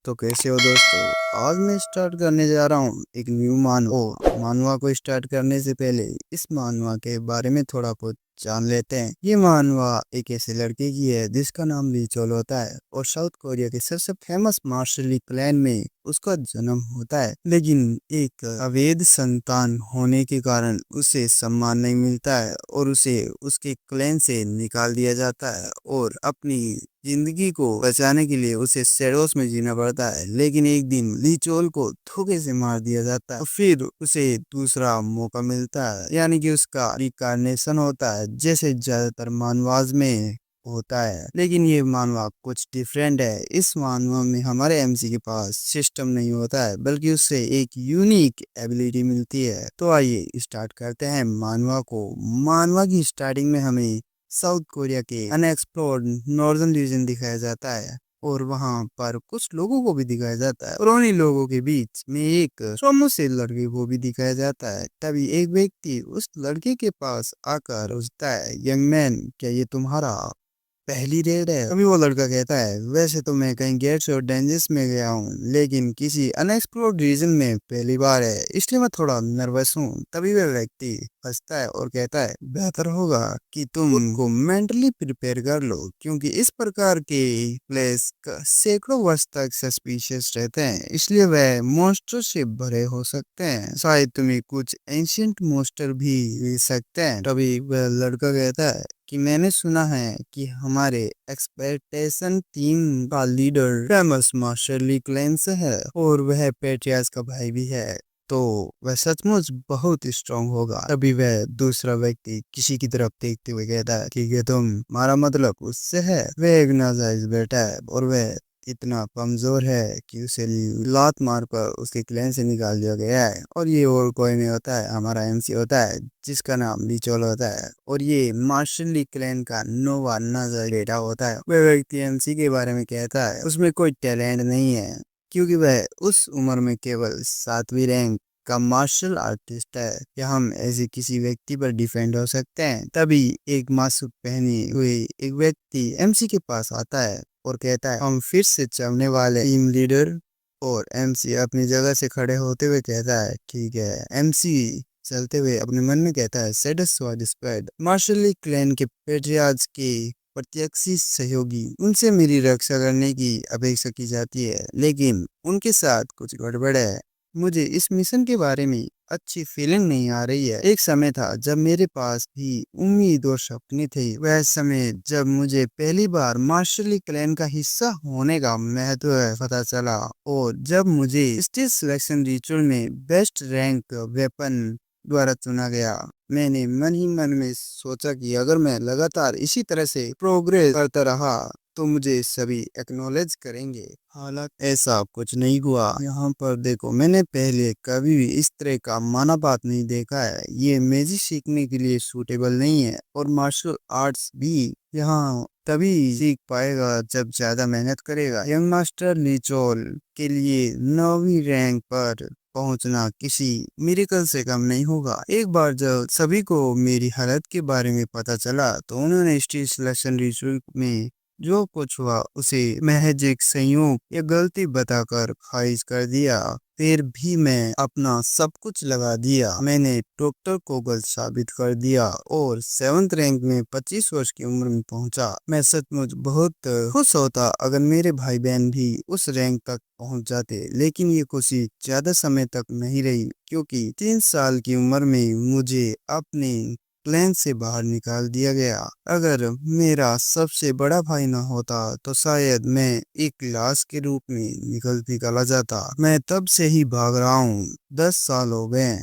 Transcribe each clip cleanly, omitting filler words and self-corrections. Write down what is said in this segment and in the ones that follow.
तो कैसे हो दोस्तों। आज मैं स्टार्ट करने जा रहा हूँ एक न्यू मानवा को स्टार्ट करने से पहले इस मानवा के बारे में थोड़ा बहुत जान लेते हैं। ये मानवा एक ऐसे लड़के की है जिसका नाम ली चोल होता है और साउथ कोरिया के सबसे फेमस मार्शल ली क्लैन में उसका जन्म होता है, लेकिन एक अवैध संतान होने के कारण उसे सम्मान नहीं मिलता है और उसे उसके क्लैन से निकाल दिया जाता है और अपनी जिंदगी को बचाने के लिए उसे शैडोज में जीना पड़ता है। लेकिन एक दिन ली चोल को धोखे से मार दिया जाता है, फिर उसे दूसरा मौका मिलता है, यानी कि उसका रिकार्नेशन होता है जैसे ज्यादातर मानवाज में होता है। लेकिन ये मानवा कुछ डिफरेंट है। इस मानवा में हमारे एमसी के पास सिस्टम नहीं होता है, बल्कि उससे एक यूनिक एबिलिटी मिलती है। तो आइए स्टार्ट करते हैं मानवा को। मानवा की स्टार्टिंग में हमें साउथ कोरिया के अनएक्सप्लोर्ड नॉर्दर्न रीजन दिखाया जाता है और वहां पर कुछ लोगों को भी दिखाया जाता है और उन्हीं लोगों के बीच में एक सोमो से लड़के को भी दिखाया जाता है। तभी एक व्यक्ति उस लड़के के पास आकर पूछता है, यंग मैन, क्या ये तुम्हारा पहली रेड है? तभी वो लड़का कहता है, वैसे तो मैं कहीं गेट्स और डेंजर्स में गया हूँ, लेकिन किसी अनएक्सप्लोर्ड रीजन में पहली बार है, इसलिए मैं थोड़ा नर्वस हूँ। तभी वह व्यक्ति हंसता है और कहता है, बेहतर होगा कि तुम को मेंटली प्रिपेयर कर लो, क्योंकि इस प्रकार के प्लेस सैकड़ों वर्ष तक सस्पिशियस रहते हैं, इसलिए वह मॉन्स्टर से भरे हो सकते हैं। शायद तुम्हें कुछ एंशियंट मॉन्स्टर भी मिल सकते हैं। तभी वह लड़का कहता है कि मैंने सुना है कि हमारे एक्सपेक्टेशन टीम का लीडर फेमस मार्शल ली क्लेंस है और वह पेट्रियास का भाई भी है, तो वह सचमुच बहुत स्ट्रांग होगा। तभी वह दूसरा व्यक्ति किसी की तरफ देखते हुए कहता है कि तुम्हारा मतलब उससे है? वह एक नाजायज बेटा है और वह इतना कमजोर है कि उसे लात मार कर उसके क्लैन से निकाल दिया गया है। और ये और कोई नहीं होता है, हमारा एमसी होता है जिसका नाम लीचोल होता है और ये मार्शल ली क्लैन का नोवा नाजा बेटा होता है। वह व्यक्ति एमसी के बारे में कहता है उसमें कोई टैलेंट नहीं है, क्योंकि वह उस उम्र में केवल 7वीं रैंक का मार्शल आर्टिस्ट है। क्या हम ऐसे किसी व्यक्ति पर डिफेंड हो सकते हैं? तभी एक मास्क पहने हुए एक व्यक्ति एमसी के पास आता है और कहता है, हम फिर से चलने वाले टीम लीडर। और एमसी अपनी जगह से खड़े होते हुए कहता है, ठीक है। एमसी चलते हुए अपने मन में कहता है, सेटिस्फाइड मार्शल ली क्लैन के पेट्रियार्च के प्रत्यक्षी सहयोगी, उनसे मेरी रक्षा करने की अपेक्षा की जाती है, लेकिन उनके साथ कुछ गड़बड़ है। मुझे इस मिशन के बारे में अच्छी फीलिंग नहीं आ रही है। एक समय था जब मेरे पास भी उम्मीद और सपने थे, वह समय जब मुझे पहली बार मार्शल क्लैन का हिस्सा होने का महत्व पता चला और जब मुझे स्टेज सिलेक्शन रिचुअल में बेस्ट रैंक वेपन द्वारा चुना गया। मैंने मन ही मन में सोचा कि अगर मैं लगातार इसी तरह से प्रोग्रेस करता रहा तो मुझे सभी एक्नॉलेज करेंगे। हालांकि ऐसा कुछ नहीं हुआ। यहाँ पर देखो, मैंने पहले कभी भी इस तरह का माना बात नहीं देखा है। ये मैजिक सीखने के लिए सूटेबल नहीं है और मार्शल आर्ट्स भी यहाँ तभी सीख पाएगा जब ज्यादा मेहनत करेगा। यंग मास्टर लीचोल के लिए 9वीं रैंक पर पहुंचना किसी मिरेकल से कम नहीं होगा। एक बार जब सभी को मेरी हालत के बारे में पता चला तो उन्होंने स्टेज सिलेक्शन रिचुअल में जो कुछ हुआ उसे महज एक संयोग या गलती बताकर खारिज कर दिया। फिर भी मैं अपना सब कुछ लगा दिया। मैंने डॉक्टर को गलत साबित कर दिया और 7th रैंक में 25 वर्ष की उम्र में पहुंचा। मैं सचमुच बहुत खुश होता अगर मेरे भाई बहन भी उस रैंक तक पहुंच जाते, लेकिन ये खुशी ज्यादा समय तक नहीं रही, क्योंकि 3 साल की उम्र में मुझे अपने क्लैन से बाहर निकाल दिया गया। अगर मेरा सबसे बड़ा भाई ना होता तो शायद मैं एक लाश के रूप में निकला जाता। मैं तब से ही भाग रहा हूँ। 10 साल हो गए।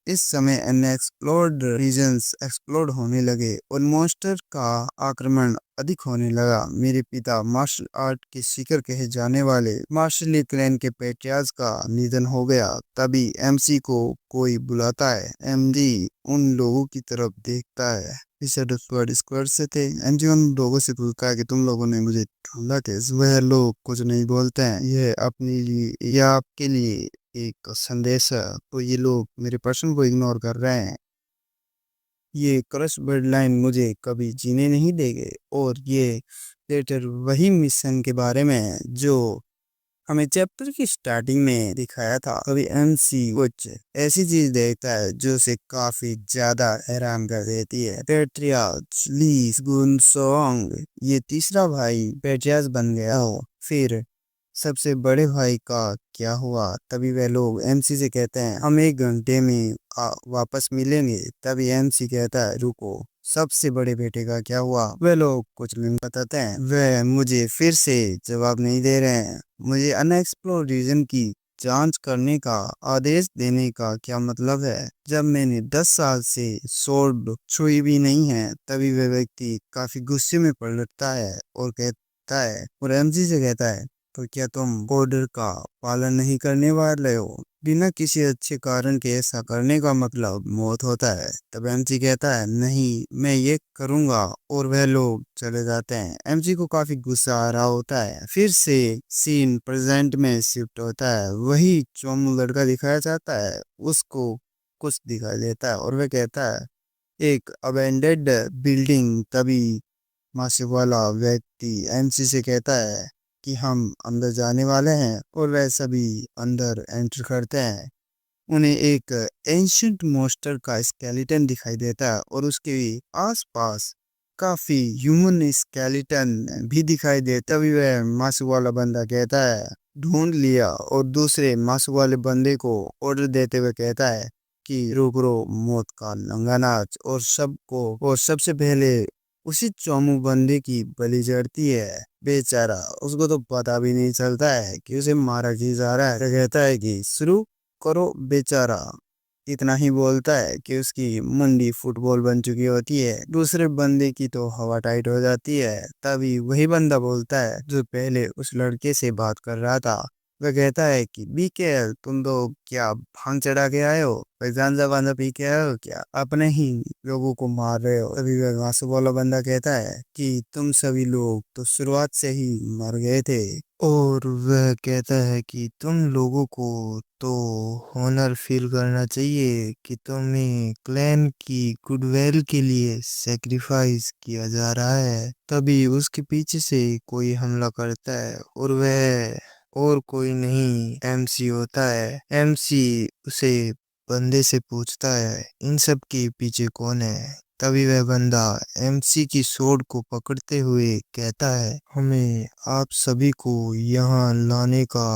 इस समय अनएक्सप्लोर्ड रीजन्स एक्सप्लोर होने लगे और मॉन्स्टर का आक्रमण अधिक होने लगा। मेरे पिता मार्शल आर्ट के शिखर कहे जाने वाले मार्शल ली क्लैन के पेट्रियार्च का निधन हो गया। तभी एमसी को कोई बुलाता है। एमडी उन लोगों की तरफ देखता है। स्क्वाड से थे। एमजी उन लोगों से पूछता है कि तुम लोगों ने मुझे ढूंढा कैसे? वह लोग कुछ नहीं बोलते हैं, यह अपने लिए या आपके लिए एक संदेश है। तो ये लोग मेरे पर्सन को इग्नोर कर रहे हैं। ये क्रश ब्लड लाइन मुझे कभी जीने नहीं देंगे। और ये लेटर वही मिशन के बारे में है जो हमें चैप्टर की स्टार्टिंग में दिखाया था, कभी एमसी कुछ ऐसी चीज देखता है जो उसे काफी ज्यादा हैरान कर देती है। पेट्रियाज लीज गुनसोंग ये तीसरा भाई पेट्रियाज बन गया हो। फिर सबसे बड़े भाई का क्या हुआ? तभी वह लोग एमसी से कहते हैं हम 1 घंटे में वापस मिलेंगे। तभी एमसी कहता है रुको, सबसे बड़े बेटे का क्या हुआ? वे लोग कुछ नहीं बताते हैं। वह मुझे फिर से जवाब नहीं दे रहे हैं। मुझे अनएक्सप्लोर्ड रीजन की जांच करने का आदेश देने का क्या मतलब है, जब मैंने 10 साल से सोर्ड छुई भी नहीं है? तभी वह व्यक्ति काफी गुस्से में पलटता है और कहता है और एमसी से कहता है तो क्या तुम ऑर्डर का पालन नहीं करने वाले हो? बिना किसी अच्छे कारण के ऐसा करने का मतलब मौत होता है। तब एमसी कहता है नहीं, मैं ये करूंगा, और वह लोग चले जाते हैं। एमसी को काफी गुस्सा आ रहा होता है। फिर से सीन प्रेजेंट में शिफ्ट होता है। वही चोमू लड़का दिखाया जाता है, उसको कुछ दिखाई देता है और वह कहता है एक अबेंडेड बिल्डिंग। तभी मासिक वाला व्यक्ति एमसी से कहता है कि हम अंदर जाने वाले हैं, और वह सभी अंदर एंटर करते हैं। उन्हें एक एंशियंट मॉन्स्टर का स्केलेटन दिखाई देता है और उसके आसपास काफी ह्यूमन स्केलेटन भी दिखाई देता। तभी वह मासू वाला बंदा कहता है ढूंढ लिया, और दूसरे मासू वाले बंदे को ऑर्डर देते हुए कहता है कि रुक रो मौत का लंगा नाच, और सबसे पहले उसी चोमू बंदे की बलि चढ़ती है। बेचारा, उसको तो पता भी नहीं चलता है कि उसे मारा क्यों जा रहा है। तो कहता है कि शुरू करो। बेचारा इतना ही बोलता है कि उसकी मुंडी फुटबॉल बन चुकी होती है। दूसरे बंदे की तो हवा टाइट हो जाती है। तभी वही बंदा बोलता है जो पहले उस लड़के से बात कर रहा था। वह कहता है कि बीकेएल, तुम तो क्या भांग चढ़ा के आए हो? गांजा वांजा पी के आए हो क्या? अपने ही लोगों को मार रहे हो। तभी वह घासू वाला बंदा कहता है कि तुम सभी लोग तो शुरुआत से ही मर गए थे। और वह कहता है कि तुम लोगों को तो होनर फील करना चाहिए कि तुम्हें क्लैन की गुडविल के लिए सेक्रीफाइस किया जा रहा है। तभी उसके पीछे से कोई हमला करता है, और वह और कोई नहीं एमसी होता है। एमसी उसे बंदे से पूछता है इन सब के पीछे कौन है? तभी वह बंदा एमसी की सोड को पकड़ते हुए कहता है हमें आप सभी को यहाँ लाने का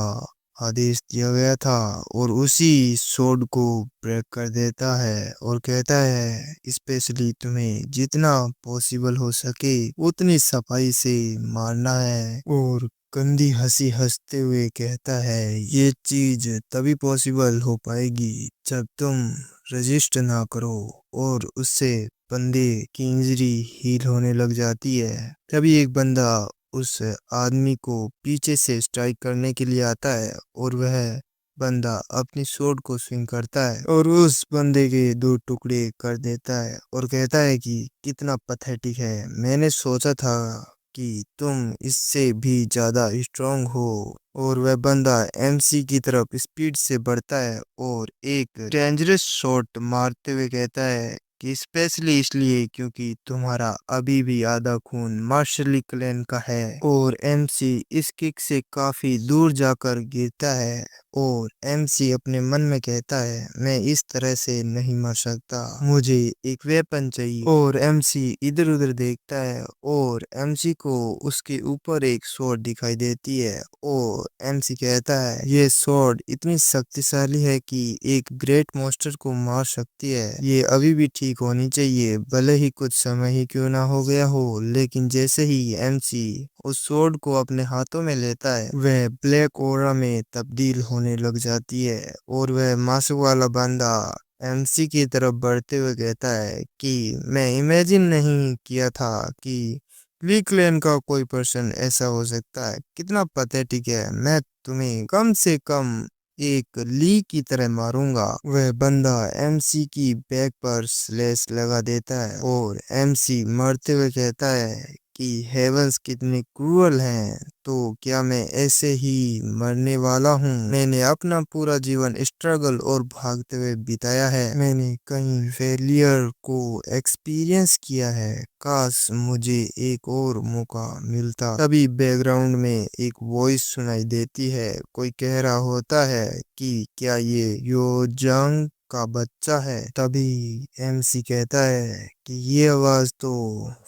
आदेश दिया गया था, और उसी सोड को ब्रेक कर देता है और कहता है स्पेशली तुम्हें जितना पॉसिबल हो सके उतनी सफाई से मारना है। और गंदी हंसी हंसते हुए कहता है ये चीज तभी पॉसिबल हो पाएगी जब तुम रजिस्ट ना करो, और उससे बंदे की इंजरी हील होने लग जाती है। तभी एक बंदा उस आदमी को पीछे से स्ट्राइक करने के लिए आता है, और वह बंदा अपनी स्वॉर्ड को स्विंग करता है और उस बंदे के 2 टुकड़े कर देता है और कहता है कि कितना पथेटिक है, मैंने सोचा था कि तुम इससे भी ज्यादा स्ट्रांग हो। और वह बंदा एमसी की तरफ स्पीड से बढ़ता है और एक डेंजरस शॉट मारते हुए कहता है कि स्पेशली इसलिए क्योंकि तुम्हारा अभी भी आधा खून मार्शली क्लैन का है। और एमसी इस किक से काफी दूर जाकर गिरता है, और एमसी अपने मन में कहता है मैं इस तरह से नहीं मर सकता, मुझे एक वेपन चाहिए। और एमसी इधर उधर देखता है और एमसी को उसके ऊपर एक स्वॉर्ड दिखाई देती है, और एमसी कहता है ये स्वॉर्ड इतनी शक्तिशाली है कि एक ग्रेट मॉन्स्टर को मार सकती है। ये अभी भी ठीक होनी चाहिए, भले ही कुछ समय ही क्यों ना हो गया हो। लेकिन जैसे ही एमसी उस स्वॉर्ड को अपने हाथों में लेता है, वह ब्लैक ओरा में तब्दील होने लग जाती है, और वह मासूम वाला बंदा एमसी की तरफ बढ़ते हुए कहता है कि मैं इमेजिन नहीं किया था कि क्लेन का कोई पर्सन ऐसा हो सकता है। कितना पैथेटिक है, मैं तुम्हें कम से कम एक ली की तरह मारूंगा। वह बंदा एमसी की बैक पर स्लेस लगा देता है और एमसी मरते हुए कहता है कि हेवंस कितने क्रूअल हैं, तो क्या मैं ऐसे ही मरने वाला हूँ? मैंने अपना पूरा जीवन स्ट्रगल और भागते हुए बिताया है। मैंने कई फेलियर को एक्सपीरियंस किया है। काश मुझे एक और मौका मिलता। तभी बैकग्राउंड में एक वॉइस सुनाई देती है। कोई कह रहा होता है कि क्या ये योजांग का बच्चा है? तभी एमसी कहता है कि ये आवाज तो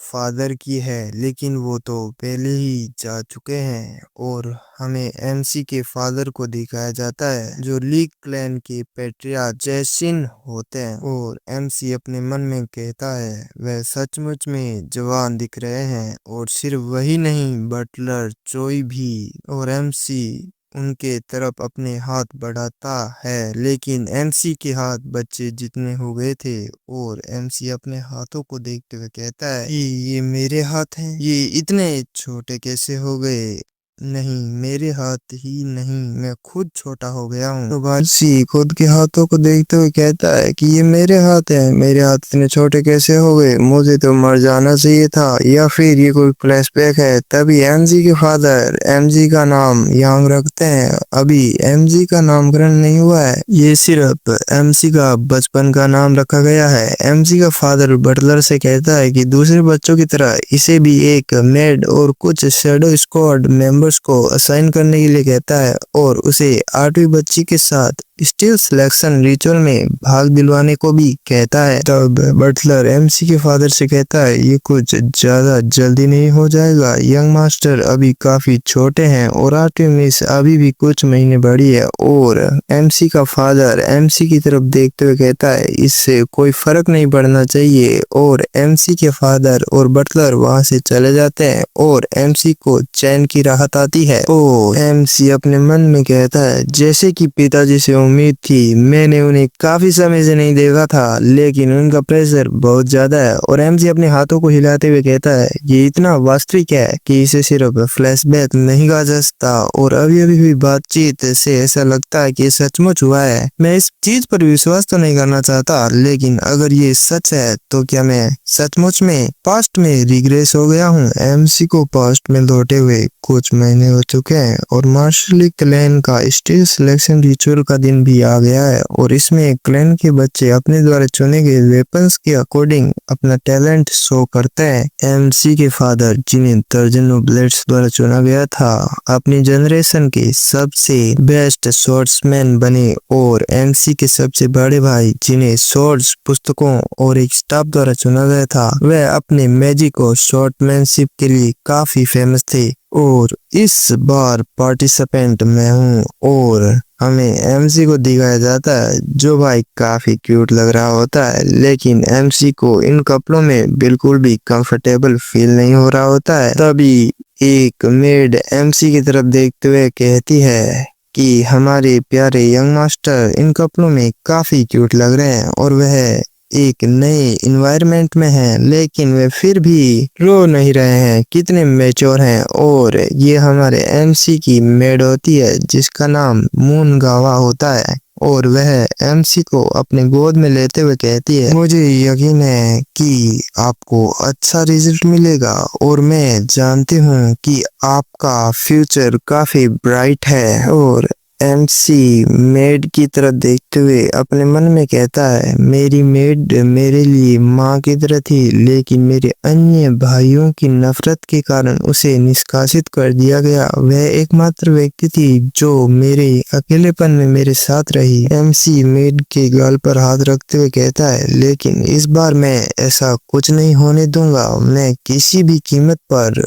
फादर की है, लेकिन वो तो पहले ही जा चुके हैं। और हमें एमसी के फादर को दिखाया जाता है, जो ली क्लैन के पैट्रियार्क जैसिन होते हैं। और एमसी अपने मन में कहता है वह सचमुच में जवान दिख रहे हैं, और सिर्फ वही नहीं, बटलर चोई भी। और एमसी उनके तरफ अपने हाथ बढ़ाता है, लेकिन एमसी के हाथ बच्चे जितने हो गए थे। और एमसी अपने हाथों को देखते हुए कहता है कि ये मेरे हाथ हैं, ये इतने छोटे कैसे हो गए? नहीं, मेरे हाथ ही नहीं, मैं खुद छोटा हो गया हूँ। तो बारसी खुद के हाथों को देखते हुए कहता है कि ये मेरे हाथ हैं, मेरे हाथ इतने छोटे कैसे हो गए? मुझे तो मर जाना चाहिए था, या फिर ये कोई फ्लैशबैक है? तभी एमजी के फादर एमजी का नाम यांग रखते हैं। अभी एमजी का नामकरण नहीं हुआ है, ये सिर्फ एमसी का बचपन का नाम रखा गया है। एमसी का फादर बटलर से कहता है कि दूसरे बच्चों की तरह इसे भी एक मेड और कुछ शैडो स्क्वाड मेंबर्स को असाइन करने के लिए कहता है, और उसे 8वीं बच्ची के साथ स्टील सिलेक्शन रिचुअल में भाग दिलवाने को भी कहता है। तब बटलर एमसी के फादर से कहता है ये कुछ ज्यादा जल्दी नहीं हो जाएगा? यंग मास्टर अभी काफी छोटे हैं और 8वीं मिस अभी भी कुछ महीने बड़ी है। और एमसी का फादर एमसी की तरफ देखते हुए कहता है इससे कोई फर्क नहीं पड़ना चाहिए। और एमसी के फादर और बटलर वहां से चले जाते हैं, और एमसी को चैन की राहत आती है। और एमसी अपने मन में कहता है जैसे कि पिताजी से उम्मीद थी, मैंने उन्हें काफी समय से नहीं देखा था, लेकिन उनका प्रेशर बहुत ज्यादा है। और एमसी अपने हाथों को हिलाते हुए कहता है ये इतना वास्तविक है कि इसे सिर्फ फ्लैशबैक नहीं कहा जा सकता, और अभी अभी हुई बातचीत से ऐसा लगता है कि सचमुच हुआ है। मैं इस चीज पर विश्वास तो नहीं करना चाहता, लेकिन अगर ये सच है तो क्या मैं सचमुच में पास्ट में रिग्रेस हो गया हूँ? एमसी को पास्ट में लौटे हुए कुछ महीने हो चुके हैं, और मार्शली क्लैन का स्टील सिलेक्शन रिचुअल का दिन भी आ गया है। और इसमें क्लैन के बच्चे अपने द्वारा चुने गए वेपन्स के अकॉर्डिंग अपना टैलेंट शो करते हैं। एमसी के फादर, जिन्हें दर्जनों ब्लेड्स द्वारा चुना गया था, अपनी जनरेशन के सबसे बेस्ट स्वॉर्ड्समैन बने। और एमसी के सबसे बड़े भाई, जिन्हें स्वॉर्ड्स पुस्तकों और एक स्टाफ द्वारा चुना गया था, वह अपने मैजिक और शॉर्टमैनशिप के लिए काफी फेमस थे। और इस बार पार्टिसिपेंट मैं हूँ, और हमें एमसी को दिखाया जाता है जो भाई काफी क्यूट लग रहा होता है, लेकिन एमसी को इन कपड़ों में बिल्कुल भी कंफर्टेबल फील नहीं हो रहा होता है। तभी एक मेड एमसी की तरफ देखते हुए कहती है कि हमारे प्यारे यंग मास्टर इन कपड़ों में काफी क्यूट लग रहे हैं, और वह एक नए इन्वायरमेंट में है, लेकिन वे फिर भी रो नहीं रहे हैं, कितने मैच्योर हैं। और ये हमारे एमसी की मेड होती है, जिसका नाम मून गावा होता है, और वह एमसी को अपने गोद में लेते हुए कहती है मुझे यकीन है कि आपको अच्छा रिजल्ट मिलेगा, और मैं जानती हूँ कि आपका फ्यूचर काफी ब्राइट है। और एमसी मेड की तरफ देखते हुए अपने मन में कहता है मेरी मेड मेरे लिए माँ की तरह थी, लेकिन मेरे अन्य भाइयों की नफरत के कारण उसे निष्कासित कर दिया गया। वह एकमात्र व्यक्ति थी जो मेरे अकेलेपन में मेरे साथ रही। एमसी मेड के गाल पर हाथ रखते हुए कहता है लेकिन इस बार मैं ऐसा कुछ नहीं होने दूंगा, मैं किसी भी कीमत पर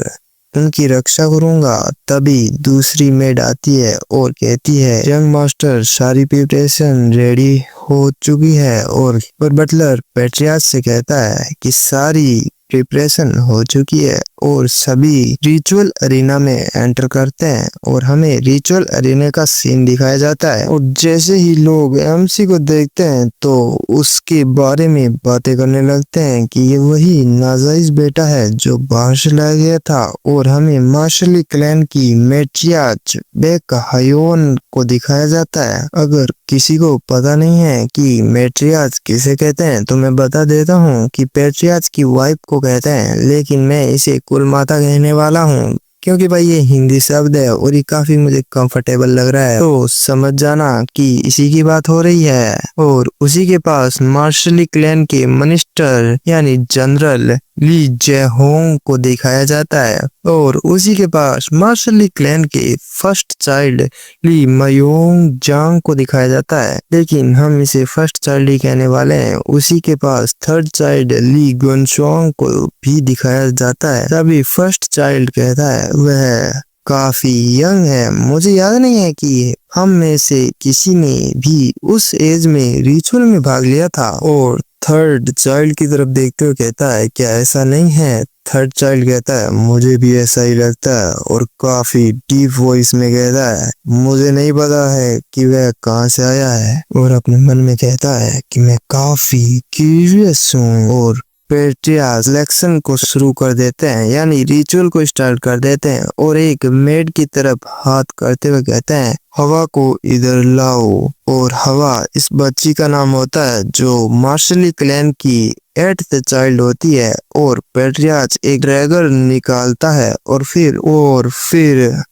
उनकी रक्षा करूंगा। तभी दूसरी मेड आती है और कहती है यंग मास्टर सारी प्रिपरेशन रेडी हो चुकी है। और बटलर पैट्रियार्क से कहता है कि सारी प्रिपरेशन हो चुकी है, और सभी रिचुअल अरीना में एंटर करते हैं, और हमें रिचुअल अरीना का सीन दिखाया जाता है। और जैसे ही लोग एमसी को देखते हैं तो उसके बारे में बातें करने लगते हैं कि ये वही नाजायज बेटा है जो बाहर से लाया गया था। और हमें मार्शली क्लैन की मैट्रियार्क बेक हायोन को दिखाया जाता है। अगर किसी को पता नहीं है कि मैट्रियार्क किसे कहते हैं तो मैं बता देता हूँ कि पैट्रियार्क की वाइफ को को कहते हैं, लेकिन मैं इसे कुलमाता कहने वाला हूँ क्योंकि भाई ये हिंदी शब्द है और ये काफी मुझे कंफर्टेबल लग रहा है। तो समझ जाना कि इसी की बात हो रही है। और उसी के पास मार्शली क्लैन के मिनिस्टर यानी जनरल ली जेहोंग को दिखाया जाता है और उसी के पास मार्शली क्लैन के फर्स्ट चाइल्ड ली मयोंग जांग को दिखाया जाता है, लेकिन हम इसे फर्स्ट चाइल्ड ही कहने वाले हैं। उसी के पास थर्ड चाइल्ड ली गुनशोंग को भी दिखाया जाता है। तभी फर्स्ट चाइल्ड कहता है वह काफी यंग है। मुझे याद नहीं है कि हम में से किसी ने भी उस एज में रिचुअल में भाग लिया था। और थर्ड चाइल्ड की तरफ देखते हुए कहता है क्या ऐसा नहीं है? थर्ड चाइल्ड कहता है मुझे भी ऐसा ही लगता है और काफी डीप वॉइस में कहता है मुझे नहीं पता है कि वह कहाँ से आया है। और अपने मन में कहता है कि मैं काफी क्यूरियस हूँ। और पेट्रिया सिलेक्शन को शुरू कर देते हैं यानी रिचुअल को स्टार्ट कर देते हैं और एक मेड की तरफ हाथ करते हुए कहते हैं हवा को इधर लाओ। और हवा इस बच्ची का नाम होता है जो मार्शली क्लैन की 8th चाइल्ड होती है। और पेट्रियाच एक ड्रैगर निकालता है और फिर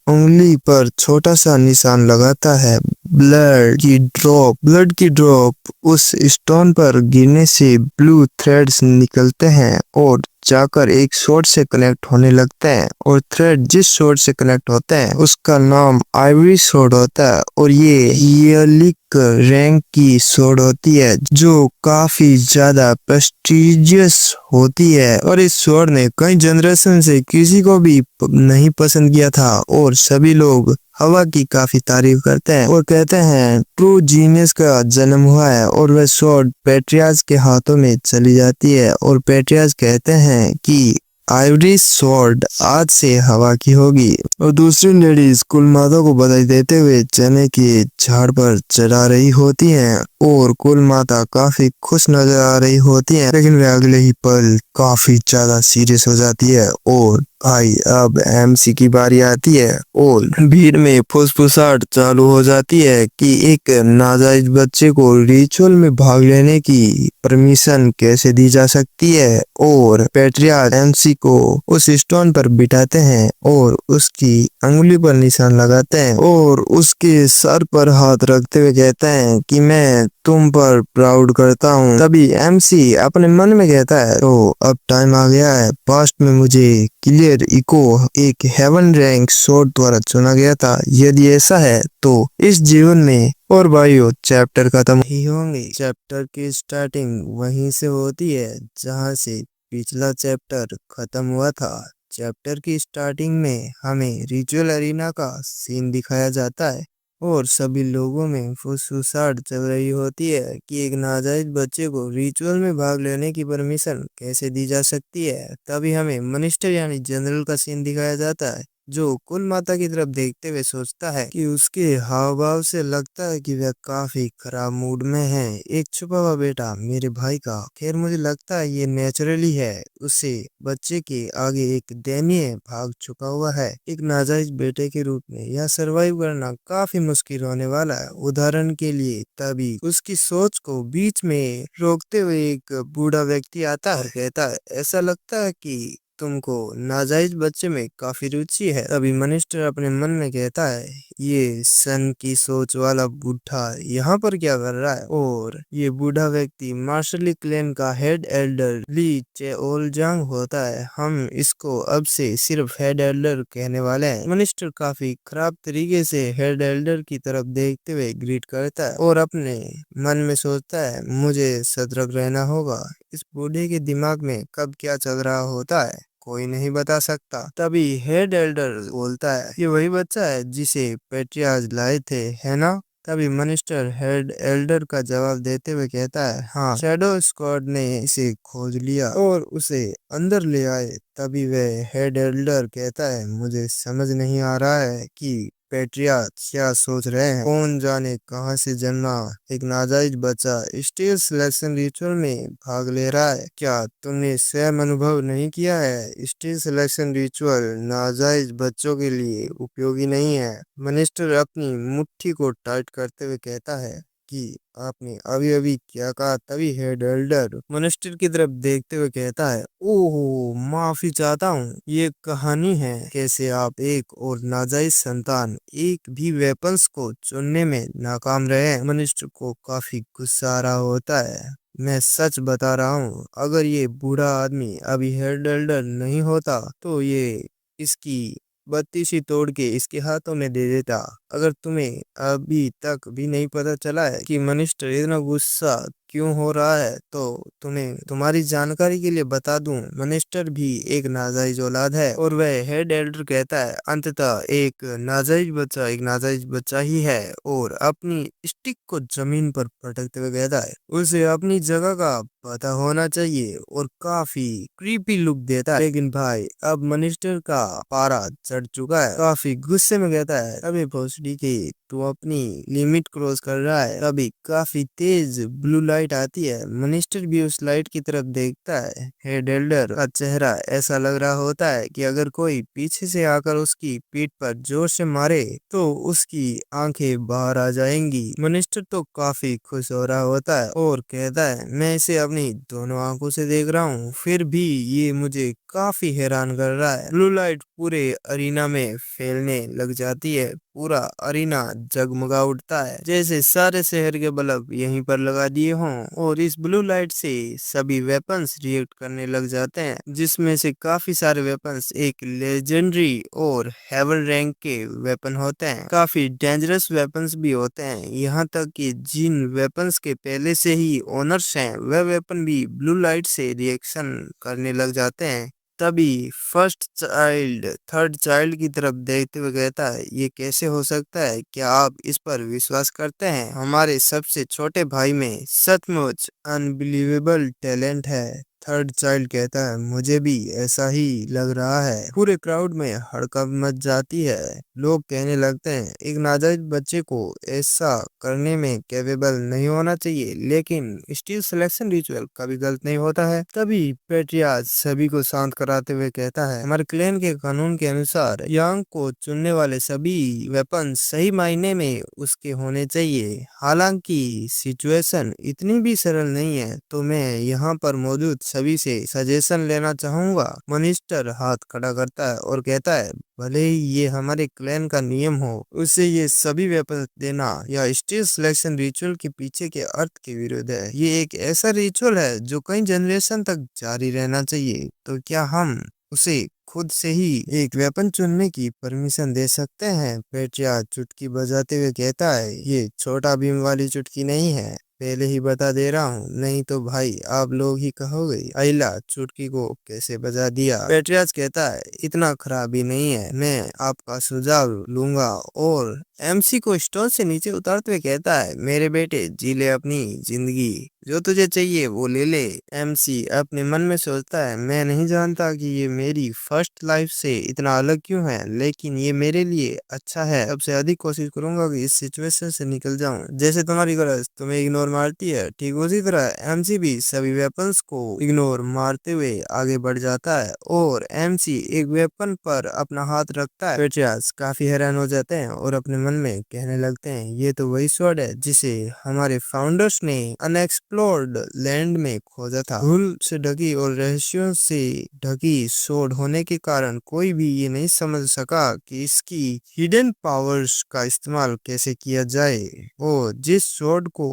उंगली पर छोटा सा निशान लगाता है। ब्लड की ड्रॉप उस स्टोन पर गिरने से ब्लू थ्रेड्स निकलते हैं और जाकर एक स्वॉर्ड से कनेक्ट होने लगते हैं। और थ्रेड जिस स्वॉर्ड से कनेक्ट होते हैं उसका नाम आइवरी स्वॉर्ड होता है और ये ईयरलिक रैंक की स्वॉर्ड होती है जो काफी ज्यादा प्रेस्टिजियस होती है। और इस स्वॉर्ड ने कई जनरेशन से किसी को भी नहीं पसंद किया था और सभी लोग हवा की काफी तारीफ करते हैं और कहते हैं ट्रू जीनियस का जन्म हुआ है। और वह स्वॉर्ड पेट्रियाज के हाथों में चली जाती है और पेट्रियाज कहते हैं कि आइवरी स्वॉर्ड आज से हवा की होगी। और दूसरी लेडीज कुलमाता को बधाई देते हुए चने के झाड़ पर चढ़ा रही होती हैं और कुलमाता काफी खुश नजर आ रही होती हैं, लेकिन वे अगले ही पल काफी ज्यादा सीरियस हो जाती है। और भाई अब एमसी की बारी आती है और भीड़ में फुसफुसाहट चालू हो जाती है कि एक नाजायज बच्चे को रिचुअल में भाग लेने की परमिशन कैसे दी जा सकती है। और पेट्रियार्क एमसी को उस स्टोन पर बिठाते हैं और उसकी अंगुली पर निशान लगाते हैं और उसके सर पर हाथ रखते हुए कहते हैं कि मैं तुम पर प्राउड करता हूँ। तभी एमसी अपने मन में कहता है तो अब टाइम आ गया है। पास्ट में मुझे क्लियर इको एक हेवन रैंक स्वॉर्ड द्वारा चुना गया था। यदि ऐसा है तो इस जीवन में और भाइयों चैप्टर खत्म ही होंगे। चैप्टर की स्टार्टिंग वहीं से होती है जहां से पिछला चैप्टर खत्म हुआ था। चैप्टर की स्टार्टिंग में हमें रिचुअल अरीना का सीन दिखाया जाता है और सभी लोगों में फुसफुसाहट चल रही होती है कि एक नाजायज बच्चे को रिचुअल में भाग लेने की परमिशन कैसे दी जा सकती है। तभी हमें मिनिस्टर यानी जनरल का सीन दिखाया जाता है जो कुल माता की तरफ देखते हुए सोचता है कि उसके हाव भाव से लगता है कि वह काफी खराब मूड में है। एक छुपा हुआ बेटा मेरे भाई का, खैर मुझे लगता है ये नेचुरली है। उसे बच्चे के आगे एक दयनीय भाग छुपा हुआ है। एक नाजायज बेटे के रूप में यह सरवाइव करना काफी मुश्किल होने वाला है। उदाहरण के लिए तभी उसकी सोच को बीच में रोकते हुए एक बूढ़ा व्यक्ति आता है, कहता है ऐसा लगता है कि तुमको नाजायज बच्चे में काफी रुचि है। तभी मिनिस्टर अपने मन में कहता है ये सन की सोच वाला बूढ़ा यहाँ पर क्या कर रहा है। और ये बूढ़ा व्यक्ति मार्शली क्लैन का हेड एल्डर ली चेओलजांग होता है। हम इसको अब से सिर्फ हेड एल्डर कहने वाले हैं। मिनिस्टर काफी खराब तरीके से हेड एल्डर की तरफ देखते हुए ग्रीट करता है और अपने मन में सोचता है मुझे सतर्क रहना होगा। इस बूढ़े के दिमाग में कब क्या चल रहा होता है कोई नहीं बता सकता। तभी हेड एल्डर बोलता है ये वही बच्चा है जिसे पेट्रियाज लाए थे, है ना? तभी मिनिस्टर हेड एल्डर का जवाब देते हुए कहता है हाँ, शैडो स्क्वाड ने इसे खोज लिया और उसे अंदर ले आए। तभी वह हेड एल्डर कहता है मुझे समझ नहीं आ रहा है कि पेट्रियार्क क्या सोच रहे हैं। कौन जाने कहां से जन्मा एक नाजायज बच्चा स्टेज सिलेक्शन रिचुअल में भाग ले रहा है। क्या तुमने स्वयं अनुभव नहीं किया है? स्टेज सिलेक्शन रिचुअल नाजायज बच्चों के लिए उपयोगी नहीं है। मिनिस्टर अपनी मुट्ठी को टाइट करते हुए कहता है कि आपने अभी अभी क्या कहा। तभी हेड एल्डर मॉनेस्टर की तरफ देखते हुए कहता है, ओहो माफी चाहता हूँ, ये कहानी है कैसे आप एक और नाजायज संतान एक भी वेपन्स को चुनने में नाकाम रहे। मॉनेस्टर को काफी गुस्सा आ रहा होता है। मैं सच बता रहा हूँ, अगर ये बूढ़ा आदमी अभी हेड एल्डर नहीं होता तो ये इसकी बत्तीसी तोड़ के इसके हाथों में दे देता। अगर तुम्हें अभी तक भी नहीं पता चला है कि मनिस्टर इतना गुस्सा क्यों हो रहा है, तो तुम्हें तुम्हारी जानकारी के लिए बता दूं, मनिस्टर भी एक नाजायज औलाद है। और वह हेड एल्डर कहता है, अंततः एक नाजायज बच्चा ही है। और अपनी स्टिक को जमीन पर पटकते हुए कहता है, उसे अपनी जगह का पता होना चाहिए। और काफी क्रीपी लुक देता है। लेकिन भाई अब मनिस्टर का पारा चढ़ चुका है। काफी गुस्से में कहता है, अबे भोसड़ी के तू अपनी लिमिट क्रॉस कर रहा है। तभी काफी तेज ब्लू लाइट आती है। मनिस्टर भी उस लाइट की तरफ देखता है। हेड एल्डर का चेहरा ऐसा लग रहा होता है कि अगर कोई पीछे से आकर उसकी पीठ पर जोर से मारे तो उसकी आंखें बाहर आ जाएंगी। मनिस्टर तो काफी खुश हो रहा होता है और कहता है, मैं इसे अपनी दोनों आंखों से देख रहा हूँ, फिर भी ये मुझे काफी हैरान कर रहा है। ब्लू लाइट पूरे अरीना में फैलने लग जाती है। पूरा अरीना जगमगा उठता है जैसे सारे शहर के बल्ब यहीं पर लगा दिए हों। और इस ब्लू लाइट से सभी वेपन्स रिएक्ट करने लग जाते हैं, जिसमें से काफी सारे वेपन्स एक लेजेंडरी और हेवन रैंक के वेपन होते हैं। काफी डेंजरस वेपन्स भी होते हैं। यहाँ तक कि जिन वेपन्स के पहले से ही ओनर्स हैं, वह वेपन भी ब्लू लाइट से रिएक्शन करने लग जाते हैं। तभी फर्स्ट चाइल्ड थर्ड चाइल्ड की तरफ देखते हुए कहता है, ये कैसे हो सकता है? क्या आप इस पर विश्वास करते हैं? हमारे सबसे छोटे भाई में सचमुच अनबिलीवेबल टैलेंट है। थर्ड चाइल्ड कहता है, मुझे भी ऐसा ही लग रहा है। पूरे क्राउड में हड़कंप मच जाती है। लोग कहने लगते हैं, एक नाजायज बच्चे को ऐसा करने में कैपेबल नहीं होना चाहिए, लेकिन स्टिल सिलेक्शन रिचुअल कभी गलत नहीं होता है। तभी पेट्रियाज सभी को शांत कराते हुए कहता है, हमारे क्लैन के कानून के अनुसार यांग को चुनने वाले सभी वेपन सही मायने में उसके होने चाहिए। हालांकि सिचुएशन इतनी भी सरल नहीं है, तो मैं यहाँ पर मौजूद सभी से सजेशन लेना चाहूंगा। मनिस्टर हाथ खड़ा करता है और कहता है, भले ही ये हमारे क्लैन का नियम हो, उसे ये सभी वेपन देना या स्टेज सिलेक्शन रिचुअल के पीछे के अर्थ के विरुद्ध है। ये एक ऐसा रिचुअल है जो कई जनरेशन तक जारी रहना चाहिए। तो क्या हम उसे खुद से ही एक वेपन चुनने की परमिशन दे सकते हैं? पेट्रिया चुटकी बजाते हुए कहता है, ये छोटा भीम वाली चुटकी नहीं है, पहले ही बता दे रहा हूँ, नहीं तो भाई आप लोग ही कहोगे, आइला चुटकी को कैसे बजा दिया। पेट्रियाज कहता है, इतना खराब भी नहीं है, मैं आपका सुझाव लूंगा। और एमसी को स्टोन से नीचे उतारते हुए कहता है, मेरे बेटे जी ले अपनी जिंदगी, जो तुझे चाहिए वो ले ले। एमसी अपने मन में सोचता है, मैं नहीं जानता कि ये मेरी फर्स्ट लाइफ से इतना अलग क्यों है, लेकिन ये मेरे लिए अच्छा है। सबसे अधिक कोशिश करूंगा कि इस सिचुएशन से निकल जाऊं। जैसे तुम्हारी गरज तुम्हें इग्नोर मारती है, ठीक उसी तरह एमसी भी सभी वेपन्स को इग्नोर मारते हुए आगे बढ़ जाता है। और एमसी एक वेपन पर अपना हाथ रखता है। पेट्रियाज काफी हैरान हो जाते हैं और अपने मन में कहने लगते हैं, ये तो वही स्वॉर्ड है जिसे हमारे फाउंडर्स ने अनएक्सप्लोर्ड लैंड में खोजा था। धूल से ढकी और रहस्यों से ढकी स्वॉर्ड होने के कारण कोई भी ये नहीं समझ सका कि इसकी हिडन पावर्स का इस्तेमाल कैसे किया जाए। और जिस स्वॉर्ड को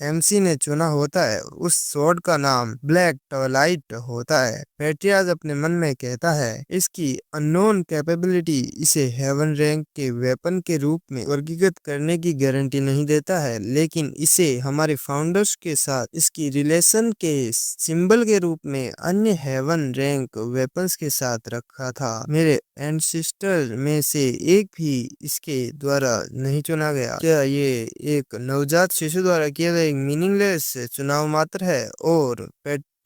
एमसी ने चुना होता है, उस स्वॉर्ड का नाम ब्लैक ट्वाइलाइट होता है। पेट्रियाज अपने मन में कहता है, इसकी अननोन कैपेबिलिटी इसे हेवन रैंक के वेपन के रूप में वर्गीकृत करने की गारंटी नहीं देता है, लेकिन इसे हमारे फाउंडर्स के साथ इसकी रिलेशन के सिंबल के रूप में अन्य हेवन रैंक वेपन्स के साथ रखा था। मेरे एंसेस्टर में से एक भी इसके द्वारा नहीं चुना गया। क्या ये एक नवजात शिशु द्वारा किया गया एक मीनिंगलेस चुनाव मात्र है? और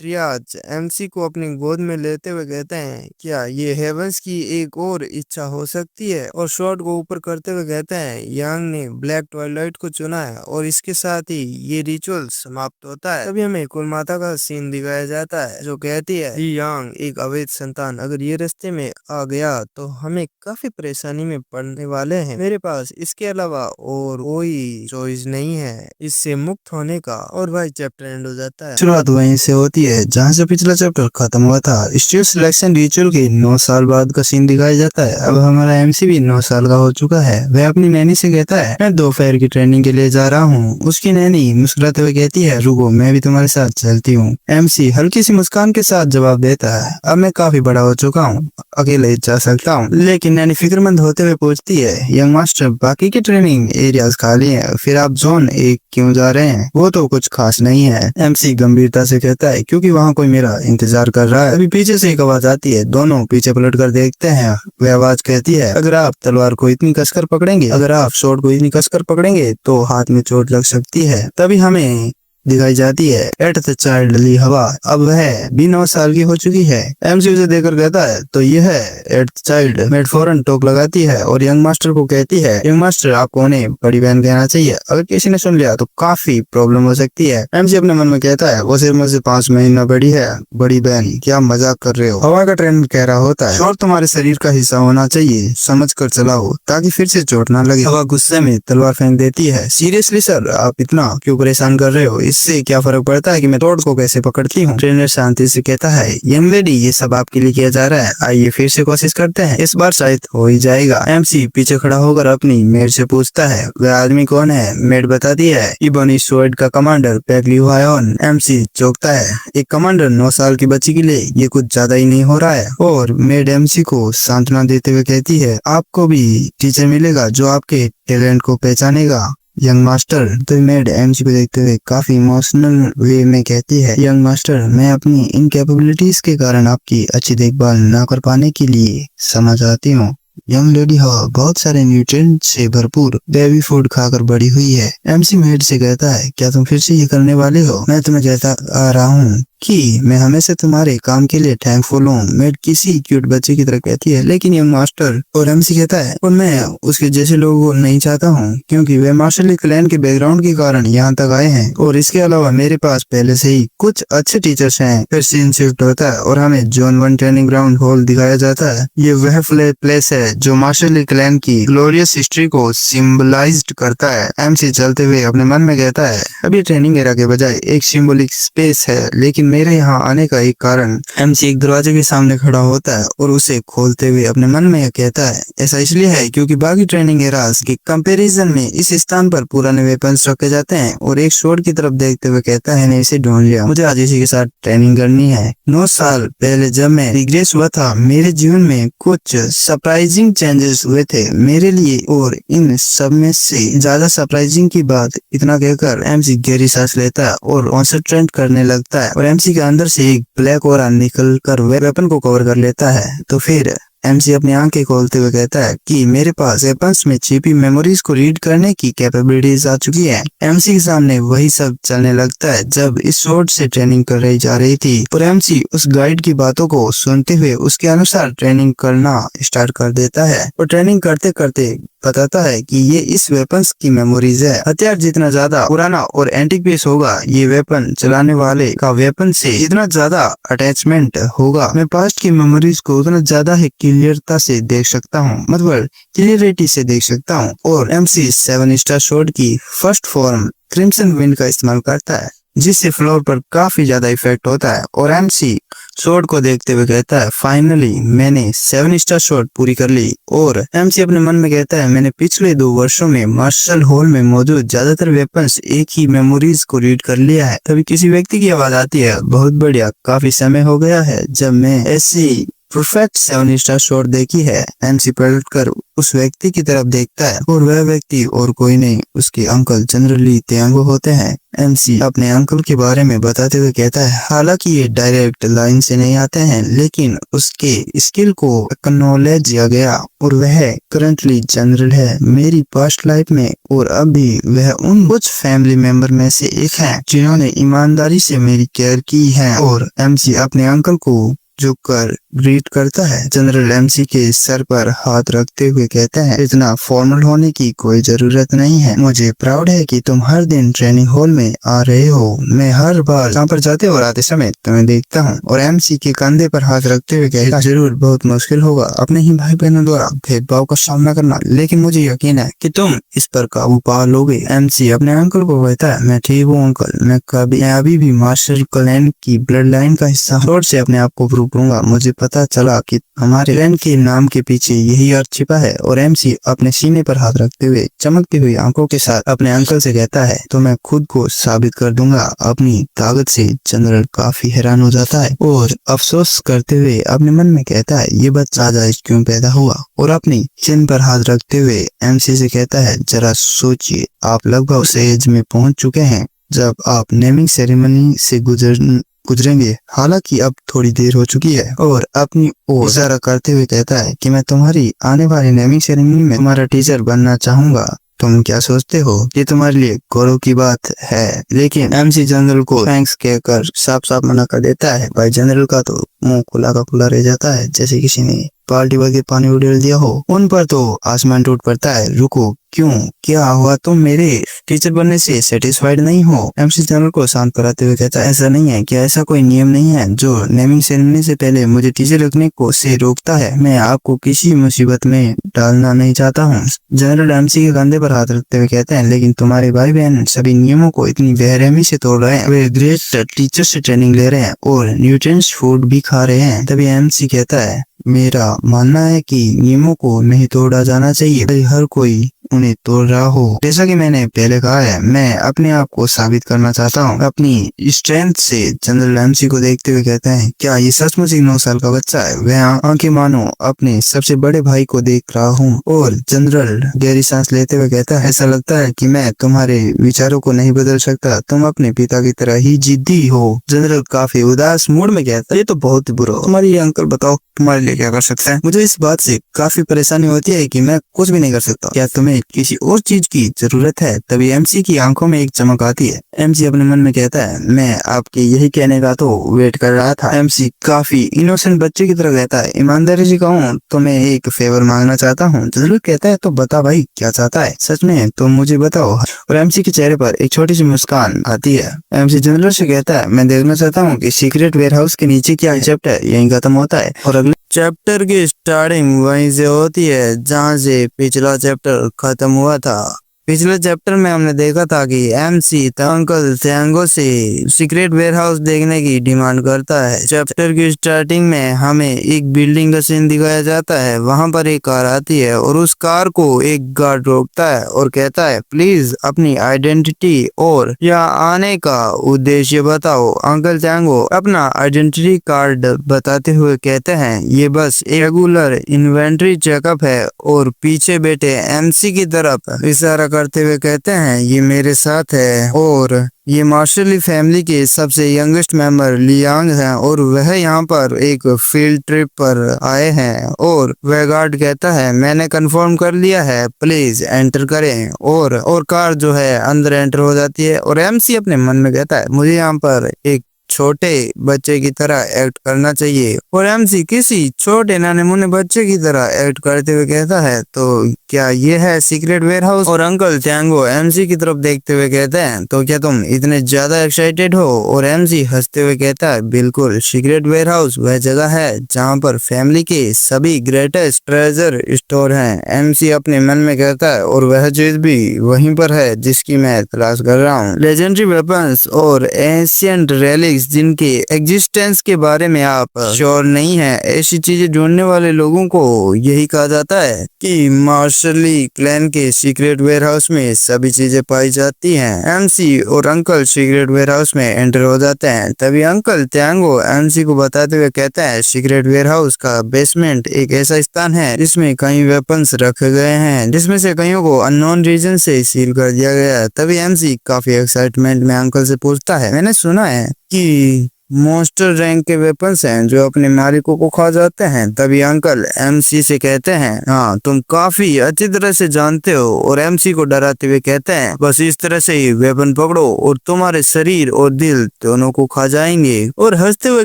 ट्रियाज एमसी को अपनी गोद में लेते हुए कहते हैं, क्या ये हेवंस की एक और इच्छा हो सकती है? और शॉट को ऊपर करते हुए कहते हैं, यांग ने ब्लैक ट्वाइलाइट को चुना है और इसके साथ ही ये रिचुअल समाप्त होता है। तभी हमें कुलमाता का सीन दिखाया जाता है जो कहती है, ली यांग एक अवैध संतान अगर ये रास्ते में आ गया तो हमें काफी परेशानी में पड़ने वाले हैं। मेरे पास इसके अलावा और कोई चॉइस नहीं है इससे मुक्त होने का। और भाई चैप्टर एंड हो जाता है। शुरुआत वहीं से होती है जहाँ से पिछला चैप्टर खत्म हुआ था। स्टील सिलेक्शन रिचुअल के 9 साल बाद का सीन दिखाया जाता है। अब हमारा एमसी भी 9 साल का हो चुका है। वह अपनी नैनी से कहता है, मैं दोपहर की ट्रेनिंग के लिए जा रहा हूँ। उसकी नैनी मुस्कुराते हुए कहती है, रुको मैं भी तुम्हारे साथ चलती हूँ। एमसी हल्की सी मुस्कान के साथ जवाब देता है, अब मैं काफी बड़ा हो चुका हूँ, अकेले जा सकता हूँ। लेकिन नैनी फिक्रमंद होते हुए पूछती है, यंग मास्टर बाकी के ट्रेनिंग एरियाज खाली हैं, फिर आप जोन 1 क्यों जा रहे हैं? वो तो कुछ खास नहीं है। एमसी गंभीरता से कहता है, क्योंकि वहाँ कोई मेरा इंतजार कर रहा है। अभी पीछे से एक आवाज आती है, दोनों पीछे पलट कर देखते हैं। वह आवाज कहती है, अगर आप तलवार को इतनी कसकर पकड़ेंगे, अगर आप शॉर्ट को इतनी कसकर पकड़ेंगे तो हाथ में चोट लग सकती है। तभी हमें दिखाई जाती है एट द चाइल्ड ली हवा। अब वह भी 9 साल की हो चुकी है। एमसी उसे देखकर कहता है, तो यह है एट द चाइल्ड। मेड फौरन टोक लगाती है और यंग मास्टर को कहती है, यंग मास्टर आपको उन्हें बड़ी बहन कहना चाहिए, अगर किसी ने सुन लिया तो काफी प्रॉब्लम हो सकती है। एमसी अपने मन में कहता है, वो सिर्फ मुझसे 5 महीना बड़ी है। बड़ी बहन, क्या मजाक कर रहे हो? हवा का ट्रेंड कह रहा होता है, शॉर्ट तुम्हारे शरीर का हिस्सा होना चाहिए, समझ कर चलाओ ताकि फिर से चोट ना लगे। हवा गुस्से में तलवार फेंक देती है, सीरियसली सर, आप इतना क्यों परेशान कर रहे हो? इससे क्या फर्क पड़ता है कि मैं तोड़ को कैसे पकड़ती हूँ? ट्रेनर शांति से कहता है, यंग लेडी ये सब आपके लिए किया जा रहा है, आइए फिर से कोशिश करते हैं, इस बार शायद हो ही जाएगा। एमसी पीछे खड़ा होकर अपनी मेड से पूछता है, वह आदमी कौन है? मेड बताती है, इबोनी स्वर्ड का कमांडर पैगली हुआयोन। एमसी चौंकता है, एक कमांडर 9 साल की बच्ची के लिए ये कुछ ज्यादा ही नहीं हो रहा है? और मेड एमसी को सांत्वना देते हुए कहती है, आपको भी टीचर मिलेगा जो आपके टैलेंट को पहचानेगा। यंग मास्टर तो मेड एमसी को देखते हुए काफी इमोशनल वे में कहती है, यंग मास्टर मैं अपनी इनकैपेबिलिटीज के कारण आपकी अच्छी देखभाल न कर पाने के लिए क्षमा चाहती हूँ। यंग लेडी हवा बहुत सारे न्यूट्रिएंट से भरपूर बेबी फूड खाकर बड़ी हुई है। एमसी मेड से कहता है, क्या तुम फिर से ये करने वाले हो? मैं तुम्हें कहता आ रहा हूँ कि मैं हमेशा तुम्हारे काम के लिए थैंकफुल हूँ। मेड किसी क्यूट बच्चे की तरह कहती है, लेकिन यंग मास्टर और एमसी कहता है, और मैं उसके जैसे लोगों को नहीं चाहता हूँ, क्योंकि वे मार्शल क्लैन के बैकग्राउंड के कारण यहाँ तक आए हैं, और इसके अलावा मेरे पास पहले से ही कुछ अच्छे टीचर्स हैं। फिर सीन शिफ्ट होता है और हमें जोन 1 ट्रेनिंग ग्राउंड हॉल दिखाया जाता है। ये वह प्लेस है जो मार्शल क्लैन की ग्लोरियस हिस्ट्री को सिंबलाइज करता है। एमसी चलते हुए अपने मन में कहता है, अब ये ट्रेनिंग एरा के बजाय एक सिंबॉलिक स्पेस है, लेकिन मेरे यहाँ आने का एक कारण। एमसी एक दरवाजे के सामने खड़ा होता है और उसे खोलते हुए अपने मन में कहता है, ऐसा इसलिए है क्योंकि बाकी ट्रेनिंग एरास के कंपैरिजन में इस स्थान पर पुराने वेपन्स रखे जाते हैं। और एक शॉट की तरफ देखते हुए कहता है, मैं इसे ढूंढ लिया, मुझे आज इसी के साथ ट्रेनिंग करनी है। 9 साल पहले जब मैं रिग्रेस हुआ था, मेरे जीवन में कुछ सरप्राइजिंग चेंजेस हुए थे मेरे लिए, और इन सब में से ज्यादा सरप्राइजिंग की बात इतना कहकर एमसी गहरी सांस लेता है और कॉन्सेंट्रेट करने लगता है, और एमसी के अंदर से एक ब्लैक ऑरा निकल कर वेपन को कवर कर लेता है। तो फिर एमसी अपनी आंखें खोलते हुए कहता है कि मेरे पास वेपन्स में छिपी मेमोरीज को रीड करने की कैपेबिलिटीज आ चुकी है। एमसी के सामने वही सब चलने लगता है जब इस शॉट से ट्रेनिंग कर रही जा रही थी, और एमसी उस गाइड की बातों को सुनते हुए उसके अनुसार ट्रेनिंग करना स्टार्ट कर देता है, और ट्रेनिंग करते करते बताता है कि ये इस वेपन्स की मेमोरीज है। हथियार जितना ज्यादा पुराना और एंटीक पीस होगा, ये वेपन चलाने वाले का वेपन से जितना ज्यादा अटैचमेंट होगा, मैं पास्ट की मेमोरीज को उतना ज्यादा ही क्लियरता से देख सकता हूँ, मतलब क्लियरिटी से देख सकता हूँ। और एमसी 7 स्टार शॉट की फर्स्ट फॉर्म क्रिम्सन विंड का इस्तेमाल करता है, जिससे फ्लोर पर काफी ज्यादा इफेक्ट होता है, और एमसी शॉट को देखते हुए कहता है, फाइनली मैंने 7 स्टार शॉट पूरी कर ली। और एमसी अपने मन में कहता है, मैंने पिछले 2 वर्षों में मार्शल हॉल में मौजूद ज्यादातर वेपन्स एक ही मेमोरीज को रीड कर लिया है। तभी किसी व्यक्ति की आवाज आती है, बहुत बढ़िया, काफी समय हो गया है जब मैं ऐसी परफेक्ट 7 स्टार शॉट देखी है। एमसी पलट कर उस व्यक्ति की तरफ देखता है और वह व्यक्ति और कोई नहीं उसके अंकल जनरल ली तेंगो होते हैं। एमसी अपने अंकल के बारे में बताते हुए कहता है, हालांकि ये डायरेक्ट लाइन से नहीं आते हैं लेकिन उसके स्किल को एक्नॉलेज किया गया और वह करंटली जनरल है मेरी पास्ट लाइफ में और अब भी वह उन कुछ फैमिली मेंबर में से एक है जिन्होंने ईमानदारी से मेरी केयर की है। और एमसी अपने अंकल को झुककर ग्रीट करता है। जनरल एमसी के सर पर हाथ रखते हुए कहते हैं, इतना फॉर्मल होने की कोई जरूरत नहीं है। मुझे प्राउड है कि तुम हर दिन ट्रेनिंग हॉल में आ रहे हो। मैं हर बार यहाँ पर जाते और आते समय तुम्हें देखता हूँ। और एमसी के कंधे पर हाथ रखते हुए कहता है, जरूर बहुत मुश्किल होगा अपने ही भाई बहनों द्वारा भेदभाव का सामना करना, लेकिन मुझे यकीन है कि तुम इस पर काबू पा लोगे। एमसी अपने अंकल को कहता है, मैं ठीक हूँ अंकल, मैं अभी भी मास्टर क्लैन की ब्लड लाइन का हिस्सा हूँ। से अपने आप को प्रूव करूंगा। मुझे पता चला कि हमारे क्लैन के नाम के पीछे यही अर्थ छिपा है। और एमसी अपने सीने पर हाथ रखते हुए चमकती हुई आंखों के साथ अपने अंकल से कहता है, तो मैं खुद को साबित कर दूंगा अपनी ताकत से। जनरल काफी हैरान हो जाता है और अफसोस करते हुए अपने मन में कहता है, ये बच्चा आज क्यों पैदा हुआ। और अपनी चिन पर हाथ रखते हुए एमसी से कहता है, जरा सोचिए, आप लगभग उस एज में पहुंच चुके हैं जब आप नेमिंग सेरेमनी से गुजरेंगे। हालांकि अब थोड़ी देर हो चुकी है। और अपनी ओर इशारा करते हुए कहता है कि मैं तुम्हारी आने वाली नेमिंग सेरेमनी में तुम्हारा टीचर बनना चाहूंगा। तुम क्या सोचते हो, ये तुम्हारे लिए गौरव की बात है। लेकिन एमसी जनरल को थैंक्स कहकर साफ साफ मना कर देता है। भाई जनरल का तो मुंह खुला का खुला रह जाता है, जैसे किसी ने बाल्टी भर के पानी उड़ेल दिया हो। उन पर तो आसमान टूट पड़ता है। रुको, क्यों, क्या हुआ, तुम मेरे टीचर बनने से सेटिस्फाइड नहीं हो। एमसी जनरल को शांत कराते हुए कहता है, ऐसा नहीं है, क्या ऐसा कोई नियम नहीं है जो नेमिंग सेरेमनी से पहले मुझे टीचर रखने को से रोकता है। मैं आपको किसी मुसीबत में डालना नहीं चाहता हूँ। जनरल एमसी के कंधे पर हाथ रखते हुए कहते हैं, लेकिन तुम्हारे भाई बहन सभी नियमों को इतनी बेरहमी से तोड़ रहे हैं। वे ग्रेट टीचर से ट्रेनिंग ले रहे हैं और न्यूट्रिएंट्स फूड भी खा रहे हैं। तभी एमसी कहता है, मेरा मानना है कि नियमों को नहीं तोड़ा जाना चाहिए, हर कोई उन्हें तोड़ रहा हो। जैसा कि मैंने पहले कहा है, मैं अपने आप को साबित करना चाहता हूँ अपनी स्ट्रेंथ से। जनरल एमसी को देखते हुए कहते हैं, क्या ये सचमुच 9 साल का बच्चा है। वह आंखें मानो अपने सबसे बड़े भाई को देख रहा हूँ। और जनरल गहरी सांस लेते हुए कहता है, ऐसा लगता है कि मैं तुम्हारे विचारों को नहीं बदल सकता, तुम अपने पिता की तरह ही जिद्दी हो। जनरल काफी उदास मूड में कहता है, ये तो बहुत ही बुरा। तुम्हारी अंकल बताओ तुम्हारे लिए क्या कर सकता है। मुझे इस बात से काफी परेशानी होती है कि मैं कुछ भी नहीं कर सकता। क्या तुम्हें किसी और चीज की जरूरत है। तभी एमसी की आंखों में एक चमक आती है। एमसी अपने मन में कहता है, मैं आपके यही कहने का तो वेट कर रहा था। एमसी काफी इनोसेंट बच्चे की तरह कहता है, ईमानदारी से कहूँ तो मैं एक फेवर मांगना चाहता हूँ। जनरल कहता है, तो बता भाई क्या चाहता है, सच में तो मुझे बताओ। और एमसी के चेहरे पर एक छोटी सी मुस्कान आती है। एमसी जनरल से कहता है, मैं देखना चाहता हूँ कि सीक्रेट वेयरहाउस के नीचे क्या चैप्टर यहीं खत्म होता है और अगले चैप्टर की स्टार्टिंग वहीं से होती है जहाँ से पिछला चैप्टर खत्म हुआ था। पिछले चैप्टर में हमने देखा था कि एमसी अंकल तेंगो से सीक्रेट वेयरहाउस देखने की डिमांड करता है। चैप्टर की स्टार्टिंग में हमें एक बिल्डिंग का सीन दिखाया जाता है। वहां पर एक कार आती है और उस कार को एक गार्ड रोकता है और कहता है, प्लीज अपनी आइडेंटिटी और यहाँ आने का उद्देश्य बताओ। अंकल तेंगो अपना आइडेंटिटी कार्ड बताते हुए कहते हैं, ये बस एक रेगुलर इन्वेंट्री चेकअप है। और पीछे बैठे एमसी की तरफ इशारा करते हुए कहते हैं, ये मेरे साथ है और ये मार्शल ली फैमिली के सबसे यंगेस्ट मेंबर लियांग हैं और वह यहाँ पर एक फील्ड ट्रिप पर आए हैं। और वह गार्ड कहता है, मैंने कंफर्म कर लिया है, प्लीज एंटर करें। और कार जो है अंदर एंटर हो जाती है। और एमसी अपने मन में कहता है, मुझे यहाँ पर एक छोटे बच्चे की तरह एक्ट करना चाहिए। और एमसी किसी छोटे नाने मुन्ने बच्चे की तरह एक्ट करते हुए कहता है, तो क्या ये है सीक्रेट वेयरहाउस। और अंकल तेंगो एमसी की तरफ देखते हुए कहते हैं, तो क्या तुम इतने ज्यादा एक्साइटेड हो। और एमसी हंसते हुए कहता है, बिल्कुल, सीक्रेट वेयरहाउस वह जगह है जहाँ पर फैमिली के सभी ग्रेटेस्ट ट्रेजर स्टोर हैं। एमसी अपने मन में कहता है, और वह चीज भी वहीं पर है जिसकी मैं तलाश कर रहा हूँ। लेजेंडरी वेपन्स और एंशिएंट रेलिक्स जिनके एग्जिस्टेंस के बारे में आप श्योर नहीं है, ऐसी चीजें ढूंढने वाले लोगों को यही कहा जाता है कि मार्शल मास्टरली क्लैन के सीक्रेट वेयरहाउस में सभी चीजें पाई जाती हैं। एमसी और अंकल सीक्रेट वेयरहाउस में एंटर हो जाते हैं। तभी अंकल त्यांगो एमसी को बताते हुए कहते हैं सीक्रेट वेयरहाउस का बेसमेंट एक ऐसा स्थान है जिसमें कई वेपन्स रखे गए हैं, जिसमें से कईयों को अननोन रीजन से सील कर दिया गया है। तभी एमसी काफी एक्साइटमेंट में अंकल से पूछता है, मैंने सुना है कि मॉन्स्टर रैंक के वेपन्स हैं जो अपने मालिकों को खा जाते हैं। तभी अंकल एमसी से कहते हैं, हाँ तुम काफी अच्छी तरह से जानते हो, और एमसी को डराते हुए कहते हैं बस इस तरह से ही वेपन पकड़ो और तुम्हारे शरीर और दिल दोनों को खा जाएंगे। और हंसते हुए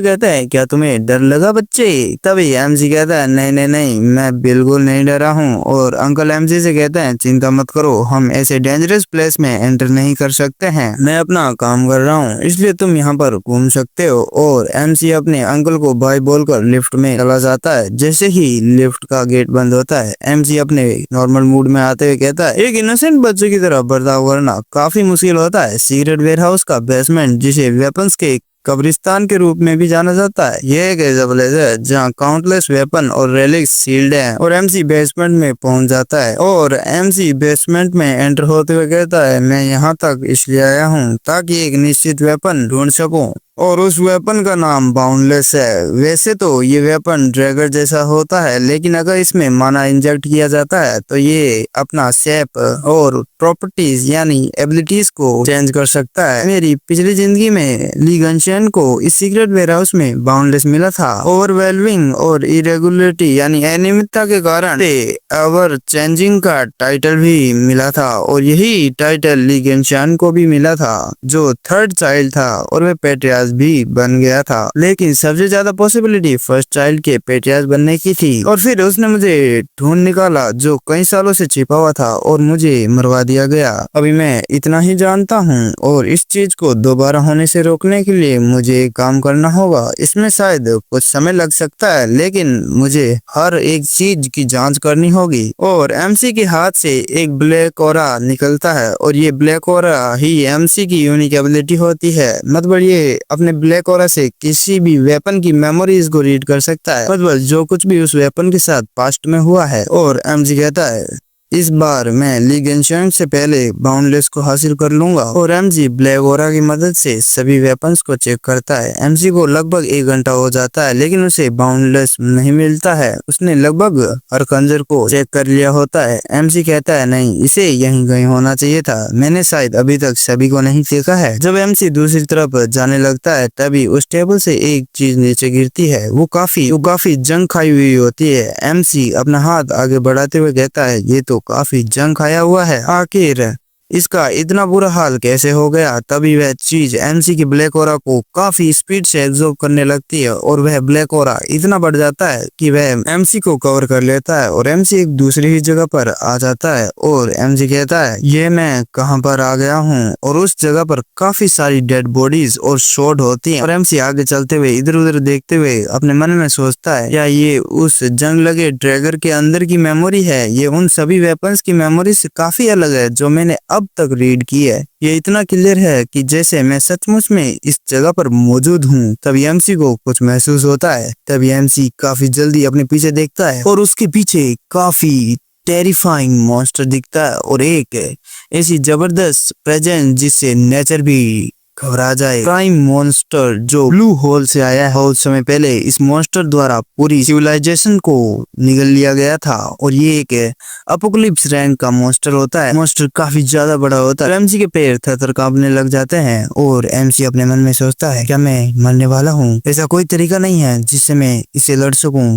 कहते हैं, क्या तुम्हें डर लगा बच्चे? तभी एमसी कहता है, नहीं नहीं नहीं, मैं बिल्कुल नहीं डरा हूँ। और अंकल एमसी से कहते हैं, चिंता मत करो, हम ऐसे डेंजरस प्लेस में एंटर नहीं कर सकते हैं, मैं अपना काम कर रहा हूँ, इसलिए तुम यहाँ पर घूम सकते हो। और एमसी अपने अंकल को बाय बोलकर लिफ्ट में चला जाता है। जैसे ही लिफ्ट का गेट बंद होता है, एमसी अपने नॉर्मल मूड में आते हुए कहता है, एक इनोसेंट बच्चे की तरह बर्ताव करना काफी मुश्किल होता है। सीक्रेट वेयरहाउस का बेसमेंट, जिसे वेपन्स के कब्रिस्तान के रूप में भी जाना जाता है, यह एक ऐसा प्लेस है जहाँ काउंटलेस वेपन और रेलिक्स सील्ड हैं। और एमसी बेसमेंट में पहुंच जाता है और एमसी बेसमेंट में एंटर होते हुए कहता है, मैं यहाँ तक इसलिए आया हूँ ताकि एक निश्चित वेपन ढूंढ सकूं, और उस वेपन का नाम बाउंडलेस है। वैसे तो ये वेपन ड्रैगर जैसा होता है, लेकिन अगर इसमें माना इंजेक्ट किया जाता है तो ये अपना शेप और प्रॉपर्टीज यानी एबिलिटीज को चेंज कर सकता है। मेरी पिछली जिंदगी में ली गनशन को इस सीक्रेट वेयरहाउस में बाउंडलेस मिला था। ओवरवेलमिंग और इरेगुलरिटी यानी अनियमितता के कारण एवर चेंजिंग का टाइटल भी मिला था, और यही टाइटल ली गनशन को भी मिला था, जो थर्ड चाइल्ड था, और वे पेट्रियार्च भी बन गया था। लेकिन सबसे ज्यादा पॉसिबिलिटी फर्स्ट चाइल्ड के पेट्रियार्च बनने की थी। और फिर उसने मुझे ढूंढ निकाला जो कई सालों से छिपा हुआ था, और मुझे मरवा दिया गया। अभी मैं इतना ही जानता हूँ, और इस चीज को दोबारा होने से रोकने के लिए मुझे काम करना होगा। इसमें शायद कुछ समय लग सकता है, लेकिन मुझे हर एक चीज की जांच करनी होगी। और एमसी के हाथ से एक ब्लैक ऑरा निकलता है, और ये ब्लैक ऑरा ही एमसी की यूनिक एबिलिटी होती है। मतलब ये अपने ब्लैक ऑरा से किसी भी वेपन की मेमोरीज को रीड कर सकता है, मतलब जो कुछ भी उस वेपन के साथ पास्ट में हुआ है। और एमजी कहता है, इस बार मैं ली गनशन से पहले बाउंडलेस को हासिल कर लूंगा। और एमजी ब्लैक ऑरा की मदद से सभी वेपन्स को चेक करता है। एमसी को लगभग 1 घंटा हो जाता है, लेकिन उसे बाउंडलेस नहीं मिलता है। उसने लगभग हर खंजर को चेक कर लिया होता है। एमसी कहता है, नहीं, इसे यहीं कहीं होना चाहिए था, मैंने शायद अभी तक सभी को नहीं देखा है। जब एमसी दूसरी तरफ जाने लगता है, तभी उस टेबल से एक चीज नीचे गिरती है। वो काफी जंग खाई हुई होती है। एमसी अपना हाथ आगे बढ़ाते हुए कहता है, ये तो काफी जंग खाया हुआ है, आखिर इसका इतना बुरा हाल कैसे हो गया? तभी वह चीज एमसी की ब्लैक ऑरा को काफी स्पीड से एब्जॉर्ब करने लगती है, और वह ब्लैक ऑरा इतना बढ़ जाता है कि वह एमसी को कवर कर लेता है, और एमसी एक दूसरी ही जगह पर आ जाता है। और एमसी कहता है, ये मैं कहां पर आ गया हूँ? और उस जगह पर काफी सारी डेड बॉडीज और शॉट होती हैं। और एमसी आगे चलते हुए इधर उधर देखते हुए अपने मन में सोचता है, क्या ये उस जंग लगे ड्रैगर के अंदर की मेमोरी है? ये उन सभी वेपन्स की मेमोरी से काफी अलग है जो मैंने अब तक रीड की है। ये इतना क्लियर है कि जैसे मैं सचमुच में इस जगह पर मौजूद हूँ। तभी एमसी को कुछ महसूस होता है। तभी एमसी काफी जल्दी अपने पीछे देखता है, और उसके पीछे काफी टेरिफाइंग मॉन्स्टर दिखता है, और एक ऐसी जबरदस्त प्रेजेंस जिससे नेचर भी घबरा जाए। प्राइम मॉन्स्टर जो ब्लू होल से आया है। बहुत समय पहले इस मॉन्स्टर द्वारा पूरी सिविलाइजेशन को निगल लिया गया था, और ये एक अपोकलिप्स रैंक का मॉन्स्टर होता है। मॉन्स्टर काफी ज्यादा बड़ा होता है। एमसी के पैर थर-थर कांपने लग जाते हैं, और एमसी अपने मन में सोचता है, क्या मैं मरने वाला हूँ? ऐसा कोई तरीका नहीं है जिससे मैं इसे लड़ सकूं।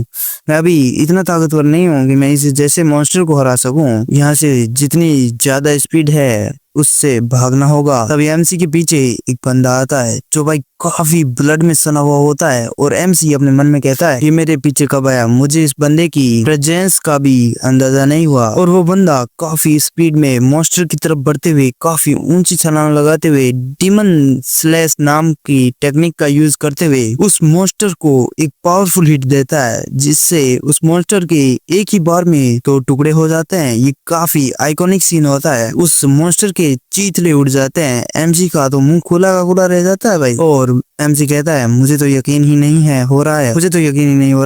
मैं अभी इतना ताकतवर नहीं हूँ कि मैं इस जैसे मॉन्स्टर को हरा सकूं। यहाँ से जितनी ज्यादा स्पीड है उससे भागना होगा। तभी एमसी के पीछे एक बंदा आता है जो भाई काफी ब्लड में सना हुआ होता है, और एमसी अपने मन में कहता है, ये मेरे पीछे कब आया? मुझे इस बंदे की प्रेजेंस का भी अंदाजा नहीं हुआ। और वो बंदा काफी स्पीड में मॉन्स्टर की तरफ बढ़ते हुए काफी ऊंची छलांग लगाते हुए डीमन स्लैश नाम की टेक्निक का यूज करते हुए उस मॉन्स्टर को एक पावरफुल हिट देता है, जिससे उस मॉन्स्टर के एक ही बार में 2 टुकड़े हो जाते हैं। ये काफी आइकॉनिक सीन होता है। उस मॉन्स्टर के चीथड़े उड़ जाते हैं। एमसी का तो मुंह खुला का खुला रह जाता है भाई। और एमसी कहता है, मुझे तो यकीन ही नहीं हो रहा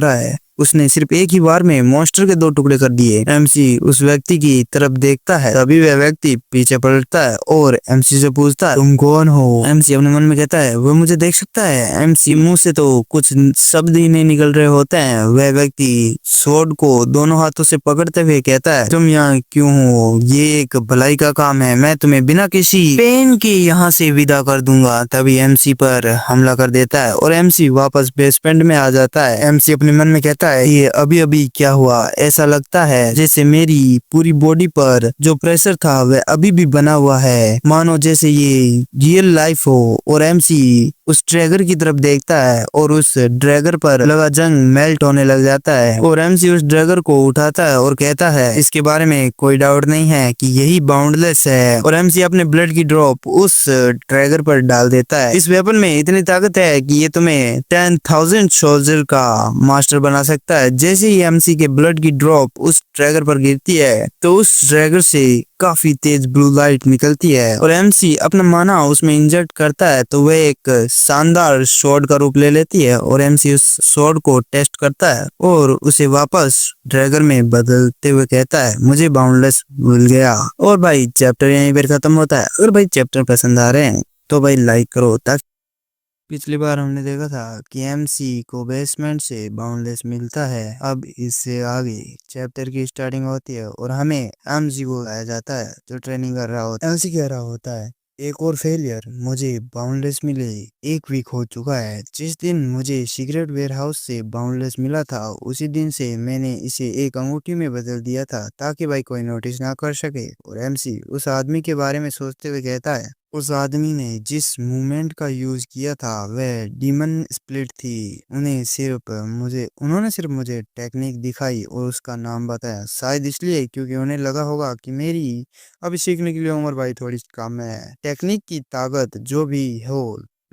है। उसने सिर्फ एक ही बार में मॉन्स्टर के 2 टुकड़े कर दिए। एमसी उस व्यक्ति की तरफ देखता है, तभी वह व्यक्ति पीछे पलटता है और एमसी से पूछता है, तुम कौन हो? एमसी अपने मन में कहता है, वो मुझे देख सकता है। एमसी मुंह से तो कुछ शब्द ही नहीं निकल रहे होते हैं। वह व्यक्ति स्वॉर्ड को दोनों हाथों से पकड़ते हुए कहता है, तुम यहाँ क्यों हो? ये एक भलाई का काम है, मैं तुम्हें बिना किसी पेन के यहाँ से विदा कर दूंगा। तभी एमसी पर हमला कर देता है और एमसी वापस बेसमेंट में आ जाता है। एमसी अपने मन में कहता है, ये अभी अभी क्या हुआ? ऐसा लगता है जैसे मेरी पूरी बॉडी पर जो प्रेशर था वह अभी भी बना हुआ है, मानो जैसे ये रियल लाइफ हो। और एमसी उस ड्रैगर की तरफ देखता है और उस ड्रैगर पर लगा जंग मेल्ट होने लग जाता है। और एमसी उस ड्रैगर को उठाता है और कहता है, इसके बारे में कोई डाउट नहीं है कि यही बाउंडलेस है। और एमसी अपने ब्लड की ड्रॉप उस ड्रैगर पर डाल देता है। इस वेपन में इतनी ताकत है कि ये तुम्हें 10,000 सोल्जर का मास्टर बना सकता है। जैसे ही एमसी के ब्लड की ड्रॉप उस ड्रैगर पर गिरती है तो उस ड्रैगर से काफी तेज ब्लू लाइट निकलती है और एमसी अपना माना उसमें इंजेक्ट करता है तो वह एक शानदार स्वॉर्ड का रूप ले लेती है। और एमसी उस स्वॉर्ड को टेस्ट करता है और उसे वापस ड्रैगर में बदलते हुए कहता है, मुझे बाउंडलेस मिल गया। और भाई चैप्टर यहीं पर खत्म होता है। अगर भाई चैप्टर पसंद आ रहे हैं तो भाई लाइक करो। ताकि पिछली बार हमने देखा था कि एमसी को बेसमेंट से बाउंडलेस मिलता है, अब इससे आगे चैप्टर की स्टार्टिंग होती है और हमें एमसी को आया जाता है जो ट्रेनिंग कर रहा होता है। एमसी कह रहा होता है, एक और फेलियर, मुझे बाउंडलेस मिले 1 वीक हो चुका है। जिस दिन मुझे सीक्रेट वेयरहाउस से बाउंडलेस मिला था उसी दिन से मैंने इसे एक अंगूठी में बदल दिया था ताकि भाई कोई नोटिस ना कर सके। और एमसी उस आदमी के बारे में सोचते हुए कहता है, उस आदमी ने जिस मूवमेंट का यूज किया था वह डीमन स्प्लिट थी। उन्होंने सिर्फ मुझे टेक्निक दिखाई और उसका नाम बताया, शायद इसलिए क्योंकि उन्हें लगा होगा कि मेरी अभी सीखने के लिए उम्र भाई थोड़ी कम है। टेक्निक की ताकत जो भी हो,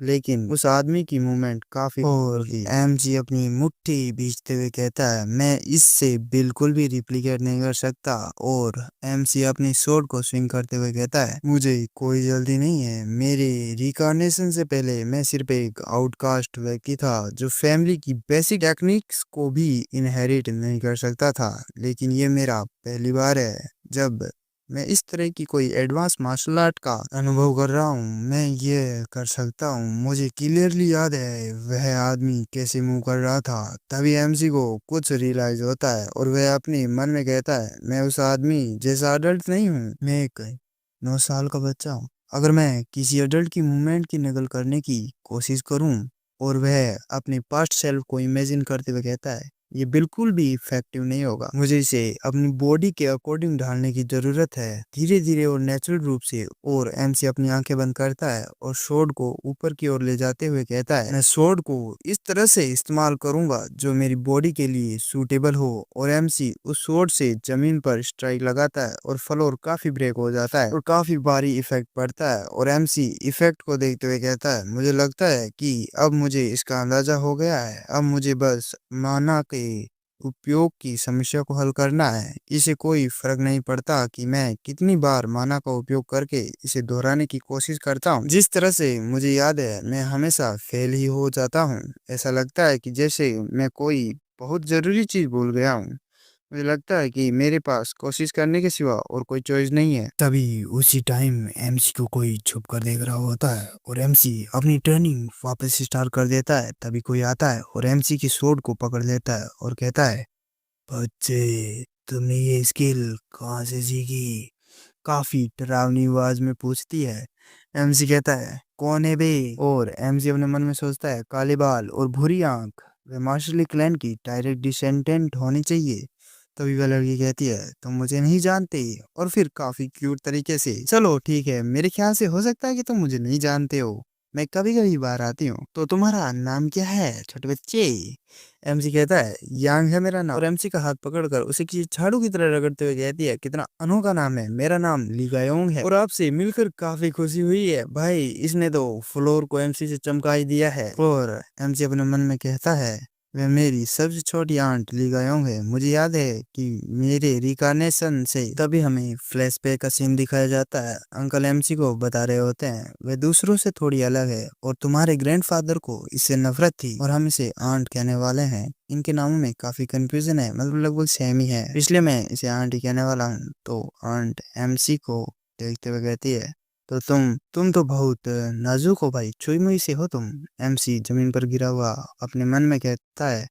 लेकिन उस आदमी की मूवमेंट काफी और एमजी अपनी मुट्ठी भींचते हुए कहता है, मैं इससे बिल्कुल भी रिप्लिकेट नहीं कर सकता। और एमसी अपनी स्वॉर्ड को स्विंग करते हुए कहता है, मुझे कोई जल्दी नहीं है। मेरे रिकार्नेशन से पहले मैं सिर्फ एक आउटकास्ट व्यक्ति था जो फैमिली की बेसिक टेक्निक्स को भी इनहेरिट नहीं कर सकता था। लेकिन ये मेरा पहली बार है जब मैं इस तरह की कोई एडवांस मार्शल आर्ट का अनुभव कर रहा हूँ। मैं ये कर सकता हूँ। मुझे क्लियरली याद है वह आदमी कैसे मूव कर रहा था। तभी एमसी को कुछ रियलाइज होता है और वह अपने मन में कहता है, मैं उस आदमी जैसा अडल्ट नहीं हूँ, मैं एक 9 साल का बच्चा हूँ। अगर मैं किसी अडल्ट की मूवमेंट की नकल करने की कोशिश करूँ, और वह अपने पास्ट सेल्फ को इमेजिन करते हुए कहता है, ये बिल्कुल भी इफेक्टिव नहीं होगा। मुझे इसे अपनी बॉडी के अकॉर्डिंग ढालने की जरूरत है, धीरे धीरे और नेचुरल रूप से। और एमसी अपनी आंखें बंद करता है और स्वॉर्ड को ऊपर की ओर ले जाते हुए कहता है, मैं स्वॉर्ड को इस तरह से इस्तेमाल करूंगा जो मेरी बॉडी के लिए सूटेबल हो। और एमसी उस स्वॉर्ड से जमीन पर स्ट्राइक लगाता है और फ्लोर काफी ब्रेक हो जाता है और काफी भारी इफेक्ट पड़ता है। और एमसी इफेक्ट को देखते हुए कहता है, मुझे लगता है कि अब मुझे इसका अंदाजा हो गया है। अब मुझे बस माना के उपयोग की समस्या को हल करना है। इसे कोई फर्क नहीं पड़ता कि मैं कितनी बार माना का उपयोग करके इसे दोहराने की कोशिश करता हूँ। जिस तरह से मुझे याद है मैं हमेशा फेल ही हो जाता हूँ। ऐसा लगता है कि जैसे मैं कोई बहुत जरूरी चीज भूल गया हूँ। मुझे लगता है कि मेरे पास कोशिश करने के सिवा और कोई चॉइस नहीं है। तभी उसी टाइम एमसी को कोई छुप कर देख रहा होता है और एमसी अपनी ट्रेनिंग वापस स्टार्ट कर देता है। तभी कोई आता है और एमसी की स्वॉर्ड को पकड़ लेता है और कहता है, बच्चे, तुमने ये स्किल कहाँ से सीखी? काफी डरावनी आवाज में पूछती है। एमसी कहता है, कौन है बे? और एमसी अपने मन में सोचता है, काले बाल और भूरी आंख, वे मार्शली क्लैन की डायरेक्ट डिसेंडेंट होनी चाहिए। तभी वह लड़की कहती है, तुम मुझे नहीं जानते। और फिर काफी क्यूट तरीके से, चलो ठीक है, मेरे ख्याल से हो सकता है कि तुम मुझे नहीं जानते हो, मैं कभी कभी बाहर आती हूँ। तो तुम्हारा नाम क्या है छोटे बच्चे? एमसी कहता है, यांग है मेरा नाम। और एमसी का हाथ पकड़कर उसे किसी झाड़ू की तरह रगड़ते हुए कहती है, कितना अनोखा नाम है, मेरा नाम ली गायोंग है और आपसे मिलकर काफी खुशी हुई है। भाई इसने तो फ्लोर को एमसी से चमका ही दिया है। और एमसी अपने मन में कहता है, वह मेरी सबसे छोटी आंट ली गयोंग है। मुझे याद है कि मेरे रिकार्नेशन से तभी हमें फ्लैशबैक का सीन दिखाया जाता है। अंकल एमसी को बता रहे होते हैं वह दूसरों से थोड़ी अलग है और तुम्हारे ग्रैंडफादर को इससे नफरत थी और हम इसे आंट कहने वाले हैं। इनके नामों में काफी कंफ्यूजन है, मतलब लगभग सेम ही है, इसलिए मैं इसे आंट ही कहने वाला हूँ। तो आंट एमसी को देखते हुए कहती है, तो तुम तो बहुत नाजुक हो भाई, चुई मुई से हो तुम। एमसी जमीन पर गिरा हुआ अपने मन में कहता है,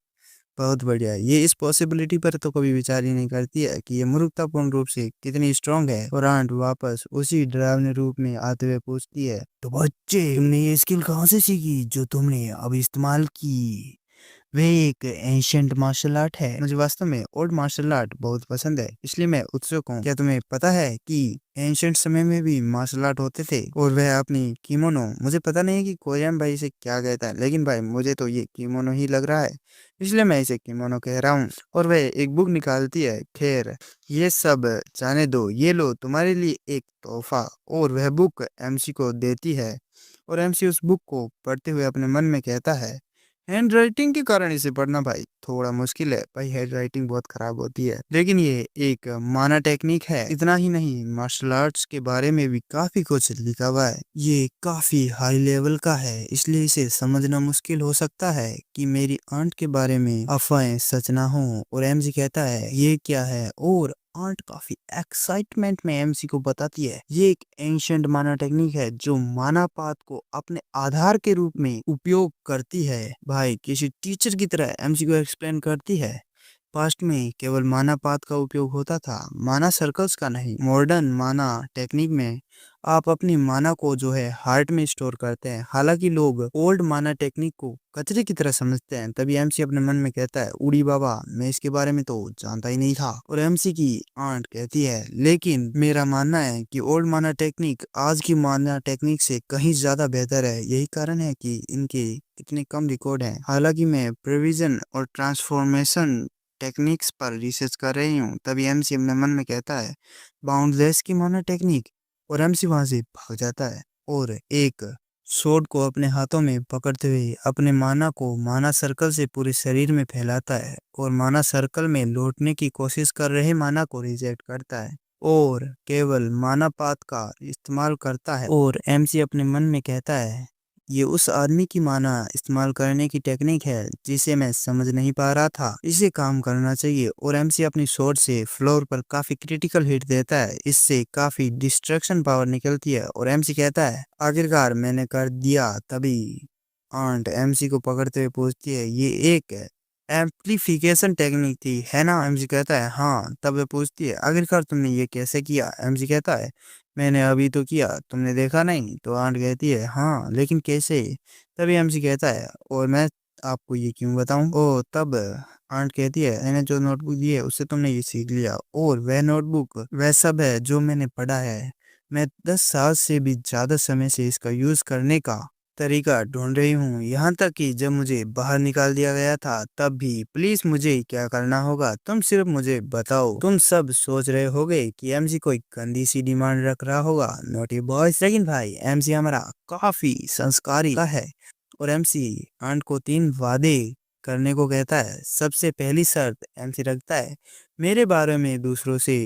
बहुत बढ़िया। ये इस पॉसिबिलिटी पर तो कभी विचार ही नहीं करती है कि ये मूर्खतापूर्ण रूप से कितनी स्ट्रांग है। और आंट वापस उसी डरावने रूप में आते हुए पूछती है, तो बच्चे तुमने ये स्किल कहाँ से सीखी जो तुमने अब इस्तेमाल की? वे एक एंशियंट मार्शल आर्ट है। मुझे वास्तव में ओल्ड मार्शल आर्ट बहुत पसंद है, इसलिए मैं उत्सुक हूँ। क्या तुम्हें पता है कि एंशियंट समय में भी मार्शल आर्ट होते थे? और वह अपनी किमोनो, मुझे पता नहीं है कि कोरियन भाई इसे क्या कहता है, लेकिन भाई मुझे तो ये किमोनो ही लग रहा है, इसलिए मैं इसे किमोनो कह रहा हूँ। और वह एक बुक निकालती है। खैर ये सब जाने दो, ये लो तुम्हारे लिए एक तोहफा। और वह बुक एमसी को देती है और एमसी उस बुक को पढ़ते हुए अपने मन में कहता है, हैंड राइटिंग के कारण इसे पढ़ना भाई थोड़ा मुश्किल है। भाई हैंड राइटिंग बहुत खराब होती है, लेकिन ये एक माना टेक्निक है। इतना ही नहीं, मार्शल आर्ट्स के बारे में भी काफी कुछ लिखा हुआ है। ये काफी हाई लेवल का है, इसलिए इसे समझना मुश्किल हो सकता है कि मेरी आंट के बारे में अफवाहें सच ना हो। और एमजी कहता है, ये क्या है? और आंट काफी एक्साइटमेंट में एमसी को बताती है, ये एक एंशियंट माना टेक्निक है जो माना पात को अपने आधार के रूप में उपयोग करती है। भाई किसी टीचर की तरह एमसी को एक्सप्लेन करती है। पास्ट में केवल माना पाथ का उपयोग होता था, माना सर्कल्स का नहीं। मॉडर्न माना टेक्निक में आप अपनी माना को जो है हार्ट में स्टोर करते हैं। हालांकि लोग ओल्ड माना टेक्निक को कचरे की तरह समझते हैं। तभी एमसी अपने मन में कहता है, उड़ी बाबा, मैं इसके बारे में तो जानता ही नहीं था। और एमसी की आंट कहती है, लेकिन मेरा मानना है कि ओल्ड माना टेक्निक आज की माना टेक्निक से कहीं ज्यादा बेहतर है। यही कारण है कि इनके इतने कम रिकॉर्ड हैं। हालांकि मैं प्रिविजन और ट्रांसफॉर्मेशन टेक्निक्स पर रिसर्च कर रही हूँ। तभी एमसी अपने मन में कहता है, बाउंडलेस की माना टेक्निक। और एमसी वहां से भाग जाता है और एक स्वॉर्ड को अपने हाथों में पकड़ते हुए अपने माना को माना सर्कल से पूरे शरीर में फैलाता है और माना सर्कल में लौटने की कोशिश कर रहे माना को रिजेक्ट करता है और केवल माना पाथ का इस्तेमाल करता है। और एमसी अपने मन में कहता है, ये उस आदमी की माना इस्तेमाल करने की टेक्निक है जिसे मैं समझ नहीं पा रहा था। इसे काम करना चाहिए। और एमसी अपनी शॉट से फ्लोर पर काफी क्रिटिकल हिट देता है, इससे काफी डिस्ट्रक्शन पावर निकलती है। और एमसी कहता है, आखिरकार मैंने कर दिया। तभी आंट एमसी को पकड़ते हुए पूछती है, ये एक एम्प्लीफिकेशन टेक्निक थी है ना? एमसी कहता है, हाँ। तब वो पूछती है, आखिरकार तुमने ये कैसे किया? एमसी कहता है, मैंने अभी तो किया, तुमने देखा नहीं? तो आंट कहती है, हाँ लेकिन कैसे? तभी एमसी कहता है, और मैं आपको ये क्यों बताऊं? ओ तब आंट कहती है, मैंने जो नोटबुक दी है उससे तुमने ये सीख लिया। और वह नोटबुक वह सब है जो मैंने पढ़ा है। मैं 10 साल से भी ज्यादा समय से इसका यूज करने का तरीका ढूंढ रही हूँ, यहाँ तक कि जब मुझे बाहर निकाल दिया गया था तब भी। प्लीज मुझे क्या करना होगा, तुम सिर्फ मुझे बताओ। तुम सब सोच रहे होगे कि एमसी कोई गंदी सी डिमांड रख रहा होगा, नोटी बॉयज, लेकिन भाई एमसी हमारा काफी संस्कारी का है। और एमसी आंट को 3 वादे करने को कहता है। सबसे पहली शर्त एमसी रखता है, मेरे बारे में दूसरों से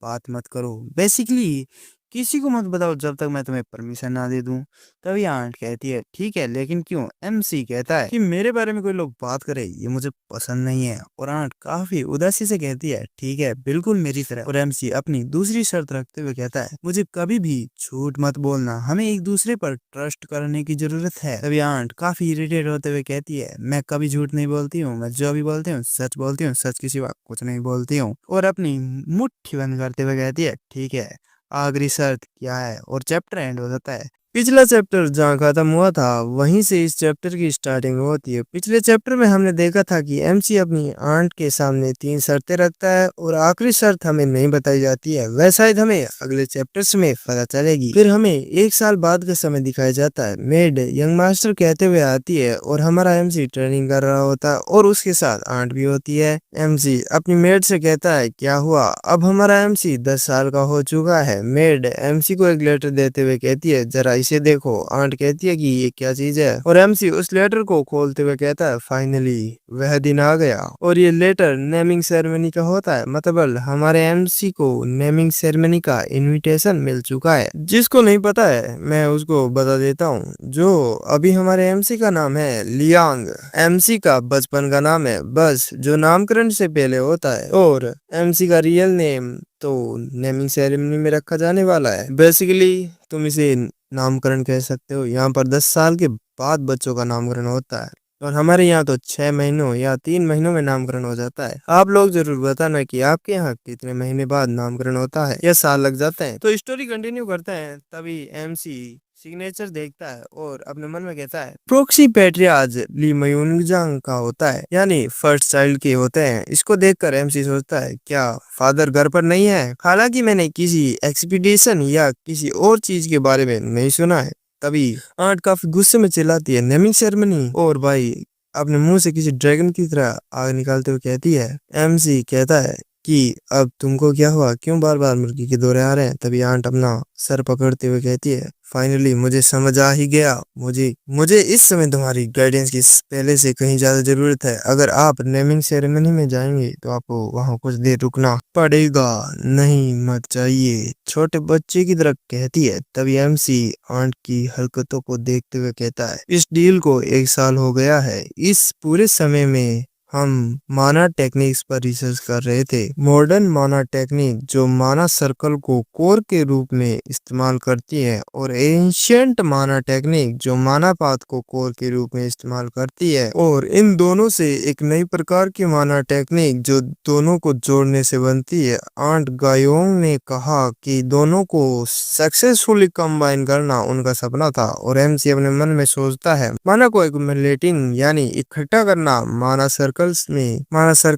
बात मत करो। बेसिकली किसी को मत बताओ जब तक मैं तुम्हें परमिशन ना दे दूं। तभी आंट कहती है, ठीक है लेकिन क्यों? एमसी कहता है कि मेरे बारे में कोई लोग बात करे ये मुझे पसंद नहीं है। और आंट काफी उदासी से कहती है, ठीक है बिल्कुल मेरी तरह। और एमसी अपनी दूसरी शर्त रखते हुए कहता है, मुझे कभी भी झूठ मत बोलना, हमें एक दूसरे पर ट्रस्ट करने की जरूरत है। तभी आंट काफी इरिटेट होते हुए कहती है, मैं कभी झूठ नहीं बोलती हूँ, मैं जो भी बोलती हूँ सच बोलती हूँ, सच के सिवा कुछ नहीं बोलती हूँ। और अपनी मुट्ठी बंद करते हुए कहती है, ठीक है आखिरी शर्त क्या है? और चैप्टर एंड हो जाता है। पिछला चैप्टर जहाँ खत्म हुआ था वहीं से इस चैप्टर की स्टार्टिंग होती है। पिछले चैप्टर में हमने देखा था कि एमसी अपनी आंट के सामने 3 शर्तें रखता है और आखिरी शर्त हमें नहीं बताई जाती है, वह शायद हमें अगले चैप्टर्स में पता चलेगी। फिर हमें 1 साल बाद का समय दिखाया जाता है। मेड यंग मास्टर कहते हुए आती है और हमारा एमसी ट्रेनिंग कर रहा होता है और उसके साथ आंट भी होती है। एमसी अपनी मेड से कहता है, क्या हुआ? अब हमारा एमसी 10 साल का हो चुका है। मेड एमसी को एक लेटर देते हुए कहती है, जरा इसे देखो। आंट कहती है कि ये क्या चीज है और एमसी उस लेटर को खोलते हुए कहता है फाइनली वह दिन आ गया। और ये लेटर नेमिंग सेरेमनी का होता है, मतलब हमारे एमसी को नेमिंग सेरेमनी का इनविटेशन मिल चुका है। जिसको नहीं पता है मैं उसको बता देता हूँ। जो अभी हमारे एमसी का नाम है लियांग। एमसी का बचपन का नाम है बस, जो नामकरण से पहले होता है। और एमसी का रियल नेम तो नेमिंग सेरेमनी में रखा जाने वाला है। बेसिकली तुम इसे नामकरण कह सकते हो। यहाँ पर 10 साल के बाद बच्चों का नामकरण होता है और हमारे यहाँ तो 6 महीनों या 3 महीनों में नामकरण हो जाता है। आप लोग जरूर बताना कि आपके यहाँ कितने महीने बाद नामकरण होता है या साल लग जाते हैं। तो स्टोरी कंटिन्यू करते हैं। तभी एमसी सिग्नेचर देखता है और अपने मन में कहता है प्रोक्सी पैट्रियाज ली मयूनजांग का होता है, यानी फर्स्ट चाइल्ड के होते हैं। इसको देखकर एमसी सोचता है क्या फादर घर पर नहीं है। हालांकि मैंने किसी एक्सपीडिशन या किसी और चीज के बारे में नहीं सुना है। तभी आंट काफी गुस्से में चिल्लाती है नेमिंग सेरेमनी, और भाई अपने मुंह से किसी ड्रैगन की तरह आग निकालते हुए कहती है। एमसी कहता है कि अब तुमको क्या हुआ, क्यों बार बार मुर्गी के दौरे आ रहे हैं। तभी आंट अपना सर पकड़ते हुए कहती है फाइनली मुझे समझ आ ही गया। मुझे इस समय तुम्हारी गाइडेंस की पहले से कहीं ज्यादा जरूरत है। अगर आप नेमिंग सेरेमनी में जाएंगे तो आपको वहां कुछ देर रुकना पड़ेगा। नहीं मत जाइए, छोटे बच्चे की तरह कहती है। तभी एमसी आंट की हरकतों को देखते हुए कहता है इस डील को 1 साल हो गया है। इस पूरे समय में हम माना टेक्निक्स पर रिसर्च कर रहे थे। मॉडर्न माना टेक्निक जो माना सर्कल को कोर के रूप में इस्तेमाल करती है, और एंशियंट माना टेक्निक जो माना पाथ को कोर के रूप में इस्तेमाल करती है। और इन दोनों से एक नई प्रकार की माना टेक्निक जो दोनों को जोड़ने से बनती है। आंट गायोंग ने कहा कि दोनों को सक्सेसफुली कंबाइन करना उनका सपना था। और एमसी अपने मन में सोचता है माना को एक्युमुलेटिंग यानी इकट्ठा करना, माना सर्कल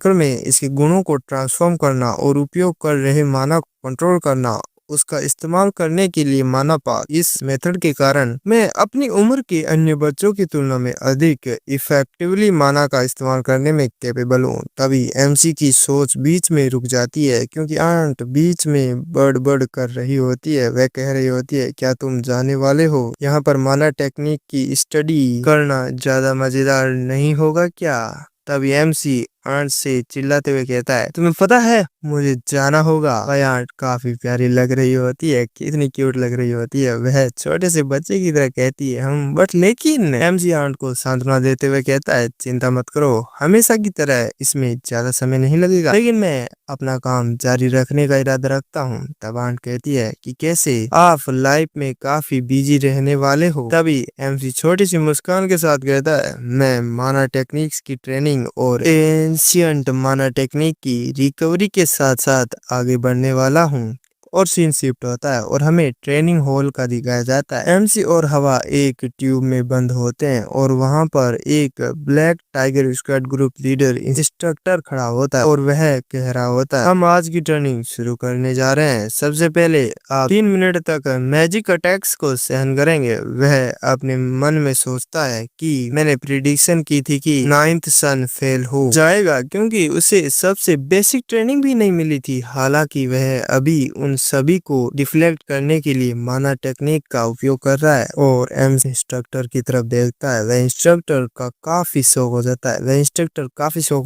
में इसके गुणों को ट्रांसफॉर्म करना और उपयोग कर रहे माना को कंट्रोल करना, उसका इस्तेमाल करने के लिए माना पाथ। इस मेथड के कारण मैं अपनी उम्र के अन्य बच्चों की तुलना में अधिक इफेक्टिवली माना का इस्तेमाल करने में कैपेबल हूँ। तभी एमसी की सोच बीच में रुक जाती है, क्योंकि आंट बीच में बड़ कर रही होती है। वह कह रही होती है क्या तुम जाने वाले हो, यहाँ पर माना टेक्निक की स्टडी करना ज्यादा मजेदार नहीं होगा क्या। तभी एमसी आंट से चिल्लाते हुए कहता है तुम्हें पता है मुझे जाना होगा। वह आंट काफी प्यारी लग रही होती है, कितनी क्यूट लग रही होती है। वह छोटे से बच्चे की तरह कहती है हम, बट लेकिन एमसी आंट को सांत्वना देते हुए कहता है चिंता मत करो, हमेशा की तरह इसमें ज्यादा समय नहीं लगेगा, लेकिन मैं अपना काम जारी रखने का इरादा रखता हूँ। तब आंट कहती है कि कैसे, आप लाइफ में काफी बिजी रहने वाले हो। तभी एमसी छोटी सी मुस्कान के साथ कहता है मैं माना टेक्निक्स की ट्रेनिंग और एंशियंट माना टेक्निक की रिकवरी के साथ साथ आगे बढ़ने वाला हूँ। और सीन शिफ्ट होता है और हमें ट्रेनिंग हॉल का दिखाया जाता है। एमसी और हवा एक ट्यूब में बंद होते हैं और वहां पर एक black tiger squad group leader instructor खड़ा होता है और वह कह रहा होता है हम आज की ट्रेनिंग शुरू करने जा रहे हैं। सबसे पहले आप 3 मिनट तक मैजिक अटैक्स को सहन करेंगे। वह अपने मन में सोचता है कि मैंने प्रिडिक्शन की थी कि 9th सन फेल हो जाएगा, क्योंकि उसे सबसे बेसिक ट्रेनिंग भी नहीं मिली थी। हालांकि वह अभी उन सभी को डिफ्लेक्ट करने के लिए माना टेक्निक का उपयोग कर रहा है। और एम इंस्ट्रक्टर की तरफ देखता है। वह इंस्ट्रक्टर काफी शौक हो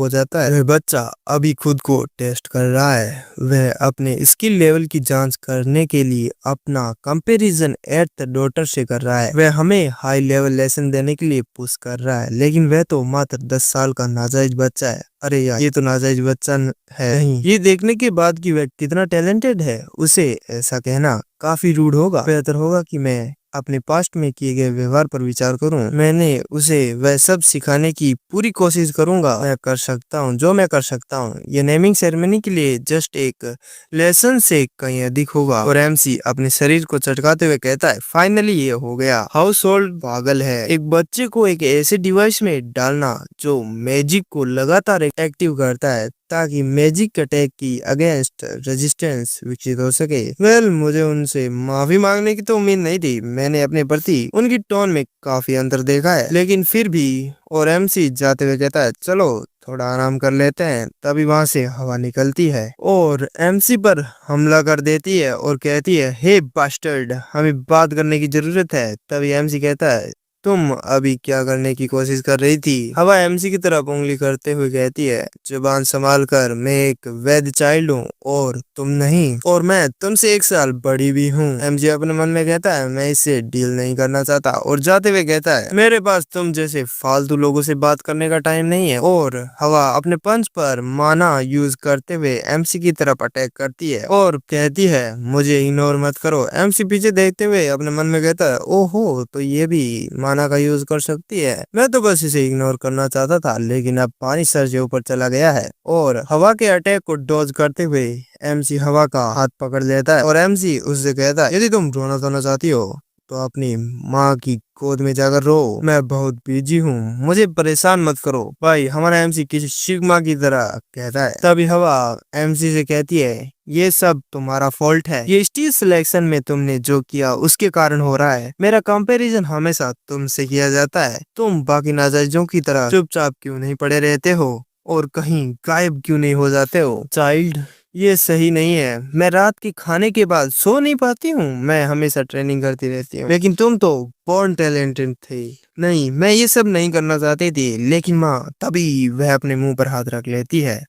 जाता है। वह बच्चा अभी खुद को टेस्ट कर रहा है। वह अपने स्किल लेवल की जांच करने के लिए अपना कंपैरिजन 8th डॉटर से कर रहा है। वह हमें हाई लेवल लेसन देने के लिए पुश कर रहा है, लेकिन वह तो मात्र 10 साल का नाजायज बच्चा है। अरे यार, ये तो नाजायज बच्चा है नहीं। ये देखने के बाद कि वह कितना टैलेंटेड है, उसे ऐसा कहना काफी रूड होगा। बेहतर होगा कि मैं अपने पास्ट में किए गए व्यवहार पर विचार करूं। मैंने उसे वह सब सिखाने की पूरी कोशिश करूंगा। मैं कर सकता हूं जो मैं कर सकता हूं। ये नेमिंग सेरेमनी के लिए जस्ट एक लेसन से कहीं अधिक होगा। और एमसी अपने शरीर को चटकाते हुए कहता है फाइनली ये हो गया। हाउस होल्ड पागल है। एक बच्चे को एक ऐसे डिवाइस में डालना जो मैजिक को लगातार एक्टिव करता है ताकि मैजिक अटैक की अगेंस्ट रेजिस्टेंस विकसित हो सके। वेल, मुझे उनसे माफी मांगने की तो उम्मीद नहीं थी। मैंने अपने प्रति उनकी टोन में काफी अंतर देखा है, लेकिन फिर भी। और एमसी जाते हुए कहता है चलो थोड़ा आराम कर लेते हैं। तभी वहां से हवा निकलती है और एमसी पर हमला कर देती है और कहती है, हे बास्टर्ड, हमें बात करने की जरूरत है। तभी एमसी कहता है, तुम अभी क्या करने की कोशिश कर रही थी? हवा एमसी की तरफ उंगली करते हुए कहती है, जुबान संभाल कर, मैं एक वैध चाइल्ड हूँ और तुम नहीं, और मैं तुमसे 1 साल बड़ी भी हूँ। एमजी अपने मन में कहता है, मैं इससे डील नहीं करना चाहता, और जाते हुए कहता है, मेरे पास तुम जैसे फालतू लोगों से बात करने का टाइम नहीं है। और हवा अपने पंच पर माना यूज करते हुए एमसी की तरफ अटैक करती है और कहती है, मुझे इग्नोर मत करो। एमसी पीछे देखते हुए अपने मन में कहता है, ओहो, तो ये भी माना का यूज कर सकती है। मैं तो बस इसे इग्नोर करना चाहता था, लेकिन अब पानी सर से ऊपर चला गया है। और हवा के अटैक को डॉज करते हुए एमसी हवा का हाथ पकड़ लेता है और एमसी उससे कहता है, यदि तुम रोना धोना चाहती हो तो अपनी माँ की गोद में जाकर रो, मैं बहुत बिजी हूँ, मुझे परेशान मत करो। भाई हमारा एमसी किसी शिग्मा की तरह कहता है। तभी हवा एमसी से कहती है, ये सब तुम्हारा फॉल्ट है, ये स्टेज सिलेक्शन में तुमने जो किया उसके कारण हो रहा है। मेरा कंपैरिजन हमेशा तुमसे किया जाता है। तुम बाकी नाजायजों की तरह चुपचाप क्यों नहीं पड़े रहते हो और कहीं गायब क्यों नहीं हो जाते हो? चाइल्ड, ये सही नहीं है। मैं रात के खाने के बाद सो नहीं पाती हूँ, मैं हमेशा ट्रेनिंग करती रहती हूँ, लेकिन तुम तो बॉर्न टैलेंटेड थे। नहीं, मैं ये सब नहीं करना चाहती थी, लेकिन माँ। तभी वह अपने मुंह पर हाथ रख लेती है।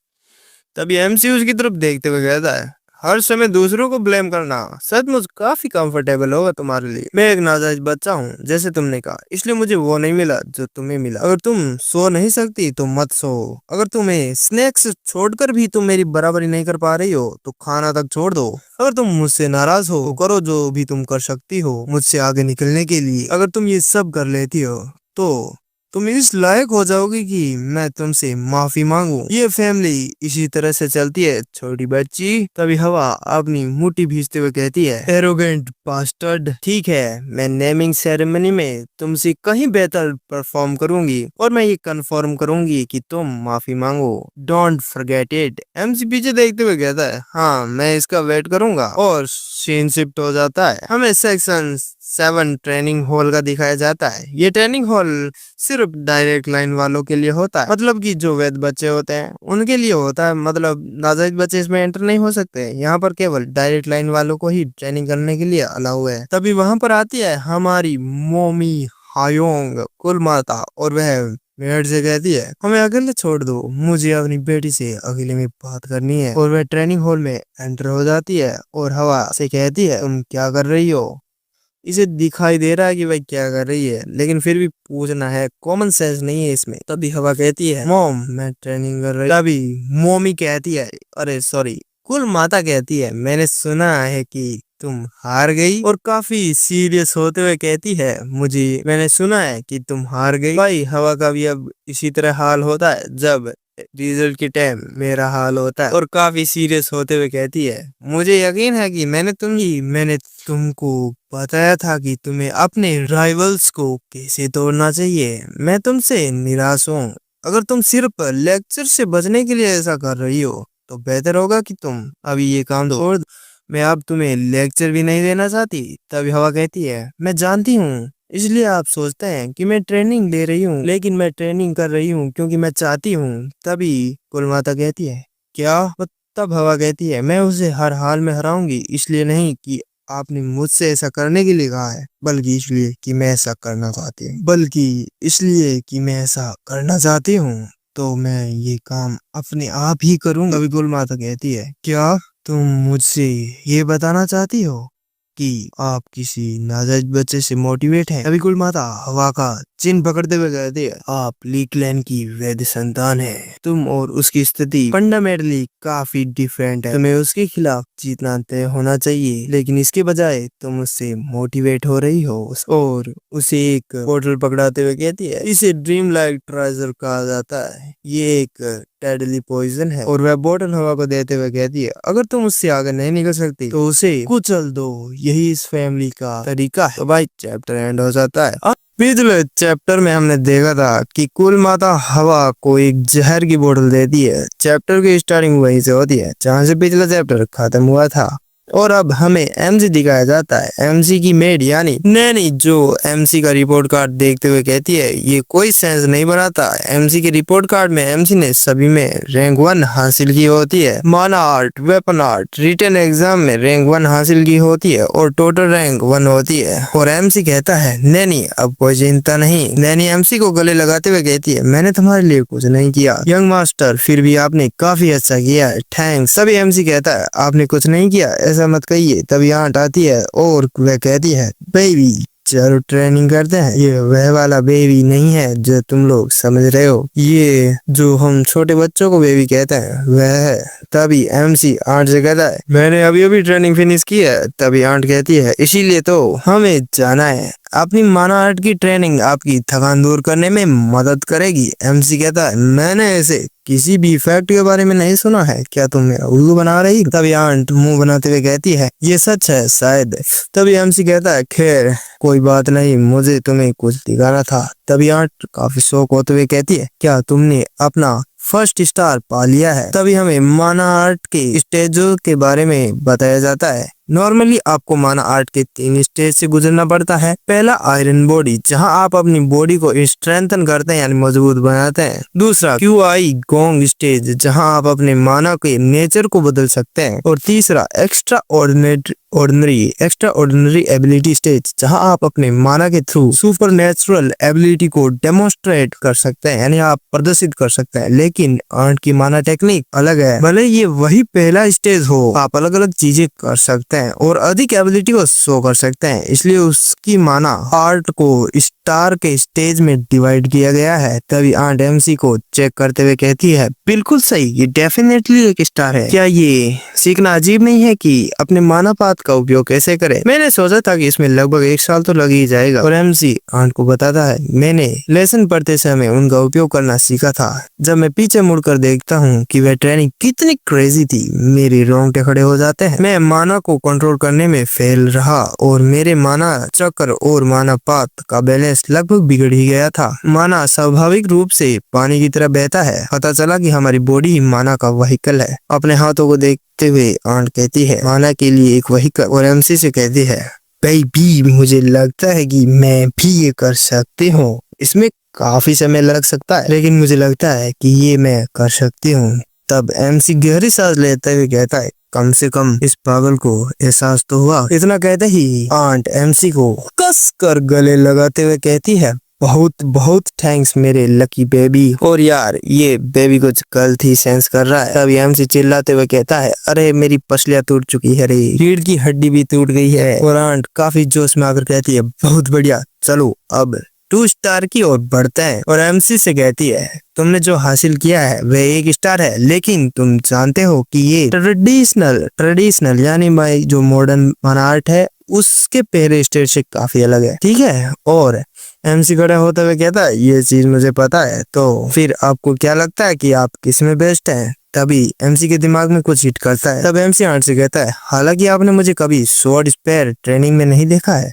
तभी एमसी उसकी तरफ देखते हुए कहता है, हर समय दूसरों को ब्लेम करना सचमुच काफी कंफर्टेबल होगा तुम्हारे लिए। मैं एक नाजायज बच्चा हूँ, जैसे तुमने कहा, इसलिए मुझे वो नहीं मिला जो तुम्हें मिला। अगर तुम सो नहीं सकती तो मत सो। अगर तुम्हें स्नैक्स छोड़कर भी तुम मेरी बराबरी नहीं कर पा रही हो तो खाना तक छोड़ दो। अगर तुम मुझसे नाराज हो तो करो जो भी तुम कर सकती हो मुझसे आगे निकलने के लिए। अगर तुम ये सब कर लेती हो तो तुम इस लायक हो जाओगी कि मैं तुमसे माफी मांगू। ये फैमिली इसी तरह से चलती है, छोटी बच्ची। तभी हवा अपनी मुट्ठी भींचते हुए कहती है, एरोगेंट बास्टर्ड, ठीक है, मैं नेमिंग सेरेमनी में तुमसे कहीं बेहतर परफॉर्म करूंगी और मैं ये कंफर्म करूंगी कि तुम माफी मांगो। Don't forget it. एमसी पीछे देखते हुए कहता है, हाँ, मैं इसका वेट करूंगा। और सीन शिफ्ट हो जाता है। हमें सेक्शन 7 ट्रेनिंग हॉल का दिखाया जाता है। ये ट्रेनिंग हॉल सिर्फ डायरेक्ट लाइन वालों के लिए होता है, मतलब कि जो वैध बच्चे होते हैं उनके लिए होता है। मतलब नाजायज बच्चे इसमें एंटर नहीं हो सकते। यहाँ पर केवल डायरेक्ट लाइन वालों को ही ट्रेनिंग करने के लिए अलाउ है। तभी वहां पर आती है हमारी मोमी हायोंग, कुल माता, और वह मेड से कहती है, हमें अकेले छोड़ दो, मुझे अपनी बेटी से अकेले में बात करनी है। और वह ट्रेनिंग हॉल में एंटर हो जाती है और हवा से कहती है, तुम क्या कर रही हो? इसे दिखाई दे रहा है कि भाई क्या कर रही है, लेकिन फिर भी पूछना है, कॉमन सेंस नहीं है इसमें। तभी हवा कहती है, मॉम, मैं ट्रेनिंग कर रही। तभी मोमी कहती है, अरे सॉरी, कुल माता कहती है, मैंने सुना है कि तुम हार गई। और काफी सीरियस होते हुए कहती है, मैंने सुना है कि तुम हार गई। भाई हवा का भी अब इसी तरह हाल होता है जब रिजल्ट के टाइम मेरा हाल होता है। और काफी सीरियस होते हुए कहती है, मुझे यकीन है कि मैंने तुमको बताया था कि तुम्हें अपने राइवल्स को कैसे तोड़ना चाहिए। मैं तुमसे निराश हूँ। अगर तुम सिर्फ लेक्चर से बचने के लिए ऐसा कर रही हो तो बेहतर होगा कि तुम अभी ये काम दो। और मैं अब तुम्हें लेक्चर भी नहीं देना चाहती। तभी हवा कहती है, मैं जानती हूँ, इसलिए आप सोचते हैं कि मैं ट्रेनिंग ले रही हूँ, लेकिन मैं ट्रेनिंग कर रही हूँ क्योंकि मैं चाहती हूँ। तभी कुलमाता कहती है, क्या? तब हवा कहती है, मैं उसे हर हाल में हराऊंगी, इसलिए नहीं कि आपने मुझसे ऐसा करने के लिए कहा है, बल्कि इसलिए कि मैं ऐसा करना चाहती हूँ, तो मैं ये काम अपने आप ही करूँ। तभी कुलमाता कहती है, क्या तुम मुझसे ये बताना चाहती हो कि आप किसी नाजायज बच्चे से मोटिवेट हैं? तभी कुल माता हवा का चिन्ह पकड़ते हुए कहती है, आप ली क्लैन की वैध संतान है। तुम और उसकी स्थिति फंडामेंटली काफी डिफरेंट है। तुम्हें उसके खिलाफ जीतना तय होना चाहिए, लेकिन इसके बजाय तुम उससे मोटिवेट हो रही हो। और उसे एक बोतल पकड़ाते हुए कहती है, इसे ड्रीम लाइक ट्रेजर कहा जाता है, ये एक डेडली पॉइजन है। और वह बोतल हवा को देते हुए कहती है, अगर तुम उससे आगे नहीं निकल सकती तो उसे कुचल दो, यही इस फैमिली का तरीका है। तो भाई चैप्टर एंड हो जाता है। अब पिछले चैप्टर में हमने देखा था कि कुल माता हवा को एक जहर की बोतल देती है। चैप्टर की स्टार्टिंग वहीं से होती है जहाँ से पिछला चैप्टर खत्म हुआ था। और अब हमें एमसी दिखाया जाता है। एमसी की मेड यानी नैनी जो एमसी का रिपोर्ट कार्ड देखते हुए कहती है ये कोई सेंस नहीं बनाता। एमसी के रिपोर्ट कार्ड में एमसी ने सभी में रैंक 1 हासिल की होती है। Mana art, weapon art, written exam में रैंक 1 हासिल की होती है और टोटल रैंक 1 होती है। और एमसी कहता है नैनी अब कोई चिंता नहीं। नैनी एमसी को गले लगाते हुए कहती है मैंने तुम्हारे लिए कुछ नहीं किया यंग मास्टर, फिर भी आपने काफी अच्छा किया है, थैंक्स। तभी एमसी कहता है आपने कुछ नहीं किया, ऐसा मत कहिए। तभी आंट आती है और वह कहती है बेबी चलो ट्रेनिंग करते हैं। ये वह वाला बेबी नहीं है जो तुम लोग समझ रहे हो, ये जो हम छोटे बच्चों को बेबी कहते हैं वह है। तभी एमसी आंट से कहता है मैंने अभी अभी ट्रेनिंग फिनिश की है। तभी आंट कहती है इसीलिए तो हमें जाना है। अपनी माना आर्ट की ट्रेनिंग आपकी थकान दूर करने में मदद करेगी। एमसी कहता है मैंने ऐसे किसी भी फैक्ट के बारे में नहीं सुना है, क्या तुम मेरा उल्लू बना रही? तभी आंट मुंह बनाते हुए कहती है ये सच है शायद। तभी एमसी कहता है खैर कोई बात नहीं, मुझे तुम्हें कुछ दिखाना था। तभी आंट काफी शौक होते हुए कहती है क्या तुमने अपना फर्स्ट स्टार पा लिया है? तभी हमें माना आर्ट के स्टेजों के बारे में बताया जाता है। नॉर्मली आपको माना आर्ट के 3 स्टेज से गुजरना पड़ता है। पहला आयरन बॉडी जहां आप अपनी बॉडी को स्ट्रेंथन करते हैं यानी मजबूत बनाते हैं। दूसरा क्यूआई गोंग स्टेज जहां आप अपने माना के नेचर को बदल सकते हैं। और तीसरा एक्स्ट्रा ऑर्डिनरी एबिलिटी स्टेज जहां आप अपने माना के थ्रू सुपर नेचुरल एबिलिटी को डेमोन्स्ट्रेट कर सकते हैं यानी आप प्रदर्शित कर सकते हैं। लेकिन आर्ट की माना टेक्निक अलग है, भले ये वही पहला स्टेज हो, आप अलग अलग चीजें कर सकते हैं और अधिक एबिलिटी को शो कर सकते हैं। इसलिए उसकी माना आर्ट को स्टार के स्टेज में डिवाइड किया गया है। तभी आंट एमसी को चेक करते हुए कहती है बिल्कुल सही, ये डेफिनेटली एक स्टार है। क्या ये सीखना अजीब नहीं है कि अपने माना पाथ का उपयोग कैसे करें? मैंने सोचा था कि इसमें लगभग 1 साल तो लग ही जाएगा। और एमसी आंट को बताता है मैंने लेसन पढ़ते समय उनका उपयोग करना सीखा था। जब मैं पीछे मुड़कर देखता हूँ कि वह ट्रेनिंग कितनी क्रेजी थी, मेरे रोंगटे खड़े हो जाते हैं। मैं माना को कंट्रोल करने में फेल रहा और मेरे माना चक्र और माना पाथ का बैलेंस लगभग बिगड़ ही गया था। माना स्वाभाविक रूप से पानी की तरह बहता है। पता चला कि हमारी बॉडी ही माना का व्हीकल है। अपने हाथों को देखते हुए आंट कहती है माना के लिए एक व्हीकल। और एमसी से कहती है बेबी मुझे लगता है कि मैं भी ये कर सकती हूँ। इसमें काफी समय लग सकता है लेकिन मुझे लगता है कि ये मैं कर सकती हूँ। तब एमसी गहरी सांस लेते हुए कहता है कम से कम इस पागल को एहसास तो हुआ। इतना कहते ही आंट एमसी को कस कर गले लगाते हुए कहती है बहुत बहुत थैंक्स मेरे लकी बेबी। और यार ये बेबी कुछ गलत ही सेंस कर रहा है। तभी एमसी चिल्लाते हुए कहता है अरे मेरी पसलियां टूट चुकी है रे, रीढ़ की हड्डी भी टूट गई है। और आंट काफी जोश में आकर कहती है बहुत बढ़िया, चलो अब 2 स्टार की ओर बढ़ते हैं। और एमसी से कहती है तुमने जो हासिल किया है वह 1 स्टार है, लेकिन तुम जानते हो कि ये ट्रेडिशनल यानी भाई जो मॉडर्न माना आर्ट है उसके पहले स्टेज से काफी अलग है, ठीक है। और एमसी खड़ा होते हुए कहता है ये चीज मुझे पता है, तो फिर आपको क्या लगता है कि आप किस में बेस्ट हैं? तभी एमसी के दिमाग में कुछ हिट करता है। तब एमसी आंट से कहता है हालांकि आपने मुझे कभी स्वॉर्ड स्पेयर ट्रेनिंग में नहीं देखा है।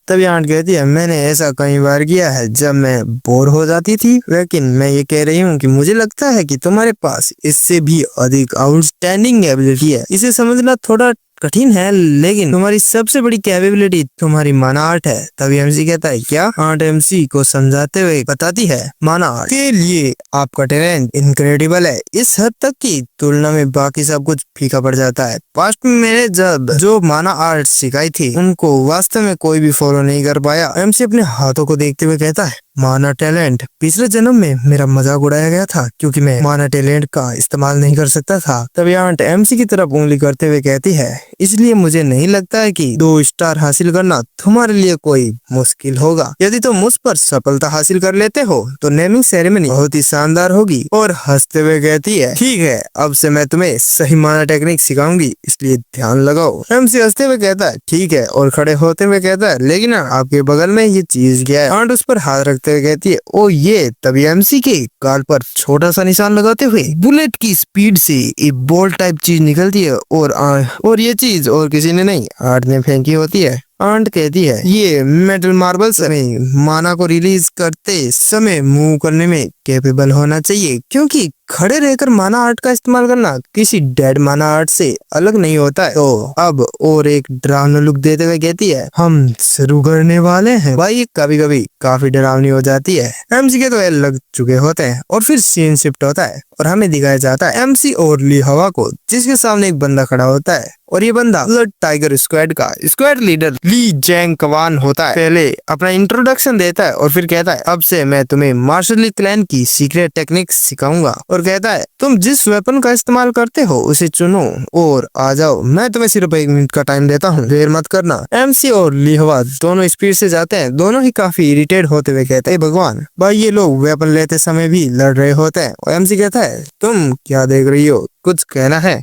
तभी आंट कहती है मैंने ऐसा कई बार किया है जब मैं बोर हो जाती थी, लेकिन मैं ये कह रही हूँ कि मुझे लगता है कि तुम्हारे पास इससे भी अधिक आउटस्टैंडिंग एबिलिटी है। इसे समझना थोड़ा कठिन है लेकिन तुम्हारी सबसे बड़ी कैपेबिलिटी तुम्हारी माना आर्ट है। तभी एमसी कहता है क्या? आंट एमसी को समझाते हुए बताती है माना आर्ट के लिए आपका टैलेंट इनक्रेडिबल है, इस हद तक की तुलना में बाकी सब कुछ फीका पड़ जाता है। पास्ट में मैंने जब जो माना आर्ट सिखाई थी उनको वास्तव में कोई भी फॉलो नहीं कर पाया। एमसी अपने हाथों को देखते हुए कहता है माना टैलेंट, पिछले जन्म में मेरा मजाक उड़ाया गया था क्योंकि मैं माना टैलेंट का इस्तेमाल नहीं कर सकता था। तभी आंट एमसी की तरफ उंगली करते हुए कहती है इसलिए मुझे नहीं लगता है कि 2 स्टार हासिल करना तुम्हारे लिए कोई मुश्किल होगा। यदि तुम मुझ पर सफलता हासिल कर लेते हो तो नेमिंग सेरेमनी बहुत ही शानदार होगी। और हंसते हुए कहती है ठीक है, अब से मैं तुम्हें सही माना टेक्निक सिखाऊंगी, इसलिए ध्यान लगाओ। एमसी हंसते हुए कहता है ठीक है और खड़े होते हुए कहता है लेकिन आपके बगल में ये चीज क्या है? आंट उस पर हाथ रखते हुए कहती है ओ ये। तभी एमसी के गाल पर छोटा सा निशान लगाते हुए बुलेट की स्पीड से एक बॉल टाइप चीज निकलती है और ये चीज और किसी ने नहीं आर्ट ने फेंकी होती है। आंट कहती है ये मेटल मार्बल्स में माना को रिलीज करते समय मूव करने में कैपेबल होना चाहिए क्योंकि खड़े रहकर माना आर्ट का इस्तेमाल करना किसी डेड माना आर्ट से अलग नहीं होता है। तो अब और एक डरावना लुक देते हुए कहती है, हम शुरू करने वाले हैं। भाई ये कभी कभी काफी डरावनी हो जाती है। एमसी के तो ये लग चुके होते हैं और फिर सीन शिफ्ट होता है और हमें दिखाया जाता है एमसी और ली हवा को, जिसके सामने एक बंदा खड़ा होता है और ये बंदा ब्लड टाइगर स्क्वाड का स्क्वाड लीडर ली जैंग कवान होता है। पहले अपना इंट्रोडक्शन देता है और फिर कहता है, अब से मैं तुम्हें मार्शल ली क्लैन की सीक्रेट टेक्निक सिखाऊंगा, और कहता है तुम जिस वेपन का इस्तेमाल करते हो उसे चुनो और आ जाओ, मैं तुम्हें सिर्फ 1 मिनट का टाइम देता हूँ, देर मत करना। एमसी और ली हवा दोनों स्पीड से जाते हैं, दोनों ही काफी इरिटेट होते हुए कहते हैं, भगवान भाई ये लोग वेपन लेते समय भी लड़ रहे होते हैं। और एमसी कहता है, तुम क्या देख रही हो, कुछ कहना है?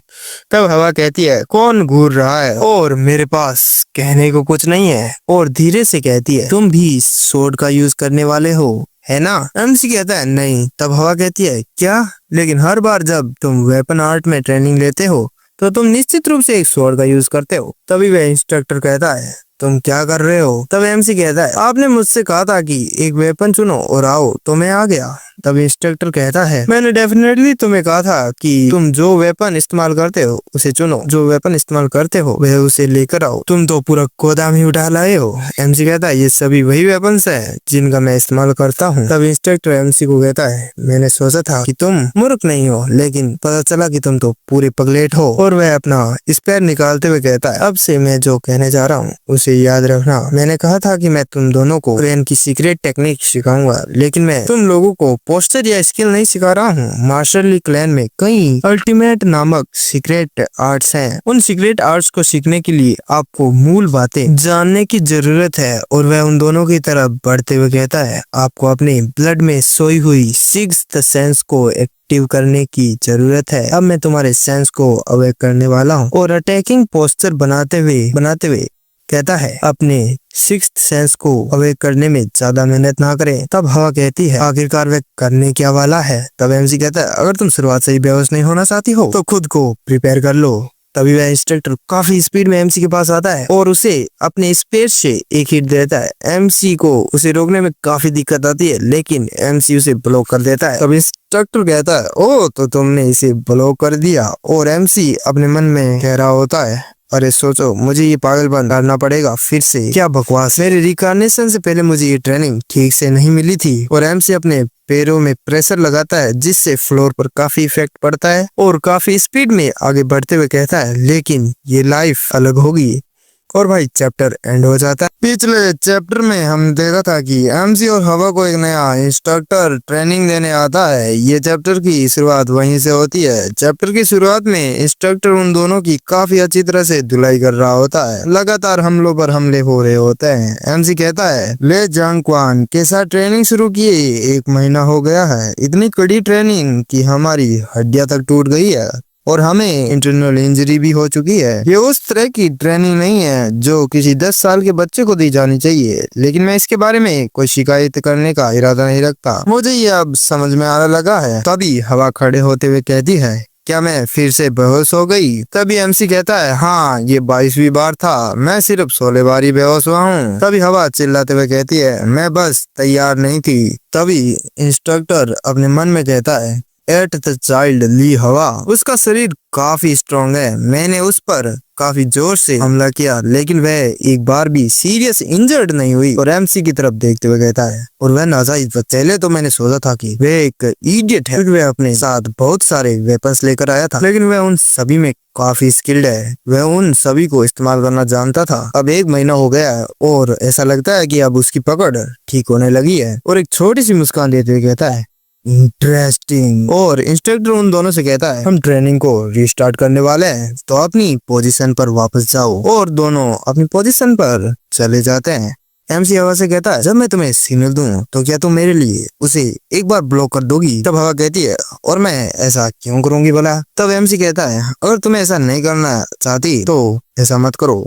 तब हवा कहती है, कौन घूर रहा है और मेरे पास कहने को कुछ नहीं है, और धीरे से कहती है, तुम भी सोर्ड का यूज करने वाले हो है ना? एमसी कहता है नहीं। तब हवा कहती है, क्या? लेकिन हर बार जब तुम वेपन आर्ट में ट्रेनिंग लेते हो तो तुम निश्चित रूप से एक स्वॉर्ड का यूज करते हो। तभी वह इंस्ट्रक्टर कहता है, तुम क्या कर रहे हो? तब एमसी कहता है, आपने मुझसे कहा था कि एक वेपन चुनो और आओ, तो मैं आ गया। तब इंस्ट्रक्टर कहता है, मैंने डेफिनेटली तुम्हें कहा था कि तुम जो वेपन इस्तेमाल करते हो उसे चुनो, जो वेपन इस्तेमाल करते हो वह उसे लेकर आओ, तुम तो पूरा गोदाम ही उठा लाए हो। एमसी कहता है, ये सभी वही वेपन्स है जिनका मैं इस्तेमाल करता हूँ। तब इंस्ट्रक्टर एमसी को कहता है, मैंने सोचा था कि तुम मूर्ख नहीं हो, लेकिन पता चला कि तुम तो पूरे पगलेट हो। और वह अपना स्पेयर निकालते हुए कहता है, अब से मैं जो कहने जा रहा हूँ उसे याद रखना। मैंने कहा था कि मैं तुम दोनों को क्रेन की सीक्रेट टेक्निक सिखाऊंगा, लेकिन मैं तुम लोगों को पोस्टर या स्किल नहीं सिखा रहा हूँ। मार्शल ली क्लैन में कई अल्टीमेट नामक सीक्रेट आर्ट्स हैं। उन सीक्रेट आर्ट्स को सीखने के लिए आपको मूल बातें जानने की जरूरत है। और वह उन दोनों की तरफ बढ़ते हुए कहता है, आपको अपने ब्लड में सोई हुई सिक्स्थ सेंस को एक्टिव करने की जरूरत है। अब मैं तुम्हारे सेंस को अवेक करने वाला हूँ। और अटैकिंग पोस्टर बनाते हुए कहता है, अपने सिक्स्थ सेंस को अवेक करने में ज्यादा मेहनत ना करें। तब हवा कहती है, आखिरकार वह करने क्या वाला है? तब एमसी कहता है, अगर तुम शुरुआत से ही बेहोश नहीं होना चाहती हो तो खुद को प्रिपेयर कर लो। तभी वह इंस्ट्रक्टर काफी स्पीड में एमसी के पास आता है और उसे अपने स्पेयर से एक हिट देता है। एमसी को उसे रोकने में काफी दिक्कत आती है, लेकिन एमसी उसे ब्लॉक कर देता है। तब इंस्ट्रक्टर कहता है, ओ तो तुमने इसे ब्लॉक कर दिया। और एमसी अपने मन में कह रहा होता है, अरे सोचो, मुझे ये पागलपन करना पड़ेगा फिर से, क्या बकवास। मेरे रिकार्नेशन से पहले मुझे ये ट्रेनिंग ठीक से नहीं मिली थी। और एमसी अपने पैरों में प्रेशर लगाता है, जिससे फ्लोर पर काफी इफेक्ट पड़ता है और काफी स्पीड में आगे बढ़ते हुए कहता है, लेकिन ये लाइफ अलग होगी। और भाई चैप्टर एंड हो जाता है। पिछले चैप्टर में हम देखा था कि एमसी और हवा को एक नया इंस्ट्रक्टर ट्रेनिंग देने आता है। ये चैप्टर की शुरुआत वहीं से होती है। चैप्टर की शुरुआत में इंस्ट्रक्टर उन दोनों की काफी अच्छी तरह से धुलाई कर रहा होता है। लगातार हमलों पर हमले हो रहे होते हैं। एमसी कहता है, ले जांग क्वान के साथ ट्रेनिंग शुरू किए 1 महीना हो गया है। इतनी कड़ी ट्रेनिंग कि हमारी हड्डियां तक टूट गई है और हमें इंटरनल इंजरी भी हो चुकी है। ये उस तरह की ट्रेनिंग नहीं है जो किसी 10 साल के बच्चे को दी जानी चाहिए, लेकिन मैं इसके बारे में कोई शिकायत करने का इरादा नहीं रखता। मुझे ये अब समझ में आने लगा है। तभी हवा खड़े होते हुए कहती है, क्या मैं फिर से बेहोश हो गई? तभी एमसी कहता है, हाँ ये 22वीं बार था, मैं सिर्फ 16 बार ही बेहोश हुआ हूँ। तभी हवा चिल्लाते हुए कहती है, मैं बस तैयार नहीं थी। तभी इंस्ट्रक्टर अपने मन में कहता है, एट द चाइल्ड ली हवा, उसका शरीर काफी स्ट्रॉन्ग है। मैंने उस पर काफी जोर से हमला किया, लेकिन वह एक बार भी सीरियस इंजर्ड नहीं हुई। और एमसी की तरफ देखते हुए कहता है, और वह नाजायज पहले तो मैंने सोचा था कि वह एक इडियट है, वह अपने साथ बहुत सारे वेपन्स लेकर आया था, लेकिन वह उन सभी में काफी स्किल्ड है। वह उन सभी को इस्तेमाल करना जानता था। अब 1 महीना हो गया है और ऐसा लगता है कि अब उसकी पकड़ ठीक होने लगी है। और एक छोटी सी मुस्कान देते हुए कहता है, इंटरेस्टिंग। और इंस्ट्रक्टर उन दोनों से कहता है, हम ट्रेनिंग को रिस्टार्ट करने वाले हैं, तो अपनी पोजीशन पर वापस जाओ। और दोनों अपनी पोजीशन पर चले जाते हैं। एमसी हवा से कहता है, जब मैं तुम्हें सिग्नल दूं तो क्या तुम मेरे लिए उसे एक बार ब्लॉक कर दोगी? तब हवा कहती है, और मैं ऐसा क्यों करूंगी भला? तब एमसी कहता है, अगर तुम्हें ऐसा नहीं करना चाहती तो ऐसा मत करो।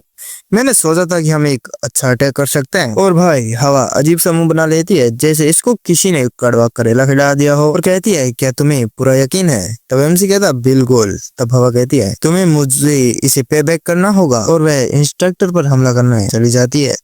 मैंने सोचा था कि हम एक अच्छा अटैक कर सकते हैं। और भाई हवा अजीब सा मुंह बना लेती है, जैसे इसको किसी ने कड़वा करेला खिला दिया हो, और कहती है, क्या तुम्हें पूरा यकीन है? तब एमसी कहता है, बिल्कुल। तब हवा कहती है, तुम्हें मुझे इसे पे बैक करना होगा। और वह इंस्ट्रक्टर पर हमला करने चली जाती है।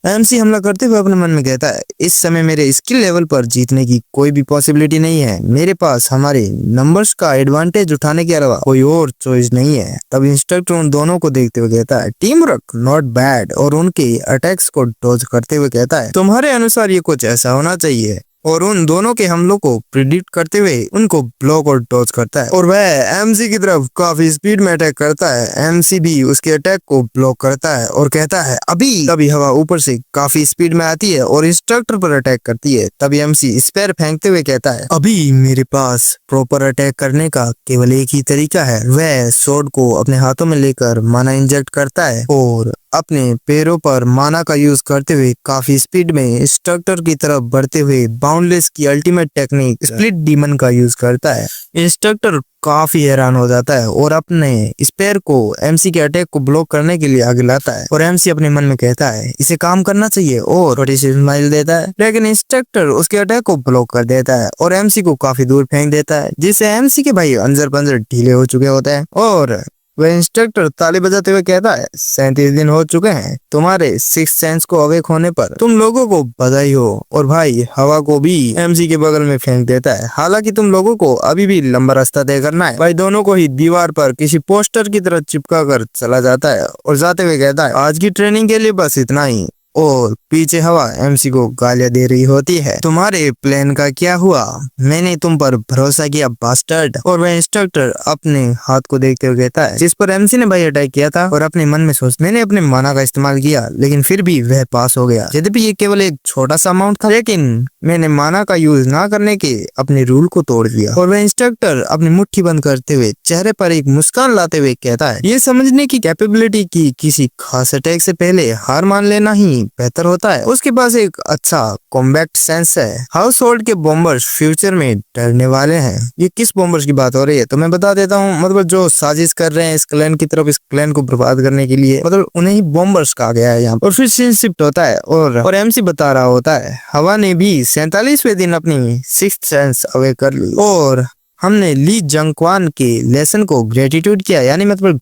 एमसी हमला करते हुए अपने मन में कहता है, इस समय मेरे स्किल लेवल पर जीतने की कोई भी पॉसिबिलिटी नहीं है। मेरे पास हमारे नंबर्स का एडवांटेज उठाने के अलावा कोई और चॉइस नहीं है। तब इंस्ट्रक्टर उन दोनों को देखते हुए कहता है, टीम वर्क नॉट बैड, और उनके अटैक्स को डॉज करते हुए कहता है, तुम्हारे अनुसार ये कुछ ऐसा होना चाहिए। और उन दोनों के हमलों को प्रिडिक्ट करते हुए उनको ब्लॉक और डॉज करता है और वह एमसी की तरफ काफी स्पीड में अटैक करता है। एमसी भी उसके अटैक को ब्लॉक करता है और कहता है अभी। तभी हवा ऊपर से काफी स्पीड में आती है और इंस्ट्रक्टर पर अटैक करती है। तभी एमसी स्पेयर फेंकते हुए कहता है, अभी मेरे पास प्रॉपर अटैक करने का केवल एक ही तरीका है। वह स्वॉर्ड को अपने हाथों में लेकर माना इंजेक्ट करता है और अपने पैरों पर माना का यूज करते हुए काफी स्पीड में इंस्ट्रक्टर की तरफ बढ़ते हुए बाउंडलेस की अल्टीमेट टेक्निक स्प्लिट डीमन का यूज करता है। इंस्ट्रक्टर काफी हैरान हो जाता है और अपने स्पेयर को एमसी के अटैक को ब्लॉक करने के लिए आगे लाता है और एमसी अपने मन में कहता है इसे काम करना चाहिए और छोटी सी स्माइल देता है। लेकिन इंस्ट्रक्टर उसके अटैक को ब्लॉक कर देता है और एमसी को काफी दूर फेंक देता है, जिससे एमसी के भाई अंजर पंजर ढीले हो चुके होते हैं। और वह इंस्ट्रक्टर ताली बजाते हुए कहता है, 37 दिन हो चुके हैं तुम्हारे सिक्स सेंस को अवेक होने पर, तुम लोगों को बधाई हो। और भाई हवा को भी एमसी के बगल में फेंक देता है। हालांकि तुम लोगों को अभी भी लंबा रास्ता तय करना है। भाई दोनों को ही दीवार पर किसी पोस्टर की तरह चिपका कर चला जाता है और जाते हुए कहता है, आज की ट्रेनिंग के लिए बस इतना ही। और पीछे हवा एमसी को गालियां दे रही होती है, तुम्हारे प्लान का क्या हुआ? मैंने तुम पर भरोसा किया बास्टर्ड। और वह इंस्ट्रक्टर अपने हाथ को देखते हुए कहता है, जिस पर एमसी ने भाई अटैक किया था, और अपने मन में सोच, मैंने अपने माना का इस्तेमाल किया लेकिन फिर भी वह पास हो गया। यद्यपि ये केवल एक छोटा सा अमाउंट था, लेकिन मैंने माना का यूज ना करने के अपने रूल को तोड़ दिया। और वह इंस्ट्रक्टर अपनी मुट्ठी बंद करते हुए चेहरे पर एक मुस्कान लाते हुए कहता है, ये समझने की कैपेबिलिटी की किसी खास अटैक से पहले हार मान लेना ही बेहतर होता है। उसके पास एक अच्छा कॉम्बैक्ट सेंस है। हाउस होल्ड के बॉम्बर्स फ्यूचर में डरने वाले हैं। ये किस बॉम्बर्स की बात हो रही है तो मैं बता देता हूँ, मतलब जो साजिश कर रहे हैं इस क्लैन की तरफ, इस क्लैन को बर्बाद करने के लिए, मतलब उन्हें ही बॉम्बर्स कहा गया है यहाँ। और फिर सीन शिफ्ट होता है और एमसी बता रहा होता है, हवा ने भी 47वें दिन अपनी सिक्स्थ सेंस अवे कर ली और हमने ली जंगक्वान के लेसन को ग्रेटिट्यूड किया, यानी मतलब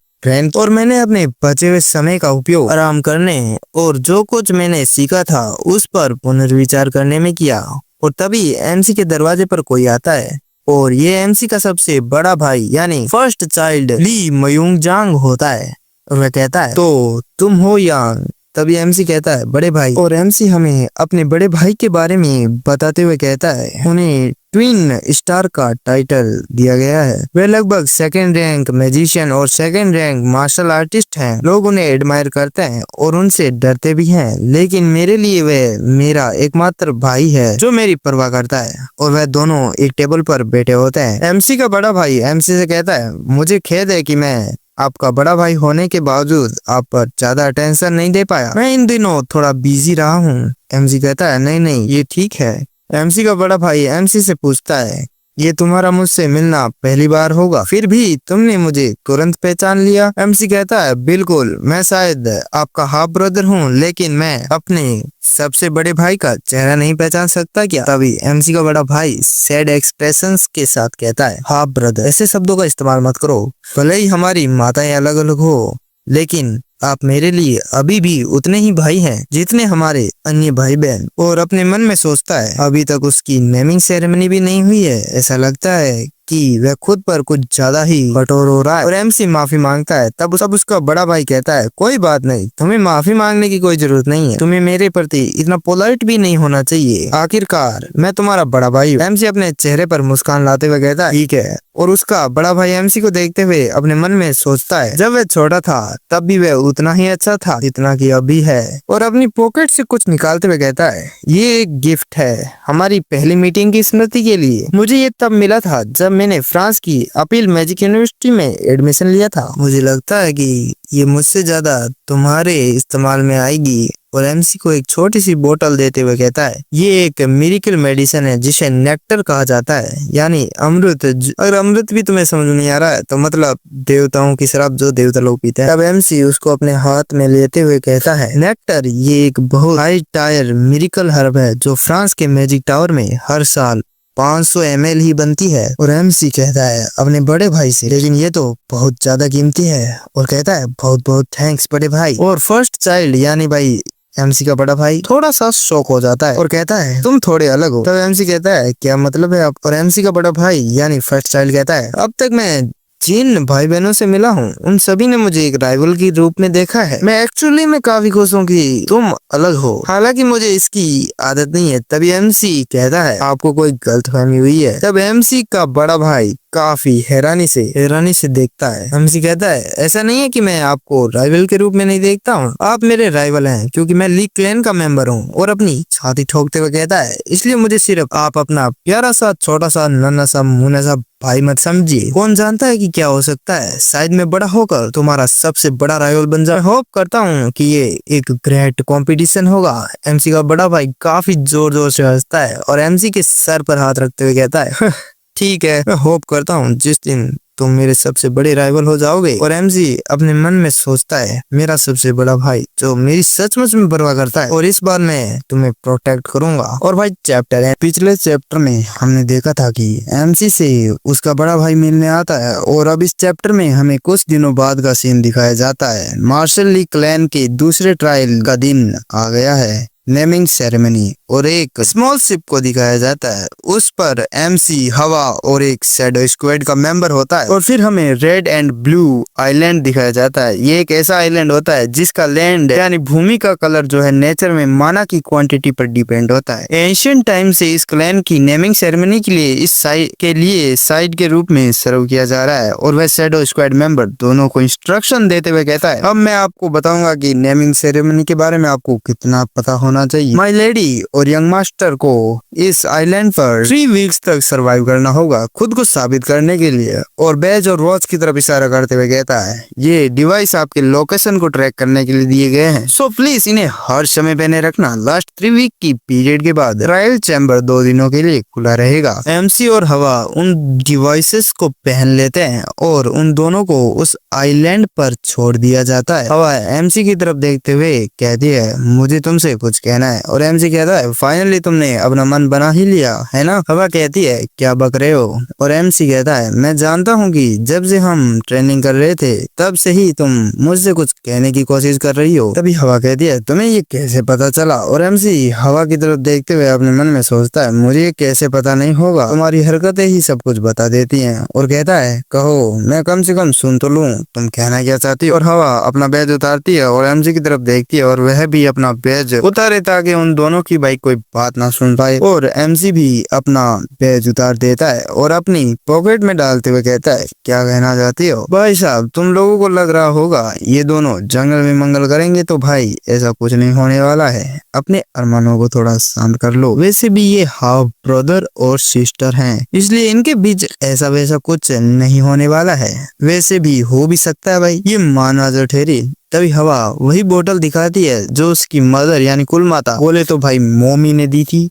और मैंने अपने बचे हुए समय का उपयोग आराम करने और जो कुछ मैंने सीखा था उस पर पुनर्विचार करने में किया। और तभी एमसी के दरवाजे पर कोई आता है और ये एमसी का सबसे बड़ा भाई यानी फर्स्ट चाइल्ड ली मयूंग जांग होता है। और वह कहता है, तो तुम हो यांग? तभी एमसी कहता है, बड़े भाई। और एमसी हमें अपने बड़े भाई के बारे में बताते हुए कहता है, उन्हें ट्विन स्टार का टाइटल दिया गया है। वे लगभग सेकंड रैंक मैजिशियन और सेकंड रैंक मार्शल आर्टिस्ट हैं। लोग उन्हें एडमायर करते हैं और उनसे डरते भी हैं, लेकिन मेरे लिए वह मेरा एकमात्र भाई है जो मेरी परवाह करता है। और वह दोनों एक टेबल पर बैठे होते हैं। एमसी का बड़ा भाई एमसी से कहता है, मुझे खेद है कि मैं आपका बड़ा भाई होने के बावजूद आप पर ज्यादा अटेंशन नहीं दे पाया। मैं इन दिनों थोड़ा बिजी रहा हूँ। एमसी कहता है, नहीं नहीं ये ठीक है। एमसी का बड़ा भाई एमसी से पूछता है, ये तुम्हारा मुझसे मिलना पहली बार होगा, फिर भी तुमने मुझे तुरंत पहचान लिया? एमसी कहता है, बिल्कुल, मैं शायद आपका हाफ ब्रदर हूँ, लेकिन मैं अपने सबसे बड़े भाई का चेहरा नहीं पहचान सकता क्या? तभी एमसी का बड़ा भाई सैड एक्सप्रेशंस के साथ कहता है, हाफ ब्रदर, ऐसे शब्दों का इस्तेमाल मत करो। भले ही हमारी माताएं अलग अलग हो, लेकिन आप मेरे लिए अभी भी उतने ही भाई हैं जितने हमारे अन्य भाई बहन। और अपने मन में सोचता है, अभी तक उसकी नेमिंग सेरेमनी भी नहीं हुई है। ऐसा लगता है कि वह खुद पर कुछ ज्यादा ही कठोर हो रहा है। और एमसी माफी मांगता है। तब उसका बड़ा भाई कहता है, कोई बात नहीं, तुम्हें माफी मांगने की कोई जरूरत नहीं है। तुम्हें मेरे प्रति इतना पोलाइट भी नहीं होना चाहिए। आखिरकार मैं तुम्हारा बड़ा भाई हूँ। एमसी अपने चेहरे पर मुस्कान लाते हुए कहता है, ठीक है। और उसका बड़ा भाई एमसी को देखते हुए अपने मन में सोचता है, जब वह छोटा था तब भी वह उतना ही अच्छा था जितना कि अभी है। और अपनी पॉकेट से कुछ निकालते हुए कहता है, ये एक गिफ्ट है हमारी पहली मीटिंग की स्मृति के लिए। मुझे ये तब मिला था जब मैंने फ्रांस की अपील मैजिक यूनिवर्सिटी में एडमिशन लिया था। मुझे लगता है कि ये मुझसे ज्यादा तुम्हारे इस्तेमाल में आएगी। और एमसी को एक छोटी सी बोतल देते हुए कहता है, ये एक मिरेकल मेडिसिन है जिसे नेक्टर कहा जाता है, यानी अमृत। अगर अमृत भी तुम्हें समझ नहीं आ रहा है तो मतलब देवताओं की शराब जो देवता लोग पीते हैं। तब एमसी उसको अपने हाथ में लेते हुए कहता है, नेक्टर ये एक बहुत हाई टायर मिरेकल हर्ब है जो फ्रांस के मैजिक टावर में हर साल 500 ml ही बनती है। और एमसी कहता है अपने बड़े भाई से, लेकिन ये तो बहुत ज्यादा कीमती है। और कहता है, बहुत बहुत थैंक्स बड़े भाई। और फर्स्ट चाइल्ड यानी भाई एमसी का बड़ा भाई थोड़ा सा शॉक हो जाता है और कहता है तुम थोड़े अलग हो। तब एमसी कहता है क्या मतलब है आप? और एमसी का बड़ा भाई यानी फर्स्ट चाइल्ड कहता है अब तक मैं जिन भाई बहनों से मिला हूँ उन सभी ने मुझे एक राइवल के रूप में देखा है। मैं एक्चुअली में काफी खुश हूँ कि तुम अलग हो, हालांकि मुझे इसकी आदत नहीं है। तभी एमसी कहता है आपको कोई गलतफहमी हुई है। तब एमसी का बड़ा भाई काफी हैरानी से देखता है। एमसी कहता है ऐसा नहीं है कि मैं आपको राइवल के रूप में नहीं देखता हूँ, आप मेरे राइवल हैं क्योंकि मैं लीग क्लैन का मेंबर हूँ। और अपनी छाती ठोकते हुए कहता है इसलिए मुझे सिर्फ आप अपना प्यारा सा छोटा सा नन्हा सा मुन्ना सा भाई मत समझिए। कौन जानता है कि क्या हो सकता है, शायद मैं बड़ा होकर तुम्हारा सबसे बड़ा राइवल बन जाए। होप करता हूँ कि ये एक ग्रेट कंपटीशन होगा। एमसी का बड़ा भाई काफी जोर जोर से हंसता है और एमसी के सर पर हाथ रखते हुए कहता है ठीक है, मैं होप करता हूँ जिस दिन तुम मेरे सबसे बड़े राइवल हो जाओगे। और एमसी अपने मन में सोचता है मेरा सबसे बड़ा भाई जो मेरी सचमुच में परवाह करता है और इस बार मैं तुम्हें प्रोटेक्ट करूंगा। और भाई चैप्टर है, पिछले चैप्टर में हमने देखा था कि एमसी से उसका बड़ा भाई मिलने आता है और अब इस चैप्टर में हमें कुछ दिनों बाद का सीन दिखाया जाता है। मार्शल ली क्लैन के दूसरे ट्रायल का दिन आ गया है, नेमिंग सेरेमनी, और एक स्मॉल शिप को दिखाया जाता है। उस पर एमसी, हवा और एक शैडो स्क्वाड का मेंबर होता है। और फिर हमें रेड एंड ब्लू आइलैंड दिखाया जाता है। ये एक ऐसा आइलैंड होता है जिसका लैंड यानी भूमि का कलर जो है नेचर में माना की क्वांटिटी पर डिपेंड होता है। एंशिएंट टाइम से इस क्लैन की नेमिंग सेरेमनी के लिए इस साइड के रूप में सर्व किया जा रहा है और वह शैडो स्क्वाड मेंबर दोनों को इंस्ट्रक्शन देते हुए कहता है अब मैं आपको बताऊंगा कि नेमिंग सेरेमनी के बारे में आपको कितना पता होना चाहिए। माय लेडी और यंग मास्टर को इस आइलैंड पर 3 वीक्स तक सरवाइव करना होगा खुद को साबित करने के लिए। और बैज और वॉच की तरफ इशारा करते हुए कहता है ये डिवाइस आपके लोकेशन को ट्रैक करने के लिए दिए गए हैं, सो प्लीज इन्हें हर समय पहने रखना। लास्ट 3 वीक की पीरियड के बाद रॉयल चैम्बर 2 दिनों के लिए खुला रहेगा। एमसी और हवा उन डिवाइसेस को पहन लेते हैं और उन दोनों को उस आइलैंड पर छोड़ दिया जाता है। हवा एमसी की तरफ देखते हुए कहती है मुझे तुमसे कुछ कहना है। और एमसी कहता है फाइनली तुमने अपना मन बना ही लिया है ना। हवा कहती है क्या बक रहे हो। और एमसी कहता है मैं जानता हूँ कि जब से हम ट्रेनिंग कर रहे थे तब से ही तुम मुझसे कुछ कहने की कोशिश कर रही हो। तभी हवा कहती है तुम्हें ये कैसे पता चला। और एमसी हवा की तरफ देखते हुए अपने मन में सोचता है मुझे ये कैसे पता नहीं होगा, तुम्हारी हरकतें ही सब कुछ बता देती हैं। और कहता है कहो मैं कम से कम सुन तो लूं तुम कहना क्या चाहती हो। और हवा अपना बैज उतारती है और एमसी की तरफ देखती है और वह भी अपना बैज उतारे ताकि उन दोनों की भाई कोई बात ना सुन पाए। और एमसी भी अपना बैज उतार देता है और अपनी पॉकेट में डालते हुए कहता है क्या कहना चाहती हो। भाई साहब तुम लोगों को लग रहा होगा ये दोनों जंगल में मंगल करेंगे, तो भाई ऐसा कुछ नहीं होने वाला है, अपने अरमानों को थोड़ा शांत कर लो। वैसे भी ये हाफ ब्रदर और सिस्टर हैं, इसलिए इनके बीच ऐसा वैसा कुछ नहीं होने वाला है। वैसे भी हो भी सकता है भाई ये मानवा जो ठहरी। तभी हवा वही बोतल दिखाती है जो उसकी मदर यानी कुल माता बोले तो भाई मोमी ने दी थी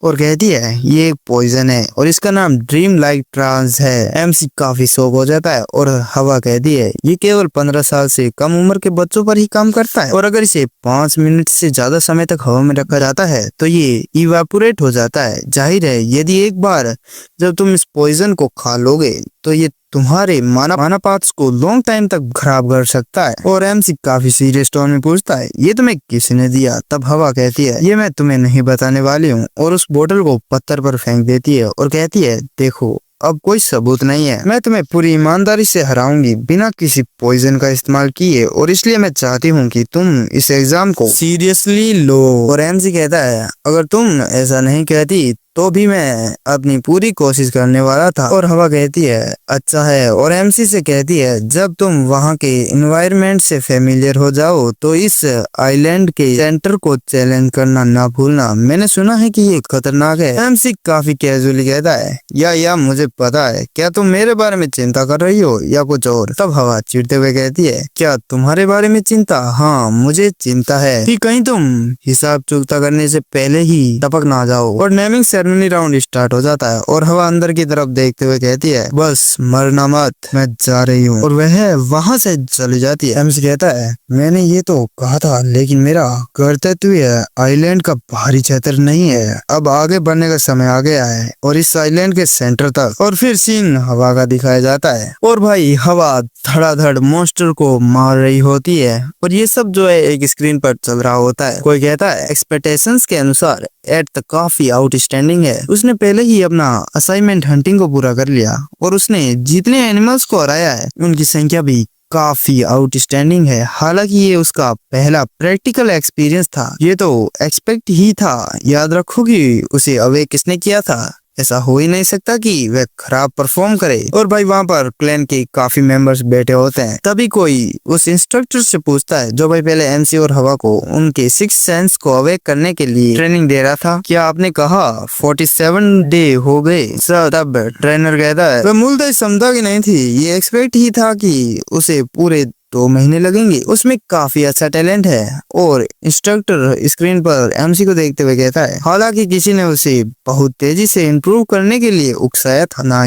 और कहती है ये एक पॉइजन है और इसका नाम ड्रीम लाइक ट्रांस है। एमसी काफी शौक हो जाता है और हवा कहती है ये केवल 15 साल से कम उम्र के बच्चों पर ही काम करता है और अगर इसे 5 मिनट से ज्यादा समय तक हवा में रखा जाता है तो ये इवापोरेट हो जाता है। जाहिर है यदि एक बार जब तुम इस पॉइजन को खा लोगे तो ये तुम्हारे माना पार्ट्स को लॉन्ग टाइम तक खराब कर सकता है। और एमसी काफी सीरियस टोन में पूछता है ये तुम्हें किसने दिया। तब हवा कहती है ये मैं तुम्हें नहीं बताने वाली हूँ और उस बोतल को पत्थर पर फेंक देती है और कहती है देखो अब कोई सबूत नहीं है, मैं तुम्हें पूरी ईमानदारी से हराऊंगी बिना किसी पॉइजन का इस्तेमाल किए और इसलिए मैं चाहती हूँ कि तुम इस एग्जाम को सीरियसली लो। और एमसी कहता है अगर तुम ऐसा नहीं कहती तो भी मैं अपनी पूरी कोशिश करने वाला था। और हवा कहती है अच्छा है और एमसी से कहती है जब तुम वहाँ के एनवायरनमेंट से फेमिलियर हो जाओ तो इस आइलैंड के सेंटर को चैलेंज करना ना भूलना, मैंने सुना है कि ये खतरनाक है। एमसी काफी कैजुअली कहता है या मुझे पता है, क्या तुम मेरे बारे में चिंता कर रही हो या कुछ और। तब हवा चिढ़ते हुए कहती है क्या तुम्हारे बारे में चिंता। हाँ मुझे चिंता है कि कहीं तुम हिसाब चुकता करने से पहले ही टपक ना जाओ। और नेमिंग सेरेमनी राउंड स्टार्ट हो जाता है और हवा अंदर की तरफ देखते हुए कहती है, बस मरना मत, मैं जा रही हूँ, और वह वहाँ से चली जाती है। एमसी कहता है, मैंने ये तो कहा था, लेकिन मेरा कर्तव्य आइलैंड का बाहरी क्षेत्र नहीं है। अब आगे बढ़ने का समय आ गया है और इस आइलैंड के सेंटर तक। और फिर सीन हवा का दिखाया जाता है और भाई हवा धड़ाधड़ मॉन्स्टर को मार रही होती है और ये सब जो है एक स्क्रीन पर चल रहा होता है। कोई कहता है एक्सपेक्टेशंस के अनुसार एट तक काफी आउटस्टैंडिंग है। उसने पहले ही अपना असाइनमेंट हंटिंग को पूरा कर लिया और उसने जितने एनिमल्स को हराया है उनकी संख्या भी काफी आउटस्टैंडिंग है। हालांकि ये उसका पहला प्रैक्टिकल एक्सपीरियंस था, ये तो एक्सपेक्ट ही था। याद रखो कि उसे अवे किसने किया था, ऐसा हो ही नहीं सकता कि वह खराब परफॉर्म करे। और भाई वहाँ पर क्लैन के काफी मेंबर्स बैठे होते हैं। तभी कोई उस इंस्ट्रक्टर से पूछता है जो भाई पहले एमसी और हवा को उनके 6 सेंस को अवेक करने के लिए ट्रेनिंग दे रहा था, क्या आपने कहा 47 डे हो गए सर? तब ट्रेनर कहता है, वह मूलतः समझा की नहीं थी, ये एक्सपेक्ट ही था कि उसे पूरे 2 महीने लगेंगे। उसमें काफी अच्छा टैलेंट है। और इंस्ट्रक्टर स्क्रीन पर एमसी को देखते हुए कहता है, हालांकि किसी ने उसे बहुत तेजी से इम्प्रूव करने के लिए उकसाया था ना।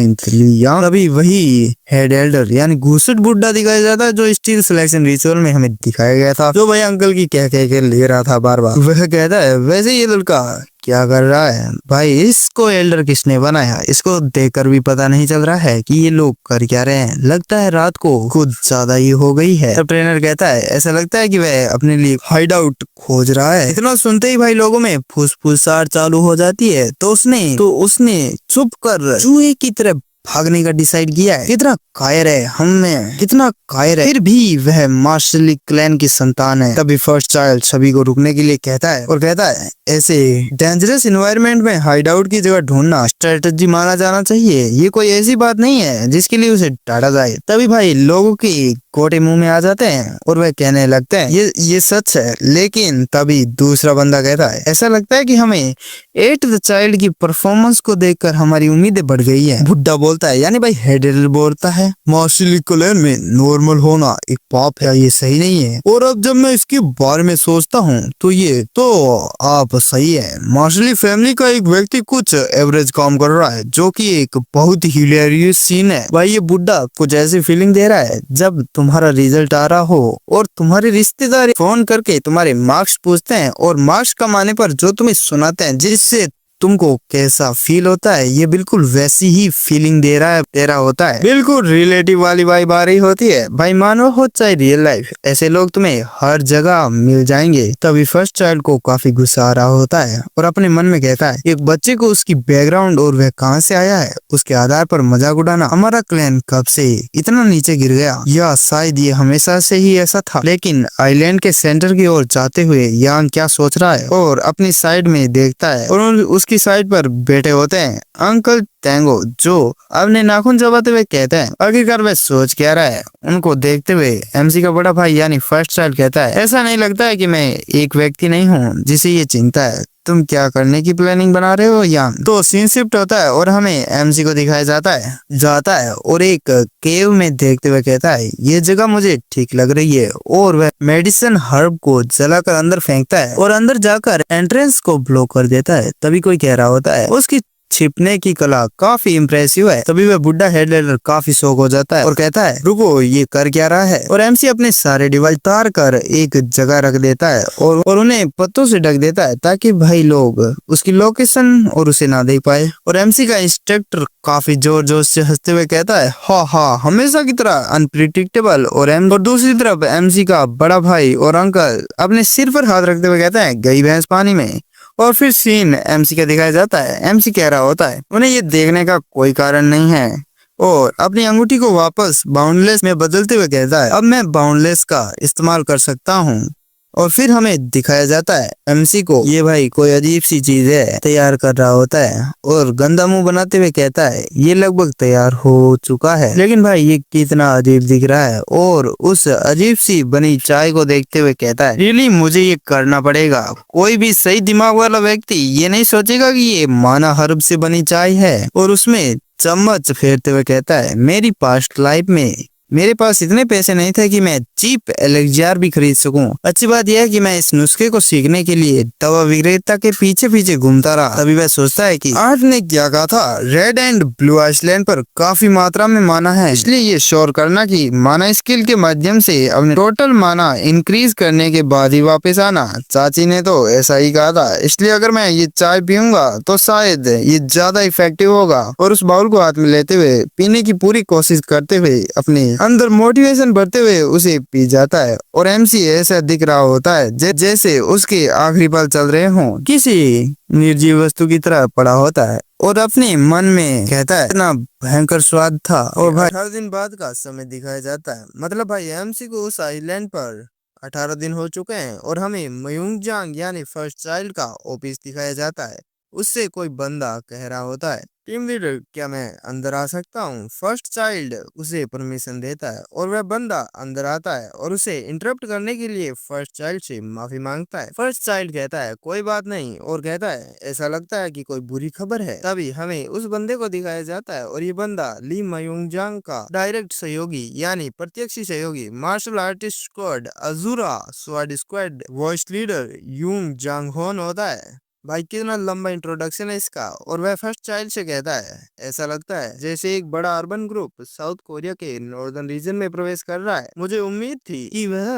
तभी वही हेड एल्डर यानी घूसट बुड्ढा दिखाया जाता है जो स्टील सिलेक्शन रिचुअल में हमें दिखाया गया था, जो भाई अंकल की कह के ले रहा था बार बार। वह कहता है, वैसे ये लड़का क्या कर रहा है भाई? इसको एल्डर किसने बनाया? इसको देखकर भी पता नहीं चल रहा है कि ये लोग कर क्या रहे हैं। लगता है रात को कुछ ज्यादा ही हो गई है। तब ट्रेनर कहता है, ऐसा लगता है कि वह अपने लिए हाइड आउट खोज रहा है। इतना सुनते ही भाई लोगों में फुसफुसाहट चालू हो जाती है। तो उसने चुप कर चूहे की तरह भागने का डिसाइड किया है। कितना कायर है हमें, कितना कायर है। फिर भी वह मार्शली क्लैन की संतान है। तभी फर्स्ट चाइल्ड सभी को रुकने के लिए कहता है और कहता है, ऐसे डेंजरस एनवायरनमेंट में हाइड आउट की जगह ढूंढना स्ट्रेटजी माना जाना चाहिए। ये कोई ऐसी बात नहीं है जिसके लिए उसे डांटा जाए। तभी भाई लोगों की कोटे मुंह में आ जाते हैं और वह कहने लगते हैं, ये सच है। लेकिन तभी दूसरा बंदा कहता है, ऐसा लगता है कि हमें 8 द चाइल्ड की परफॉर्मेंस को देखकर हमारी उम्मीदें बढ़ गई है। बुड्ढा बोलता है, यानी भाई हेड एल्डर बोलता है, मार्शली क्लैन में नॉर्मल होना एक पाप है, ये सही नहीं है। और अब जब मैं इसके बारे में सोचता हूँ तो ये तो आप सही है। मार्शली फैमिली का एक व्यक्ति कुछ एवरेज काम कर रहा है, जो कि एक बहुत ही हिलेरियस सीन है। भाई ये बुड्ढा कुछ ऐसी फीलिंग दे रहा है जब तुम्हारा रिजल्ट आ रहा हो और तुम्हारे रिश्तेदार फोन करके तुम्हारे मार्क्स पूछते हैं और मार्क्स कमाने पर जो तुम्हें सुनाते हैं जिससे तुमको कैसा फील होता है, ये बिल्कुल वैसी ही फीलिंग दे रहा होता है। बिल्कुल रिलेटिव वाली वाइब आ रही होती है। भाई मानो हो चाहे रियल लाइफ, ऐसे लोग तुम्हें हर जगह मिल जाएंगे। तभी फर्स्ट चाइल्ड को काफी गुस्सा आ रहा होता है और अपने मन में कहता है, एक बच्चे को उसकी बैकग्राउंड और वह कहाँ से आया है उसके आधार पर मजाक उड़ाना, हमारा क्लैन कब से इतना नीचे गिर गया, या शायद ये हमेशा से ही ऐसा था। लेकिन आइलैंड के सेंटर की ओर जाते हुए यान क्या सोच रहा है और अपनी साइड में देखता है और उसकी साइड पर बैठे होते हैं अंकल टैंगो, जो अपने नाखून चबाते हुए कहते हैं, आखिरकार वह सोच क्या रहा है। उनको देखते हुए एमसी का बड़ा भाई यानी फर्स्ट चाइल्ड कहता है, ऐसा नहीं लगता है कि मैं एक व्यक्ति नहीं हूँ जिसे ये चिंता है। तुम क्या करने की प्लानिंग बना रहे हो यान? तो सीन शिफ्ट होता है और हमें एमसी को दिखाया जाता है और एक केव में देखते हुए कहता है, ये जगह मुझे ठीक लग रही है। और वह मेडिसिन हर्ब को जलाकर अंदर फेंकता है और अंदर जाकर एंट्रेंस को ब्लॉक कर देता है। तभी कोई कह रहा होता है, उसकी छिपने की कला काफी इम्प्रेसिव है। तभी वह बुड्ढा हेड एल्डर काफी शौक हो जाता है और कहता है, रुको ये कर क्या रहा है? और एमसी अपने सारे डिवाइस तार कर एक जगह रख देता है और उन्हें पत्तों से ढक देता है ताकि भाई लोग उसकी लोकेशन और उसे ना देख पाए। और एमसी का इंस्ट्रक्टर काफी जोर जोर से हंसते हुए कहता है, हाँ हमेशा की तरह अनप्रिडिक्टेबल। और दूसरी तरफ एमसी का बड़ा भाई और अंकल अपने सिर पर हाथ रखते हुए कहता है, गई भैंस पानी में। और फिर सीन एमसी का दिखाया जाता है। एमसी कह रहा होता है, उन्हें ये देखने का कोई कारण नहीं है और अपनी अंगूठी को वापस बाउंडलेस में बदलते हुए कहता है, अब मैं बाउंडलेस का इस्तेमाल कर सकता हूँ। और फिर हमें दिखाया जाता है एमसी को ये भाई कोई अजीब सी चीज है तैयार कर रहा होता है और गंदा मुंह बनाते हुए कहता है, ये लगभग तैयार हो चुका है, लेकिन भाई ये कितना अजीब दिख रहा है। और उस अजीब सी बनी चाय को देखते हुए कहता है, रियली मुझे ये करना पड़ेगा। कोई भी सही दिमाग वाला व्यक्ति ये नहीं सोचेगा कि ये माना हर्ब से बनी चाय है। और उसमें चम्मच फेरते हुए कहता है, मेरी पास्ट लाइफ में मेरे पास इतने पैसे नहीं थे कि मैं चीप एलेक्जार भी खरीद सकूं। अच्छी बात यह है कि मैं इस नुस्खे को सीखने के लिए दवा विक्रेता के पीछे पीछे घूमता रहा। तभी वह सोचता है कि आर्ट ने क्या कहा था, रेड एंड ब्लू आइसलैंड पर काफी मात्रा में माना है, इसलिए ये श्योर करना कि माना स्किल के माध्यम से अपने टोटल माना इंक्रीज करने के बाद ही वापस आना। चाची ने तो ऐसा ही कहा था, इसलिए अगर मैं ये चाय पीऊंगा तो शायद ये ज्यादा इफेक्टिव होगा। और उस बाउल को हाथ में लेते हुए पीने की पूरी कोशिश करते हुए अपने अंदर मोटिवेशन भरते हुए उसे पी जाता है। और एमसी ऐसा दिख रहा होता है जैसे उसके आखिरी पल चल रहे हों, किसी निर्जीव वस्तु की तरह पड़ा होता है और अपने मन में कहता है इतना भयंकर स्वाद था। और भाई 18 दिन बाद का समय दिखाया जाता है, मतलब भाई एमसी को उस आइलैंड पर 18 दिन हो चुके हैं और हमें मयूंगजांग यानी फर्स्ट चाइल्ड का ऑफिस दिखाया जाता है। उससे कोई बंदा कह रहा होता है, टीम लीडर क्या मैं अंदर आ सकता हूँ? फर्स्ट चाइल्ड उसे परमिशन देता है और वह बंदा अंदर आता है और उसे इंटरप्ट करने के लिए फर्स्ट चाइल्ड से माफी मांगता है। फर्स्ट चाइल्ड कहता है कोई बात नहीं और कहता है ऐसा लगता है कि कोई बुरी खबर है। तभी हमें उस बंदे को दिखाया जाता है और ये बंदा ली मयूंगजांग का डायरेक्ट सहयोगी यानी प्रत्यक्ष सहयोगी martial artist squad अजूरा स्वाड squad voice leader Jung जांग होन होता है। भाई कितना लंबा इंट्रोडक्शन है इसका। और वह फर्स्ट चाइल्ड से कहता है ऐसा लगता है जैसे एक बड़ा अर्बन ग्रुप साउथ कोरिया के नॉर्दर्न रीजन में प्रवेश कर रहा है। मुझे उम्मीद थी कि वह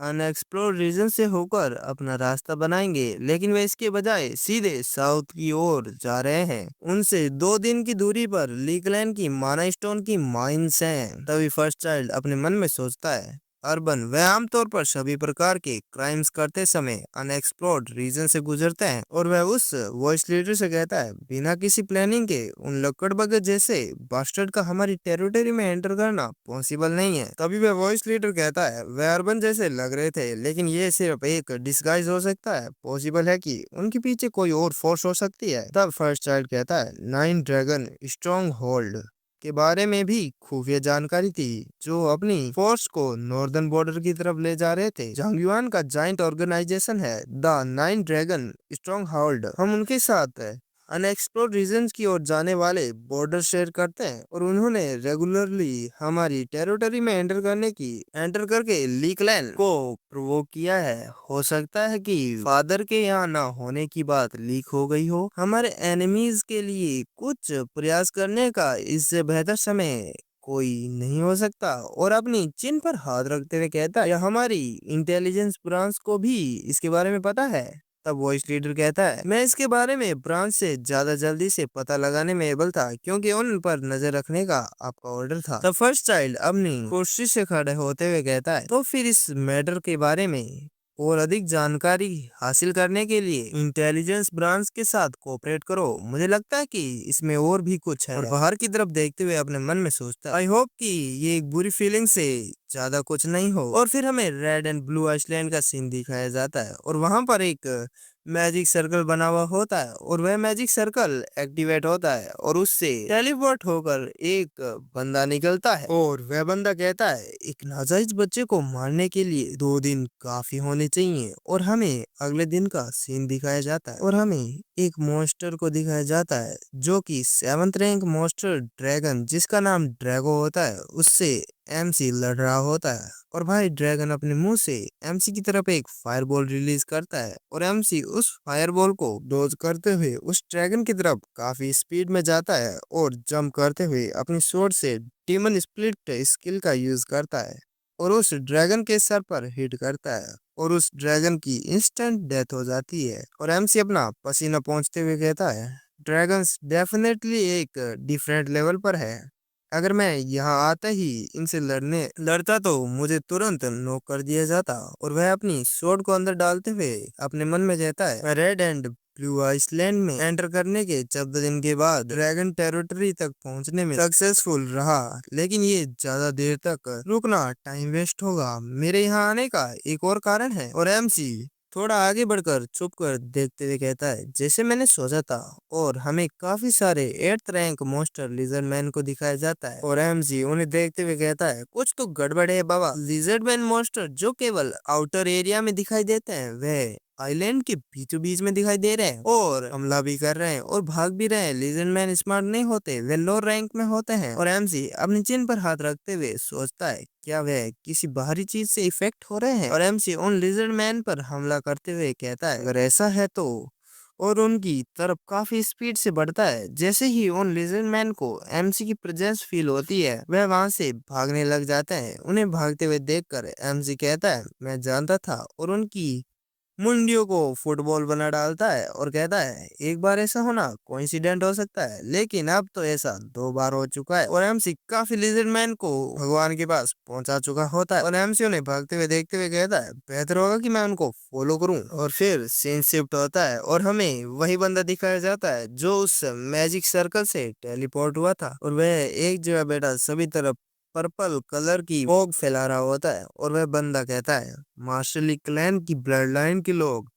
अनएक्सप्लोर्ड रीजन से होकर अपना रास्ता बनाएंगे, लेकिन वह इसके बजाय सीधे साउथ की ओर जा रहे हैं। उनसे 2 दिन की दूरी पर लीकलैंड की माना स्टोन की माइंस हैं। तभी फर्स्ट चाइल्ड अपने मन में सोचता है अर्बन वह आमतौर पर सभी प्रकार के क्राइम्स करते समय अनएक्सप्लोर्ड रीजन से गुजरते हैं। और वह उस वॉइस लीडर से कहता है बिना किसी प्लानिंग के उन लकड़बग्गे जैसे बास्टर्ड का हमारी टेरिटरी में एंटर करना पॉसिबल नहीं है। तभी वह वॉइस लीडर कहता है वह अर्बन जैसे लग रहे थे, लेकिन ये सिर्फ एक डिस्गाइज हो सकता है। पॉसिबल है कि उनके पीछे कोई और फोर्स हो सकती है। तब फर्स्ट चाइल्ड कहता है 9 ड्रैगन स्ट्रॉन्ग होल्ड के बारे में भी खुफिया जानकारी थी, जो अपनी फोर्स को नॉर्दर्न बॉर्डर की तरफ ले जा रहे थे। झांगयुआन का जाइंट ऑर्गेनाइजेशन है द 9 ड्रैगन स्ट्रॉन्ग होल्ड। हम उनके साथ अनएक्सप्लोर्ड रीजन्स की ओर जाने वाले बॉर्डर शेयर करते हैं और उन्होंने रेगुलरली हमारी टेरिटरी में एंटर करके लीकलैंड को प्रोवोक किया है। हो सकता है कि फादर के यहाँ ना होने की बात लीक हो गई हो। हमारे एनिमीज के लिए कुछ प्रयास करने का इससे बेहतर समय कोई नहीं हो सकता। और अपनी चिन पर हाथ रखते हुए कहता है "यह हमारी इंटेलिजेंस ब्रांच को भी इसके बारे में पता है। तब वॉइस लीडर कहता है मैं इसके बारे में ब्रांच से ज्यादा जल्दी से पता लगाने में एबल था, क्योंकि उन पर नजर रखने का आपका ऑर्डर था। तब फर्स्ट चाइल्ड अपनी कुर्सी से खड़े होते हुए कहता है तो फिर इस मैटर के बारे में और अधिक जानकारी हासिल करने के लिए इंटेलिजेंस ब्रांच के साथ कोऑपरेट करो। मुझे लगता है कि इसमें और भी कुछ है। और बाहर की तरफ देखते हुए अपने मन में सोचता है आई होप कि ये एक बुरी फीलिंग से ज्यादा कुछ नहीं हो। और फिर हमें रेड एंड ब्लू आइसलैंड का सीन दिखाया जाता है और वहां पर एक मैजिक सर्कल बना हुआ होता है और वह मैजिक सर्कल एक्टिवेट होता है और उससे टेलीपोर्ट होकर एक बंदा निकलता है। और वह बंदा कहता है एक नाजायज बच्चे को मारने के लिए 2 दिन काफी होने चाहिए। और हमें अगले दिन का सीन दिखाया जाता है और हमें एक मॉन्स्टर को दिखाया जाता है जो कि 7th रैंक मॉन्स्टर ड्रैगन जिसका नाम ड्रैगो होता है उससे एमसी लड़ रहा होता है। और भाई ड्रैगन अपने मुंह से एमसी की तरफ एक फायरबॉल रिलीज करता है और एमसी उस फायरबॉल को डोज करते हुए उस ड्रैगन की तरफ काफी स्पीड में जाता है और जंप करते हुए अपनी स्वॉर्ड से डीमन स्प्लिट स्किल का यूज करता है और उस ड्रैगन के सर पर हिट करता है और उस ड्रैगन की इंस्टेंट डेथ हो जाती है। और एमसी अपना पसीना पहुंचते हुए कहता है ड्रैगन्स डेफिनेटली एक डिफरेंट लेवल पर है। अगर मैं यहाँ आता ही इनसे लड़ता तो मुझे तुरंत नॉक कर दिया जाता। और वह अपनी स्वॉर्ड को अंदर डालते हुए अपने मन में कहता है मैं रेड एंड ब्लू आइसलैंड में एंटर करने के 14 दिन के बाद ड्रैगन टेरिटरी तक पहुंचने में सक्सेसफुल रहा, लेकिन ये ज्यादा देर तक रुकना टाइम वेस्ट होगा। मेरे यहाँ आने का एक और कारण है। और एमसी थोड़ा आगे बढ़कर चुप कर देखते हुए कहता है जैसे मैंने सोचा था। और हमें काफी सारे 8th rank monster lizard man को दिखाया जाता है और एमसी उन्हें देखते हुए कहता है कुछ तो गड़बड़ है बाबा। लिजर्ड मैन मॉन्स्टर जो केवल आउटर एरिया में दिखाई देते हैं वह आइलैंड के बीचों बीच में दिखाई दे रहे हैं और हमला भी कर रहे हैं और भाग भी रहे हैं। लीजेंड मैन स्मार्ट नहीं होते, वे लो रैंक में होते हैं। और एमसी अपनी चिन पर हाथ रखते हुए सोचता है क्या वह किसी बाहरी चीज से इफेक्ट हो रहे हैं। और एमसी उन लिजर्ड मैन पर हमला करते हुए कहता है अगर ऐसा है तो, और उनकी तरफ काफी स्पीड से बढ़ता है। जैसे ही उन लिजर्ड मैन को एमसी की प्रेजेंस फील होती है वह वहां से भागने लग जाते हैं। उन्हें भागते हुए देखकर एमसी कहता है मैं जानता था, और उनकी मुंडियों को फुटबॉल बना डालता है और कहता है एक बार ऐसा होना कोइंसिडेंट हो सकता है, लेकिन अब तो ऐसा 2 बार हो चुका है। और एमसी काफी लिजर्ड मैन को भगवान के पास पहुंचा चुका होता है। और एमसी उन्हें भागते हुए देखते हुए कहता है बेहतर होगा कि मैं उनको फॉलो करूं। और फिर सीन शिफ्ट होता है और हमें वही बंदा दिखाया जाता है जो उस मैजिक सर्कल से टेलीपोर्ट हुआ था। और वह एक जगह बैठा सभी तरफ पर्पल कलर की फॉग फैला रहा होता है। और वह बंदा कहता है मार्शली क्लैन की ब्लड लाइन के लोग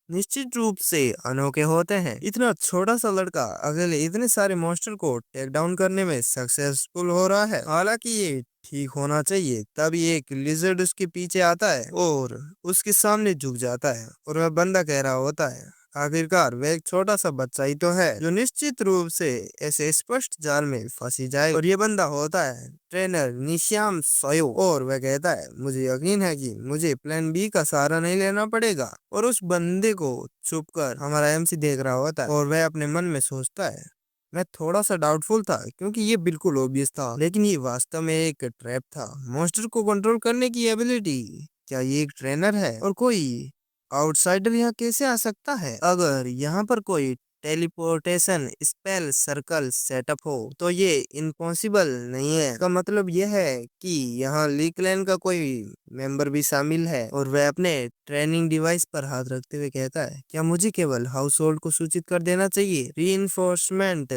निश्चित रूप से अनोखे होते हैं। इतना छोटा सा लड़का अकेले इतने सारे मॉन्स्टर को टेक डाउन करने में सक्सेसफुल हो रहा है। हालांकि ये ठीक होना चाहिए। तभी एक लिजर्ड उसके पीछे आता है और उसके सामने झुक जाता है। और वह बंदा कह रहा होता है आखिरकार वह एक छोटा सा बच्चा ही तो है जो निश्चित रूप से ऐसे स्पष्ट जाल में फंसी जाए। और ये बंदा होता है ट्रेनर निश्याम सोयो। और वह कहता है मुझे यकीन है कि मुझे प्लान बी का सहारा नहीं लेना पड़ेगा। और उस बंदे को छुपकर हमारा एमसी देख रहा होता है और वह अपने मन में सोचता है मैं थोड़ा सा डाउटफुल था क्योंकि ये बिल्कुल ओबियस था, लेकिन ये वास्तव में एक ट्रैप था। मॉन्स्टर को कंट्रोल करने की एबिलिटी, क्या ये एक ट्रेनर है? और कोई आउटसाइडर यहाँ कैसे आ सकता है? अगर यहाँ पर कोई टेलीपोर्टेशन स्पेल सर्कल सेटअप हो तो ये इम्पॉसिबल नहीं है। इसका मतलब यह है कि यहाँ ली क्लैन का कोई मेंबर भी शामिल है। और वह अपने ट्रेनिंग डिवाइस पर हाथ रखते हुए कहता है क्या मुझे केवल हाउस होल्ड को सूचित कर देना चाहिए, रीइंफोर्समेंट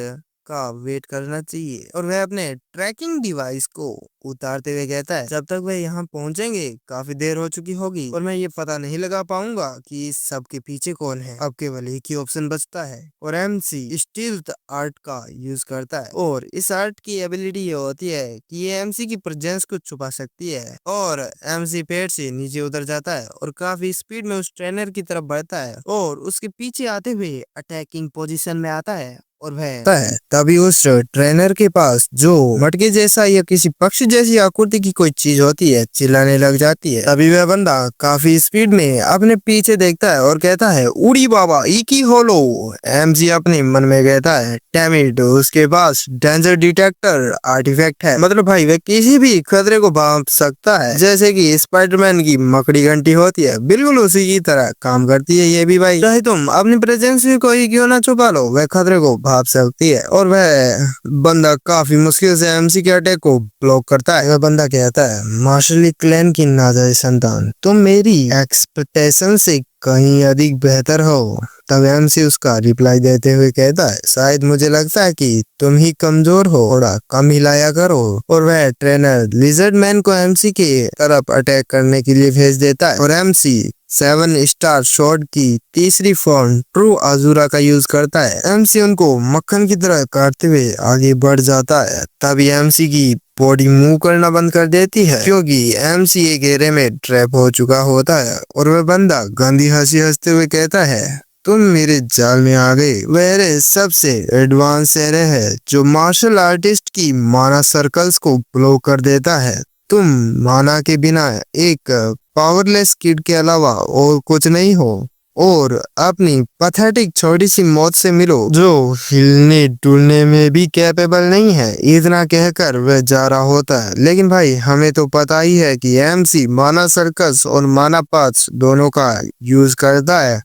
का वेट करना चाहिए? और वह अपने ट्रैकिंग डिवाइस को उतारते हुए कहता है जब तक वह यहाँ पहुंचेंगे काफी देर हो चुकी होगी और मैं ये पता नहीं लगा पाऊंगा कि इस सब के पीछे कौन है। अब केवल एक ही ऑप्शन बचता है। और एमसी स्टील्थ आर्ट का यूज करता है और इस आर्ट की एबिलिटी ये होती है कि ये एमसी की प्रेजेंस को छुपा सकती है। और एमसी पेड़ से नीचे उतर जाता है और काफी स्पीड में उस ट्रेनर की तरफ बढ़ता है और उसके पीछे आते हुए अटैकिंग पोजीशन में आता है। और वह तभी उस ट्रेनर के पास जो मटके जैसा या किसी पक्षी जैसी आकृति की कोई चीज होती है चिल्लाने लग जाती है। तभी वह बंदा काफी स्पीड में अपने पीछे देखता है और कहता है उड़ी बाबा इकी होलो। एमजी अपने मन में कहता है डैम इट, उसके पास डेंजर डिटेक्टर आर्टिफैक्ट है, मतलब भाई वह किसी भी खतरे को भांप सकता है। जैसे कि स्पाइडरमैन की मकड़ी घंटी होती है बिल्कुल उसी की तरह काम करती है ये भी भाई। चाहे तुम अपनी प्रेजेंस में कोई क्यों ना छुपा लो वह खतरे को भाप सकती है। और वह बंदा काफी मुश्किल से एमसी के अटैक को ब्लॉक करता है। वह बंदा कहता है मार्शली क्लैन की नाजायज संतान, तुम मेरी एक्सपेक्टेशन से कहीं अधिक बेहतर हो। तब एमसी उसका रिप्लाई देते हुए कहता है शायद मुझे लगता है कि तुम ही कमजोर हो, थोड़ा कम हिलाया करो। और वह ट्रेनर लिजर्ड मैन को एमसी के तरफ अटैक करने के लिए भेज देता है। और एमसी 7 स्टार शॉट की तीसरी फॉर्म ट्रू अजूरा का यूज करता है। एमसी उनको मक्खन की तरह काटते हुए आगे बढ़ जाता है। तभी एमसी की बॉडी मूव करना बंद कर देती है क्योंकि एमसी एक घेरे में ट्रैप हो चुका होता है। और वह बंदा गंदी हंसी हंसते हुए कहता है तुम मेरे जाल में आ गए। वह सबसे एडवांस एरे है जो मार्शल आर्टिस्ट की माना सर्कल्स को ब्लॉक कर देता है। तुम माना के बिना एक पावरलेस किड के अलावा और कुछ नहीं हो और अपनी पैथेटिक छोटी सी मौत से मिलो जो हिलने डुलने में भी कैपेबल नहीं है। इतना कहकर वह जा रहा होता है। लेकिन भाई हमें तो पता ही है कि एमसी माना सर्कस और माना पाथ्स दोनों का यूज करता है।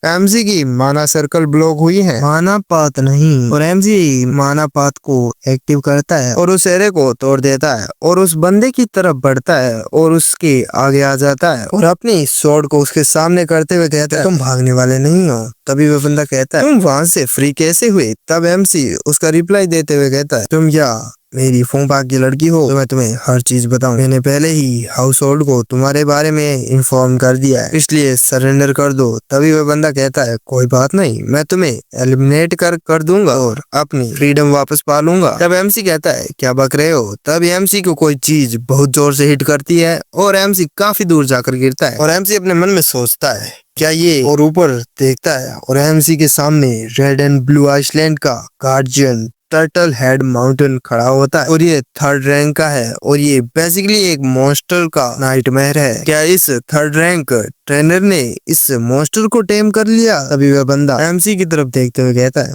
एमसी की माना सर्कल ब्लॉक हुई है, माना पाथ नहीं। और एमसी माना पाथ को एक्टिव करता है और उस एरे को तोड़ देता है और उस बंदे की तरफ बढ़ता है और उसके आगे आ जाता है और अपनी स्वॉर्ड को उसके सामने करते हुए कहता है तुम भागने वाले नहीं हो। तभी वह बंदा कहता है तुम वहां से फ्री कैसे हुए? तब एमसी उसका रिप्लाई देते हुए कहता है तुम क्या मेरी फूफा की लड़की हो तो मैं तुम्हें हर चीज बताऊं। मैंने पहले ही हाउस होल्ड को तुम्हारे बारे में इन्फॉर्म कर दिया है, इसलिए सरेंडर कर दो। तभी वह बंदा कहता है कोई बात नहीं, मैं तुम्हें एलिमिनेट कर दूंगा और अपनी फ्रीडम वापस पा लूंगा। तब एमसी कहता है क्या बक रहे हो? तब एमसी को कोई चीज बहुत जोर से हिट करती है और एमसी काफी दूर जाकर गिरता है। और एमसी अपने मन में सोचता है क्या ये, और ऊपर देखता है और एमसी के सामने रेड एंड ब्लू आइसलैंड का गार्जियन टर्टल हेड माउंटेन खड़ा होता है और ये 3rd रैंक का है और ये बेसिकली एक मॉन्स्टर का नाइटमेयर है। क्या इस 3rd रैंक ट्रेनर ने इस मॉन्स्टर को टेम कर लिया? तभी वह बंदा एमसी की तरफ देखते हुए कहता है,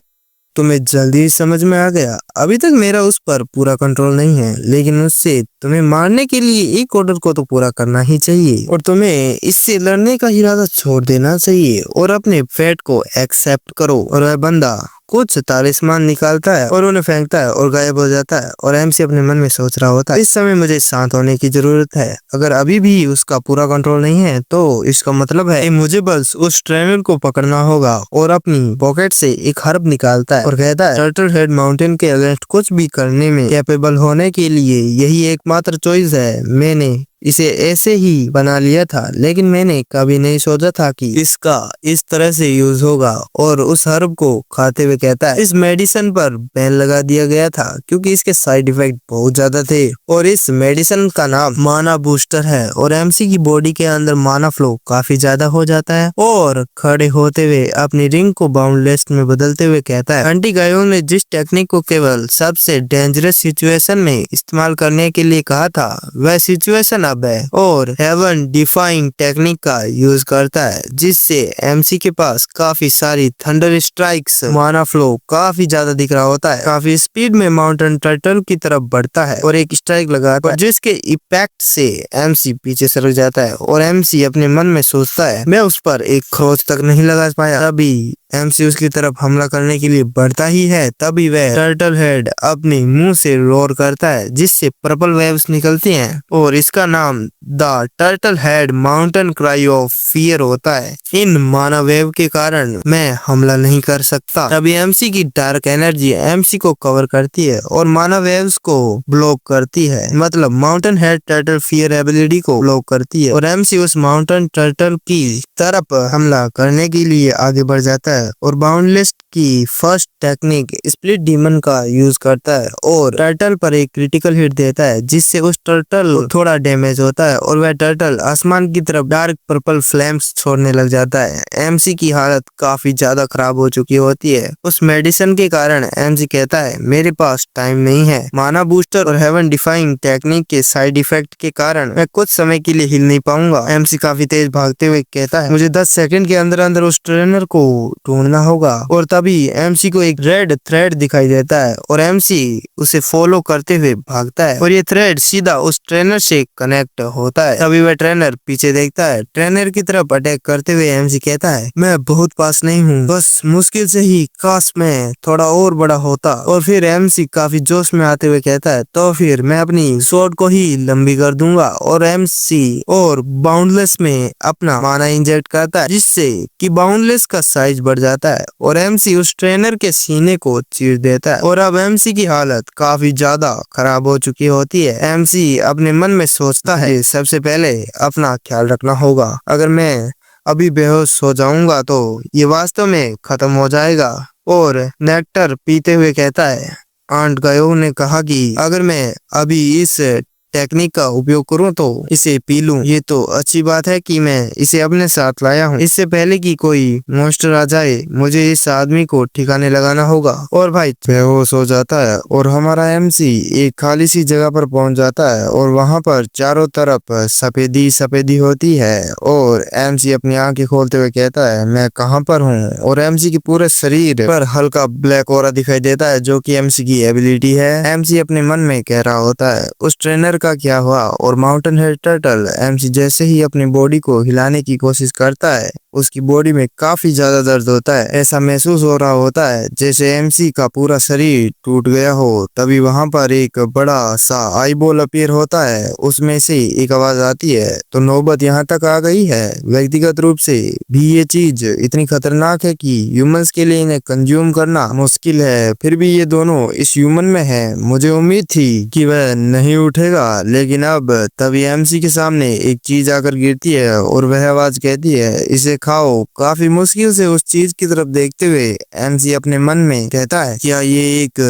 तुम्हें जल्दी ही समझ में आ गया। अभी तक मेरा उस पर पूरा कंट्रोल नहीं है, लेकिन उससे तुम्हें मारने के लिए एक ऑर्डर को तो पूरा करना ही चाहिए और तुम्हें इससे लड़ने का इरादा छोड़ देना चाहिए और अपने फेट को एक्सेप्ट करो। और वह बंदा कुछ तालिस्मान निकालता है और उन्हें फेंकता है और गायब हो जाता है और एमसी अपने मन में सोच रहा होता है, इस समय मुझे शांत होने की जरूरत है। अगर अभी भी उसका पूरा कंट्रोल नहीं है तो इसका मतलब है मुझे बस उस ट्रेनर को पकड़ना होगा। और अपनी पॉकेट से एक हर्ब निकालता है और कहता है, टर्टल हेड माउंटेन के अगेंस्ट कुछ भी करने में कैपेबल होने के लिए यही एकमात्र चॉइस है। मैंने इसे ऐसे ही बना लिया था, लेकिन मैंने कभी नहीं सोचा था कि इसका इस तरह से यूज होगा। और उस हर्ब को खाते हुए कहता है, इस मेडिसिन पर बैन लगा दिया गया था क्योंकि इसके साइड इफेक्ट बहुत ज्यादा थे और इस मेडिसिन का नाम माना बूस्टर है। और एमसी की बॉडी के अंदर माना फ्लो काफी ज्यादा हो जाता है और खड़े होते हुए अपनी रिंग को बाउंडलेस में बदलते हुए कहता है, आंटी गायों ने जिस टेक्निक को केवल सबसे डेंजरस सिचुएशन में इस्तेमाल करने के लिए कहा था, वह सिचुएशन अब है और हेवन डिफाइंग टेक्निक का यूज करता है, जिससे एमसी के पास काफी सारी थंडर स्ट्राइक्स, माना फ्लो काफी ज्यादा दिख रहा होता है। काफी स्पीड में माउंटेन टर्टल की तरफ बढ़ता है और एक स्ट्राइक लगाता है जिसके इम्पैक्ट से एमसी पीछे सरक जाता है और एमसी अपने मन में सोचता है, मैं उस पर एक खरोच तक नहीं लगा पाया। तभी एमसी उसकी तरफ हमला करने के लिए बढ़ता ही है, तभी वह टर्टल हेड अपने मुंह से रोर करता है जिससे पर्पल वेव्स निकलती हैं और इसका नाम the turtle head mountain cry of fear होता है। इन माना वेव के कारण मैं हमला नहीं कर सकता। तभी एमसी की डार्क एनर्जी एमसी को कवर करती है और माना वेव्स को ब्लॉक करती है, मतलब mountain head turtle fear ability को ब्लॉक करती है और एमसी उस माउंटेन टर्टल की तरफ हमला करने के लिए आगे बढ़ जाता है और बाउंडलेस की फर्स्ट टेक्निक स्प्लिट डीमन का यूज करता है और टर्टल पर एक क्रिटिकल हिट देता है जिससे उस टर्टल को थोड़ा डैमेज होता है और वह टर्टल आसमान की तरफ डार्क पर्पल फ्लेम्स छोड़ने लग जाता है। एमसी की हालत काफी ज्यादा खराब हो चुकी होती है। उस मेडिसिन के कारण एमसी कहता है, मेरे पास टाइम नहीं है। माना बूस्टर और हेवन डिफाइंग टेक्निक के साइड इफेक्ट के कारण मैं कुछ समय के लिए हिल नहीं पाऊंगा। एमसी काफी तेज भागते हुए कहता है, मुझे 10 सेकंड के अंदर अंदर उस ट्रेनर को ढूंढना होगा। और तभी एमसी को एक रेड थ्रेड दिखाई देता है और एमसी उसे फॉलो करते हुए भागता है और ये थ्रेड सीधा उस ट्रेनर से कनेक्ट होता है। तभी वह ट्रेनर पीछे देखता है। ट्रेनर की तरफ अटैक करते हुए एमसी कहता है, मैं बहुत पास नहीं हूँ, बस मुश्किल से ही, काश मैं थोड़ा और बड़ा होता। और फिर एमसी काफी जोश में आते हुए कहता है, तो फिर मैं अपनी स्वॉर्ड को ही लंबी कर दूंगा। और एमसी और बाउंडलेस में अपना माना इंजेक्ट करता है जिससे कि बाउंडलेस का साइज बढ़ जाता है और एमसी उस ट्रेनर के सीने को चीर देता है और अब एमसी की हालत काफी ज्यादा खराब हो चुकी होती है। एमसी अपने मन में सोचता है, सबसे पहले अपना ख्याल रखना होगा। अगर मैं अभी बेहोश हो जाऊंगा तो ये वास्तव में खत्म हो जाएगा। और नेक्टर पीते हुए कहता है, आंट गायो ने कहा कि अगर मैं अभी इस टेक्निक का उपयोग करूं तो इसे पी लूं। ये तो अच्छी बात है कि मैं इसे अपने साथ लाया हूं। इससे पहले कि कोई मॉन्स्टर आ जाए मुझे इस आदमी को ठिकाने लगाना होगा। और भाई बेहोश हो जाता है और हमारा एमसी एक खाली सी जगह पर पहुंच जाता है और वहां पर चारों तरफ सफेदी सफेदी होती है और एमसी अपनी आंखें खोलते हुए कहता है, मैं कहां पर हूं? और एमसी के पूरे शरीर पर हल्का ब्लैक ऑरा दिखाई देता है जो कि एमसी की एबिलिटी है। एमसी अपने मन में कह रहा होता है, उस ट्रेनर का क्या हुआ? और माउंटेन हेड टर्टल एमसी जैसे ही अपनी बॉडी को हिलाने की कोशिश करता है उसकी बॉडी में काफी ज्यादा दर्द होता है। ऐसा महसूस हो रहा होता है जैसे एमसी का पूरा शरीर टूट गया हो। तभी वहां पर एक बड़ा सा आईबॉल अपीयर होता है, उसमें से एक आवाज आती है, तो नौबत यहाँ तक आ गई है। व्यक्तिगत रूप से भी ये चीज इतनी खतरनाक है कि ह्यूमंस के लिए इन्हें कंज्यूम करना मुश्किल है, फिर भी ये दोनों इस ह्यूमन में है। मुझे उम्मीद थी कि वह नहीं उठेगा, लेकिन अब तभी एमसी के सामने एक चीज आकर गिरती है और वह आवाज कहती है, इसे खाओ। काफी मुश्किल से उस चीज की तरफ देखते हुए एमसी अपने मन में कहता है, क्या ये एक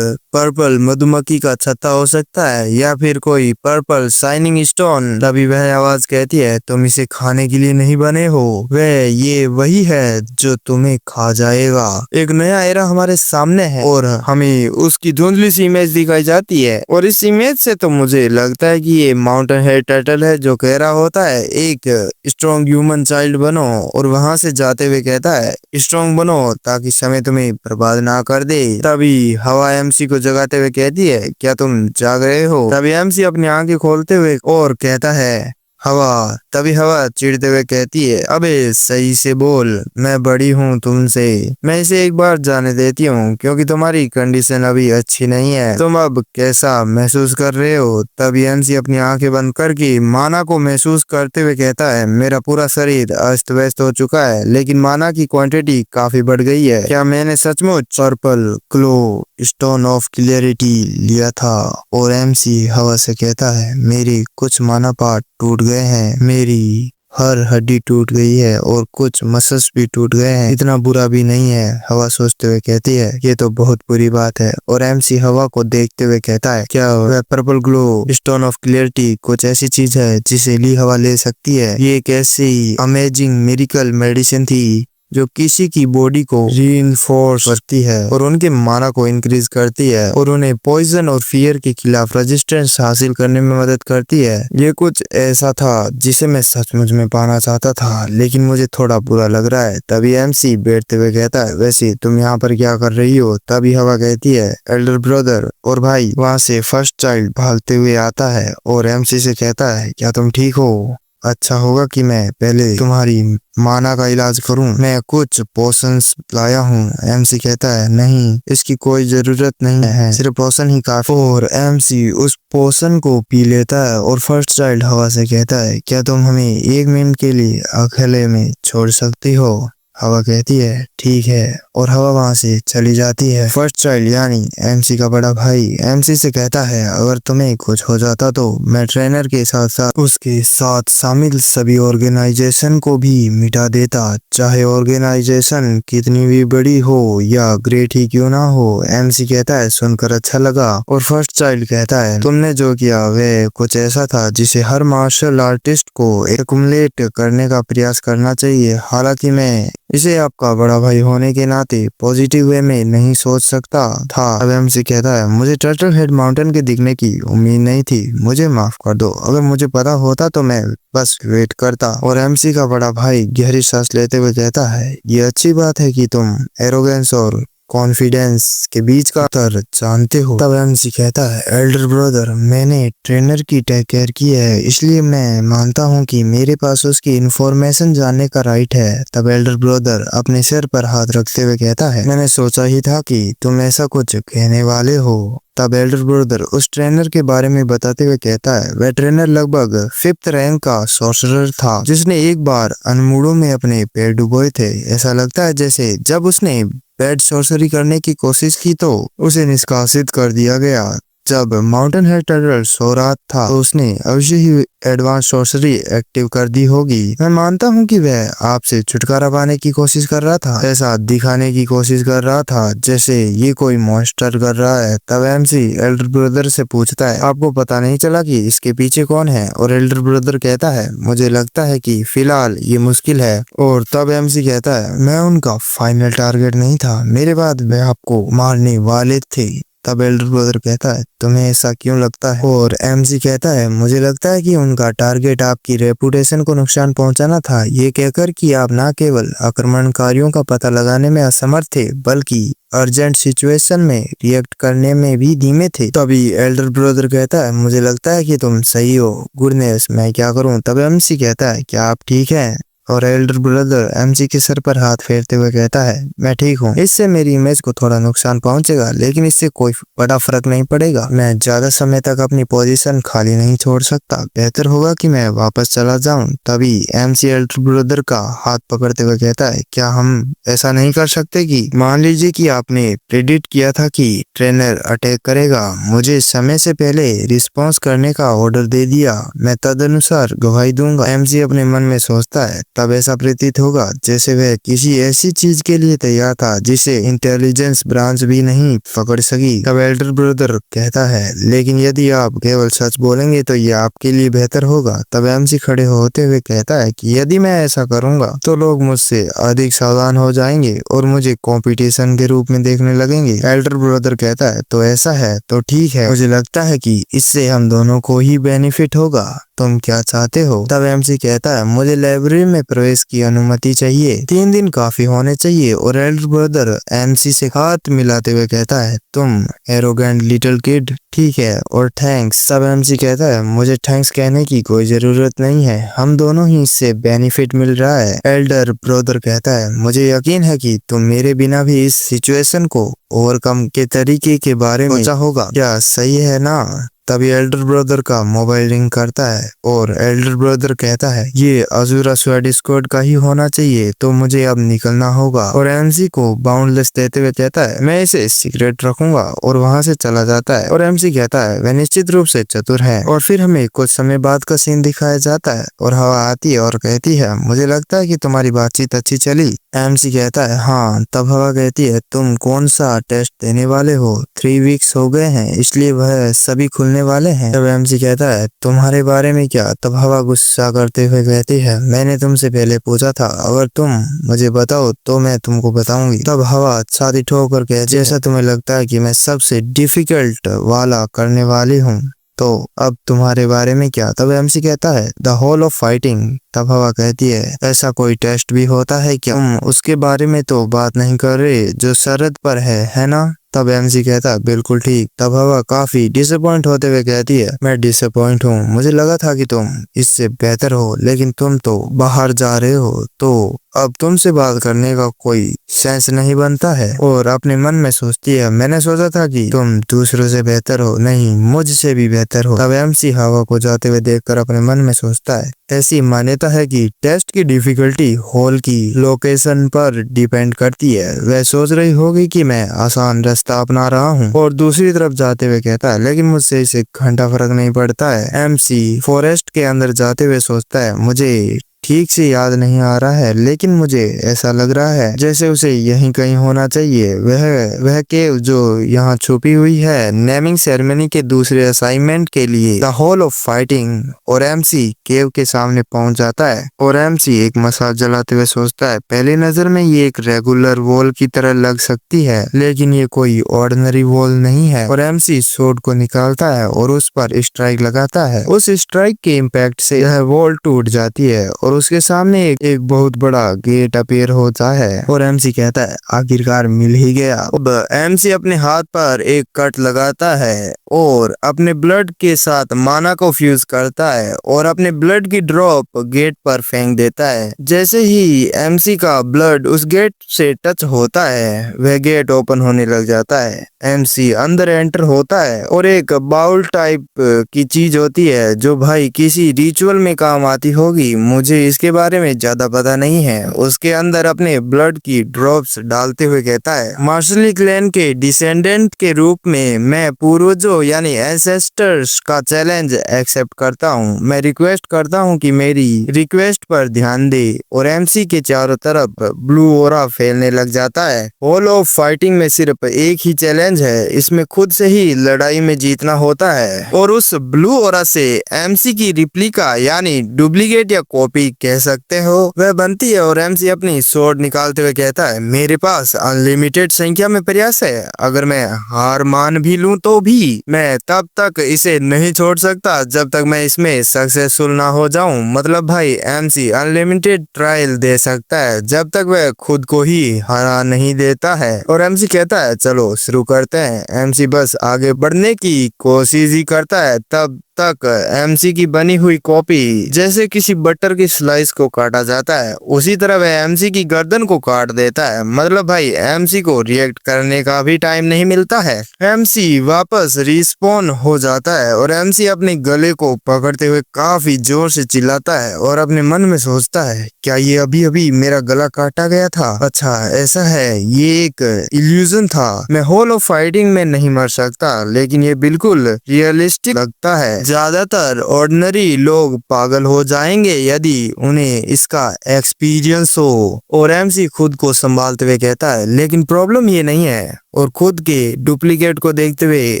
पर्पल मधुमक्खी का छत्ता हो सकता है या फिर कोई पर्पल शाइनिंग स्टोन। तभी वह आवाज कहती है, तुम इसे खाने के लिए नहीं बने हो, वह ये वही है जो तुम्हें खा जाएगा। एक नया एरा हमारे सामने है और हमें उसकी धुंधली सी इमेज दिखाई जाती है और इस इमेज से तो मुझे लगता है कि ये माउंटेन हेड टर्टल है जो कह रहा होता है एक स्ट्रॉन्ग ह्यूमन चाइल्ड बनो और वहां से जाते हुए कहता है स्ट्रॉन्ग बनो ताकि समय तुम्हें बर्बाद ना कर दे। तभी हवा एमसी को जगाते हुए कहती है, क्या तुम जाग रहे हो। तभी एमसी अपनी आंखें खोलते हुए और कहता है हवा। तभी हवा चिढ़ते हुए कहती है, अबे सही से बोल, मैं बड़ी हूँ तुमसे, मैं इसे एक बार जाने देती हूँ क्योंकि तुम्हारी कंडीशन अभी अच्छी नहीं है। तुम अब कैसा महसूस कर रहे हो। तभी एमसी अपनी आंखें बंद करके माना को महसूस करते हुए कहता है, मेरा पूरा शरीर अस्त व्यस्त हो चुका है लेकिन माना की क्वांटिटी काफी बढ़ गई है। क्या मैंने सचमुच पर्पल क्लो स्टोन ऑफ क्लियरिटी लिया था। और एमसी हवा से कहता है, मेरे कुछ माना पार्ट टूट गए हैं, मेरी हर हड्डी टूट गई है और कुछ मसल्स भी टूट गए हैं, इतना बुरा भी नहीं है। हवा सोचते हुए कहती है, ये तो बहुत बुरी बात है। और एमसी हवा को देखते हुए कहता है, क्या वह purple glow stone of clarity कुछ ऐसी चीज है जिसे ली हवा ले सकती है। ये एक ऐसी अमेजिंग मिरेकल मेडिसिन थी जो किसी की बॉडी को रीइंफोर्स करती है और उनके माना को इंक्रीज करती है और उन्हें पॉइजन और फियर के खिलाफ रेजिस्टेंस हासिल करने में मदद करती है। ये कुछ ऐसा था जिसे मैं सचमुच में पाना चाहता था लेकिन मुझे थोड़ा बुरा लग रहा है। तभी एमसी बैठते हुए कहता है, वैसे तुम यहाँ पर क्या कर रही हो। तभी हवा कहती है, एल्डर ब्रदर और भाई। वहाँ से फर्स्ट चाइल्ड भागते हुए आता है और एमसी से कहता है, क्या तुम ठीक हो। अच्छा होगा कि मैं पहले तुम्हारी माना का इलाज करूं, मैं कुछ पोशंस लाया हूं। एमसी कहता है, नहीं इसकी कोई जरूरत नहीं है, सिर्फ पोशन ही काफी। और एमसी उस पोशन को पी लेता है और फर्स्ट चाइल्ड हवा से कहता है, क्या तुम हमें 1 मिनट के लिए अकेले में छोड़ सकती हो। हवा कहती है, ठीक है, और हवा वहां से चली जाती है। फर्स्ट चाइल्ड यानी एमसी का बड़ा भाई एमसी से कहता है, अगर तुम्हें कुछ हो जाता तो मैं ट्रेनर के साथ साथ उसके साथ शामिल सभी ऑर्गेनाइजेशन को भी मिटा देता, चाहे ऑर्गेनाइजेशन कितनी भी बड़ी हो या ग्रेट ही क्यों ना हो। एमसी कहता है, सुनकर अच्छा लगा। और फर्स्ट चाइल्ड कहता है, तुमने जो किया वह कुछ ऐसा था जिसे हर मार्शल आर्टिस्ट को एक्युमुलेट करने का प्रयास करना चाहिए। हालांकि मैं इसे आपका बड़ा भाई होने के नाते पॉजिटिव वे में नहीं सोच सकता था। अब एमसी कहता है, मुझे टर्टल हेड माउंटेन के दिखने की उम्मीद नहीं थी, मुझे माफ कर दो। अगर मुझे पता होता तो मैं बस वेट करता। और एमसी का बड़ा भाई गहरी सांस लेते हुए कहता है, ये अच्छी बात है कि तुम एरोगेंस और कॉन्फिडेंस के बीच का अंतर जानते हो। तब एमसी कहता है, एल्डर ब्रदर, मैंने ट्रेनर की टेक केयर की है इसलिए मैं मानता हूँ कि मेरे पास उसकी इंफॉर्मेशन जानने का राइट है। तब एल्डर ब्रदर अपने सिर पर हाथ रखते हुए कहता है, मैंने सोचा ही था कि तुम ऐसा कुछ कहने वाले हो। तब एल्डर ब्रदर उस ट्रेनर के बारे में बताते हुए कहता है, वह ट्रेनर लगभग 5th रैंक का सॉर्सरर था जिसने एक बार अनमूड़ों में अपने पैर डुबोए थे। ऐसा लगता है जैसे जब उसने बैड सॉर्सरी करने की कोशिश की तो उसे निष्कासित कर दिया गया। जब माउंटेन हेड टर्टल सो रहा था तो उसने अवश्य ही एडवांस सॉर्सरी एक्टिव कर दी होगी। मैं मानता हूँ कि वह आपसे छुटकारा पाने की कोशिश कर रहा था, ऐसा दिखाने की कोशिश कर रहा था जैसे ये कोई मॉन्स्टर कर रहा है। तब एमसी एल्डर ब्रदर से पूछता है, आपको पता नहीं चला कि इसके पीछे कौन है। और एल्डर ब्रदर कहता है, मुझे लगता है कि फिलहाल ये मुश्किल है। और तब एमसी कहता है, मैं उनका फाइनल टारगेट नहीं था, मेरे बाद वे आपको मारने वाले थे। तब एल्डर ब्रदर कहता है, तुम्हें ऐसा क्यों लगता है। और एमसी कहता है, मुझे लगता है कि उनका टारगेट आपकी रेपुटेशन को नुकसान पहुंचाना था। ये कहकर कि आप न केवल आक्रमणकारियों का पता लगाने में असमर्थ थे बल्कि अर्जेंट सिचुएशन में रिएक्ट करने में भी धीमे थे। तभी एल्डर ब्रदर कहता है, मुझे लगता है कि तुम सही हो गुडनेस, मैं क्या करूं। तब एमसी कहता है, क्या आप ठीक हैं। और एल्डर ब्रदर एमसी के सर पर हाथ फेरते हुए कहता है, मैं ठीक हूँ, इससे मेरी इमेज को थोड़ा नुकसान पहुंचेगा लेकिन इससे कोई बड़ा फर्क नहीं पड़ेगा। मैं ज्यादा समय तक अपनी पोजीशन खाली नहीं छोड़ सकता, बेहतर होगा कि मैं वापस चला जाऊं। तभी एमसी एल्डर ब्रदर का हाथ पकड़ते हुए कहता है, क्या हम ऐसा नहीं कर सकते कि मान लीजिए कि आपने प्रेडिक्ट किया था कि ट्रेनर अटैक करेगा, मुझे समय से पहले रिस्पॉन्स करने का ऑर्डर दे दिया, मैं तदनुसार गवाही दूंगा। एमसी अपने मन में सोचता है, तब ऐसा प्रतीत होगा जैसे वह किसी ऐसी चीज के लिए तैयार था जिसे इंटेलिजेंस ब्रांच भी नहीं पकड़ सकी। तब एल्डर ब्रदर कहता है, लेकिन यदि आप केवल सच बोलेंगे तो ये आपके लिए बेहतर होगा। तब एमसी खड़े होते हुए कहता है कि यदि मैं ऐसा करूंगा तो लोग मुझसे अधिक सावधान हो जाएंगे और मुझे कंपटीशन के रूप में देखने लगेंगे। एल्डर ब्रदर कहता है, तो ऐसा है तो ठीक है, मुझे लगता है कि इससे हम दोनों को ही बेनिफिट होगा। तुम क्या चाहते हो? तब एमसी कहता है, मुझे लाइब्रेरी में प्रवेश की अनुमति चाहिए, 3 दिन काफी होने चाहिए। और एल्डर ब्रदर एमसी से हाथ मिलाते हुए कहता है, तुम एरोगेंट लिटिल किड, ठीक है और थैंक्स। तब एमसी कहता है, मुझे थैंक्स कहने की कोई जरूरत नहीं है, हम दोनों ही इससे बेनिफिट मिल रहा है। एल्डर ब्रदर कहता है, मुझे यकीन है कि तुम मेरे बिना भी इस सिचुएशन को ओवरकम के तरीके के बारे में सोचा होगा, क्या सही है ना? तभी एल्डर ब्रदर का मोबाइल रिंग करता है और एल्डर ब्रदर कहता है, ये अजूरा स्क्वाड स्क्वाड का ही होना चाहिए, तो मुझे अब निकलना होगा। और एमसी को बाउंडलेस देते हुए कहता है, मैं इसे सीक्रेट रखूंगा, और वहां से चला जाता है। और एमसी कहता है, वह निश्चित रूप से चतुर है। और फिर हमें कुछ समय बाद का सीन दिखाया जाता है और हवा आती है और कहती है, मुझे लगता है कि तुम्हारी बातचीत अच्छी चली। एमसी कहता है, हाँ। तब हवा कहती है, तुम कौन सा टेस्ट देने वाले हो? 3 वीक्स हो गए हैं, इसलिए वह सभी खुलने वाले हैं। तब एमसी कहता है, तुम्हारे बारे में क्या? तब हवा गुस्सा करते हुए कहती है, मैंने तुमसे पहले पूछा था, अगर तुम मुझे बताओ तो मैं तुमको बताऊंगी। तब हवा छाती ठोकर कहती है, जैसा तुम्हें लगता है कि मैं सबसे डिफिकल्ट वाला करने वाली हूँ, तो अब तुम्हारे बारे में क्या? तब एमसी कहता है, द हॉल ऑफ फाइटिंग। तब हवा कहती है, ऐसा कोई टेस्ट भी होता है क्या? तुम उसके बारे में तो बात नहीं कर रहे जो सरहद पर है ना? तब एमसी कहता है, बिल्कुल ठीक। तब हवा काफी डिसअपॉइंट होते हुए कहती है, मैं डिसअपॉइंट हूँ, मुझे लगा था कि तुम इससे बेहतर हो, लेकिन तुम तो बाहर जा रहे हो, तो अब तुमसे बात करने का कोई सेंस नहीं बनता है। और अपने मन में सोचती है, मैंने सोचा था कि तुम दूसरों से बेहतर हो, नहीं मुझसे भी बेहतर हो। तब एमसी हवा को जाते हुए देखकर अपने मन में सोचता है, ऐसी मान्यता है कि टेस्ट की डिफिकल्टी हॉल की लोकेशन पर डिपेंड करती है। वह सोच रही होगी कि मैं आसान रास्ता अपना रहा हूँ। और दूसरी तरफ जाते हुए कहता है, लेकिन मुझसे इसे घंटा फर्क नहीं पड़ता है। एमसी फॉरेस्ट के अंदर जाते हुए सोचता है, मुझे ठीक से याद नहीं आ रहा है, लेकिन मुझे ऐसा लग रहा है जैसे उसे यहीं कहीं होना चाहिए। वह केव जो यहाँ छुपी हुई है, नेमिंग सेरेमनी के दूसरे असाइनमेंट के लिए, द हॉल ऑफ फाइटिंग। और एमसी केव के सामने पहुंच जाता है और एमसी एक मसाज जलाते हुए सोचता है, पहली नजर में ये एक रेगुलर वॉल की तरह लग सकती है, लेकिन ये कोई ऑर्डिनरी वॉल नहीं है। और एमसी सोड को निकालता है और उस पर स्ट्राइक लगाता है। उस स्ट्राइक के इम्पैक्ट से यह वॉल टूट जाती है और उसके सामने एक बहुत बड़ा गेट अपीयर होता है। और एमसी कहता है, आखिरकार मिल ही गया। अब एमसी अपने हाथ पर एक कट लगाता है और अपने ब्लड के साथ माना को फ्यूज करता है और अपने ब्लड की ड्रॉप गेट पर फेंक देता है। जैसे ही एमसी का ब्लड उस गेट से टच होता है, वह गेट ओपन होने लग जाता है। एमसी अंदर एंटर होता है और एक बाउल टाइप की चीज होती है जो भाई किसी रिचुअल में काम आती होगी, मुझे इसके बारे में ज्यादा पता नहीं है। उसके अंदर अपने ब्लड की ड्रॉप्स डालते हुए कहता है, मार्शली क्लैन के डिसेंडेंट के रूप में मैं पूर्वजों यानी एंसेस्टर्स का चैलेंज एक्सेप्ट करता हूँ। मैं रिक्वेस्ट करता हूँ कि मेरी रिक्वेस्ट पर ध्यान दे। और एमसी के चारों तरफ ब्लू ओरा फैलने लग जाता है। हॉल ऑफ फाइटिंग में सिर्फ एक ही चैलेंज है, इसमें खुद से ही लड़ाई में जीतना होता है। और उस ब्लू ओरा से एमसी की रिप्लिका यानी डुप्लीकेट या कॉपी कह सकते हो वह बनती है। और एमसी अपनी स्वॉर्ड निकालते हुए कहता है, मेरे पास अनलिमिटेड संख्या में प्रयास है, अगर मैं हार मान भी लूं तो भी मैं तब तक इसे नहीं छोड़ सकता जब तक मैं इसमें सक्सेसफुल ना हो जाऊं। मतलब भाई एमसी अनलिमिटेड ट्रायल दे सकता है जब तक वह खुद को ही हरा नहीं देता है। और एमसी कहता है, चलो शुरू करते हैं। एमसी बस आगे बढ़ने की कोशिश ही करता है, तब तक एमसी की बनी हुई कॉपी जैसे किसी बटर की स्लाइस को काटा जाता है, उसी तरह वह एमसी की गर्दन को काट देता है। मतलब भाई एमसी को रिएक्ट करने का भी टाइम नहीं मिलता है। एमसी वापस रिस्पॉन हो जाता है और एमसी अपने गले को पकड़ते हुए काफी जोर से चिल्लाता है और अपने मन में सोचता है, क्या ये अभी अभी मेरा गला काटा गया था? अच्छा ऐसा है, ये एक इल्यूजन था। मैं हॉल ऑफ फाइटिंग में नहीं मर सकता, लेकिन ये बिल्कुल रियलिस्टिक लगता है ज्यादातर ऑर्डिनरी लोग पागल हो जाएंगे यदि उन्हें इसका एक्सपीरियंस हो। और एमसी खुद को संभालते हुए कहता है, लेकिन प्रॉब्लम ये नहीं है। और खुद के डुप्लीकेट को देखते हुए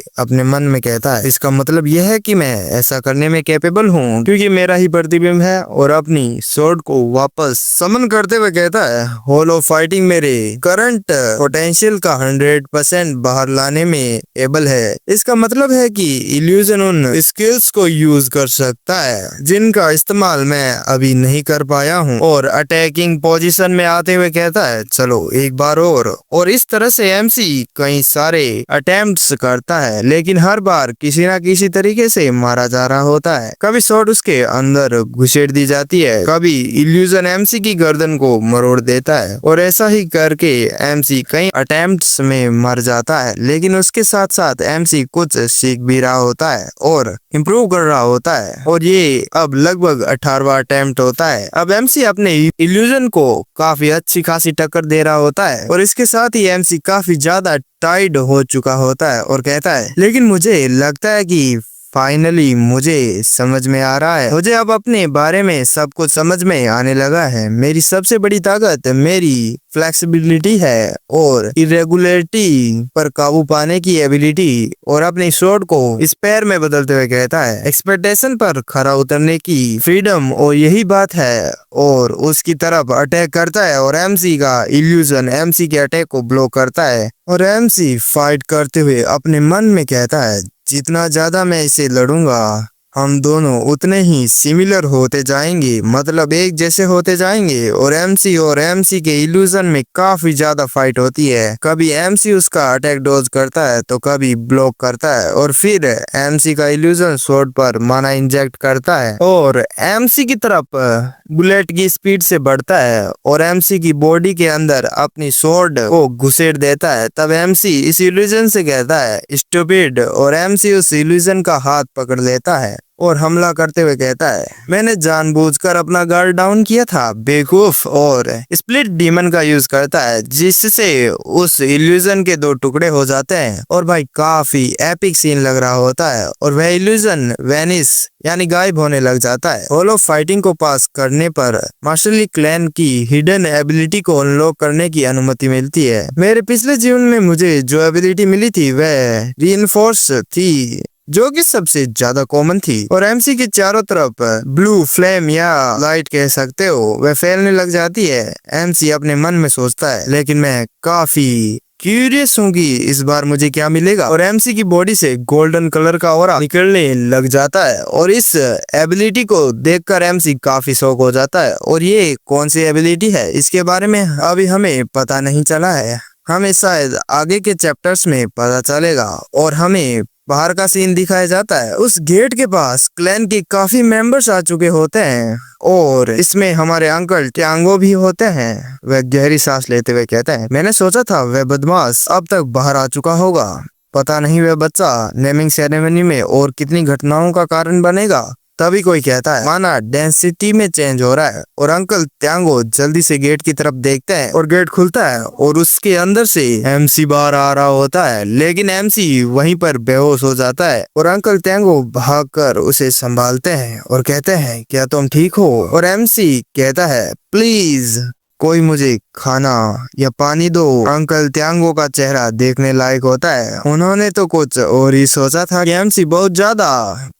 अपने मन में कहता है, इसका मतलब यह है कि मैं ऐसा करने में कैपेबल हूँ क्योंकि मेरा ही प्रतिबिंब है। और अपनी स्वॉर्ड को वापस समन करते हुए कहता है, होलो फाइटिंग मेरे करंट पोटेंशियल का 100% बाहर लाने में एबल है। इसका मतलब है कि इल्यूजन उन स्किल्स को यूज कर सकता है जिनका इस्तेमाल मैं अभी नहीं कर पाया हूँ। और अटैकिंग पोजीशन में आते हुए कहता है, चलो एक बार और इस तरह से एमसी कई सारे अटेम्प्ट्स करता है, लेकिन हर बार किसी ना किसी तरीके से मारा जा रहा होता है। कभी शॉट उसके अंदर घुसेड़ दी जाती है, कभी इल्यूजन एमसी की गर्दन को मरोड़ देता है। और ऐसा ही करके एमसी कई अटेम्प्ट्स में मर जाता है, लेकिन उसके साथ साथ एमसी कुछ सीख भी रहा होता है और इम्प्रूव कर रहा होता है। और ये अब लगभग 18वां अटेम्प्ट होता है। अब एमसी अपने इल्यूजन को काफी अच्छी खासी टक्कर दे रहा होता है और इसके साथ ही एमसी काफी ज्यादा टाइड हो चुका होता है और कहता है, लेकिन मुझे लगता है कि फाइनली मुझे समझ में आ रहा है। मुझे अब अपने बारे में सब कुछ समझ में आने लगा है। मेरी सबसे बड़ी ताकत मेरी फ्लेक्सिबिलिटी है और इरेगुलरिटी पर काबू पाने की एबिलिटी। और अपनी शॉट को स्पेयर में बदलते हुए कहता है, एक्सपेक्टेशन पर खरा उतरने की फ्रीडम। और यही बात है। और उसकी तरफ अटैक करता है और एमसी का इल्यूजन एमसी के अटैक को ब्लॉक करता है। और एमसी फाइट करते हुए अपने मन में कहता है, जितना ज्यादा मैं इसे लड़ूंगा हम दोनों उतने ही सिमिलर होते जाएंगे, मतलब एक जैसे होते जाएंगे। और एमसी के इल्यूजन में काफी ज्यादा फाइट होती है। कभी एमसी उसका अटैक डॉज करता है तो कभी ब्लॉक करता है और फिर एमसी का इल्यूजन स्वॉर्ड पर माना इंजेक्ट करता है और एमसी की तरफ बुलेट की स्पीड से बढ़ता है और एमसी की बॉडी के अंदर अपनी स्वॉर्ड को घुसेड़ देता है। तब एमसी इस इल्यूजन से कहता है, स्टूपिड। और एमसी उस इल्यूजन का हाथ पकड़ लेता है और हमला करते हुए कहता है, मैंने जानबूझकर अपना गार्ड डाउन किया था बेवकूफ। और स्प्लिट डीमन का यूज करता है जिससे उस इल्यूजन के दो टुकड़े हो जाते हैं। और भाई काफी एपिक सीन लग रहा होता है और वह इल्यूजन वेनिस यानी गायब होने लग जाता है। होलो फाइटिंग को पास करने पर मास्टरली क्लैन की हिडन एबिलिटी को अनलॉक करने की अनुमति मिलती है। मेरे पिछले जीवन में मुझे जो एबिलिटी मिली थी वह रीइंफोर्स थी, जो कि सबसे ज्यादा कॉमन थी। और एमसी के चारों तरफ ब्लू फ्लेम या लाइट कह सकते हो वह फैलने लग जाती है। एमसी अपने मन में सोचता है, लेकिन मैं काफी क्यूरियस हूँ कि इस बार मुझे क्या मिलेगा। और एमसी की बॉडी से गोल्डन कलर का ऑरा निकलने लग जाता है और इस एबिलिटी को देखकर एमसी काफी शॉक हो जाता है। और ये कौन सी एबिलिटी है इसके बारे में अभी हमें पता नहीं चला है, हमें शायद आगे के चैप्टर्स में पता चलेगा। और हमें बाहर का सीन दिखाया जाता है। उस गेट के पास क्लैन के काफी मेंबर्स आ चुके होते हैं और इसमें हमारे अंकल ट्यांगो भी होते हैं। वह गहरी सांस लेते हुए कहते हैं, मैंने सोचा था वह बदमाश अब तक बाहर आ चुका होगा। पता नहीं वह बच्चा नेमिंग सेरेमनी में और कितनी घटनाओं का कारण बनेगा। तभी कोई कहता है, माना डेंसिटी में चेंज हो रहा है। और अंकल त्यांगो जल्दी से गेट की तरफ देखते हैं और गेट खुलता है और उसके अंदर से एमसी बाहर आ रहा होता है, लेकिन एमसी वहीं पर बेहोश हो जाता है। और अंकल त्यांगो भागकर उसे संभालते हैं और कहते हैं, क्या तुम ठीक हो? और एमसी कहता है, प्लीज कोई मुझे खाना या पानी दो। अंकल त्यांगो का चेहरा देखने लायक होता है। उन्होंने तो कुछ और ही सोचा था कि एमसी बहुत ज्यादा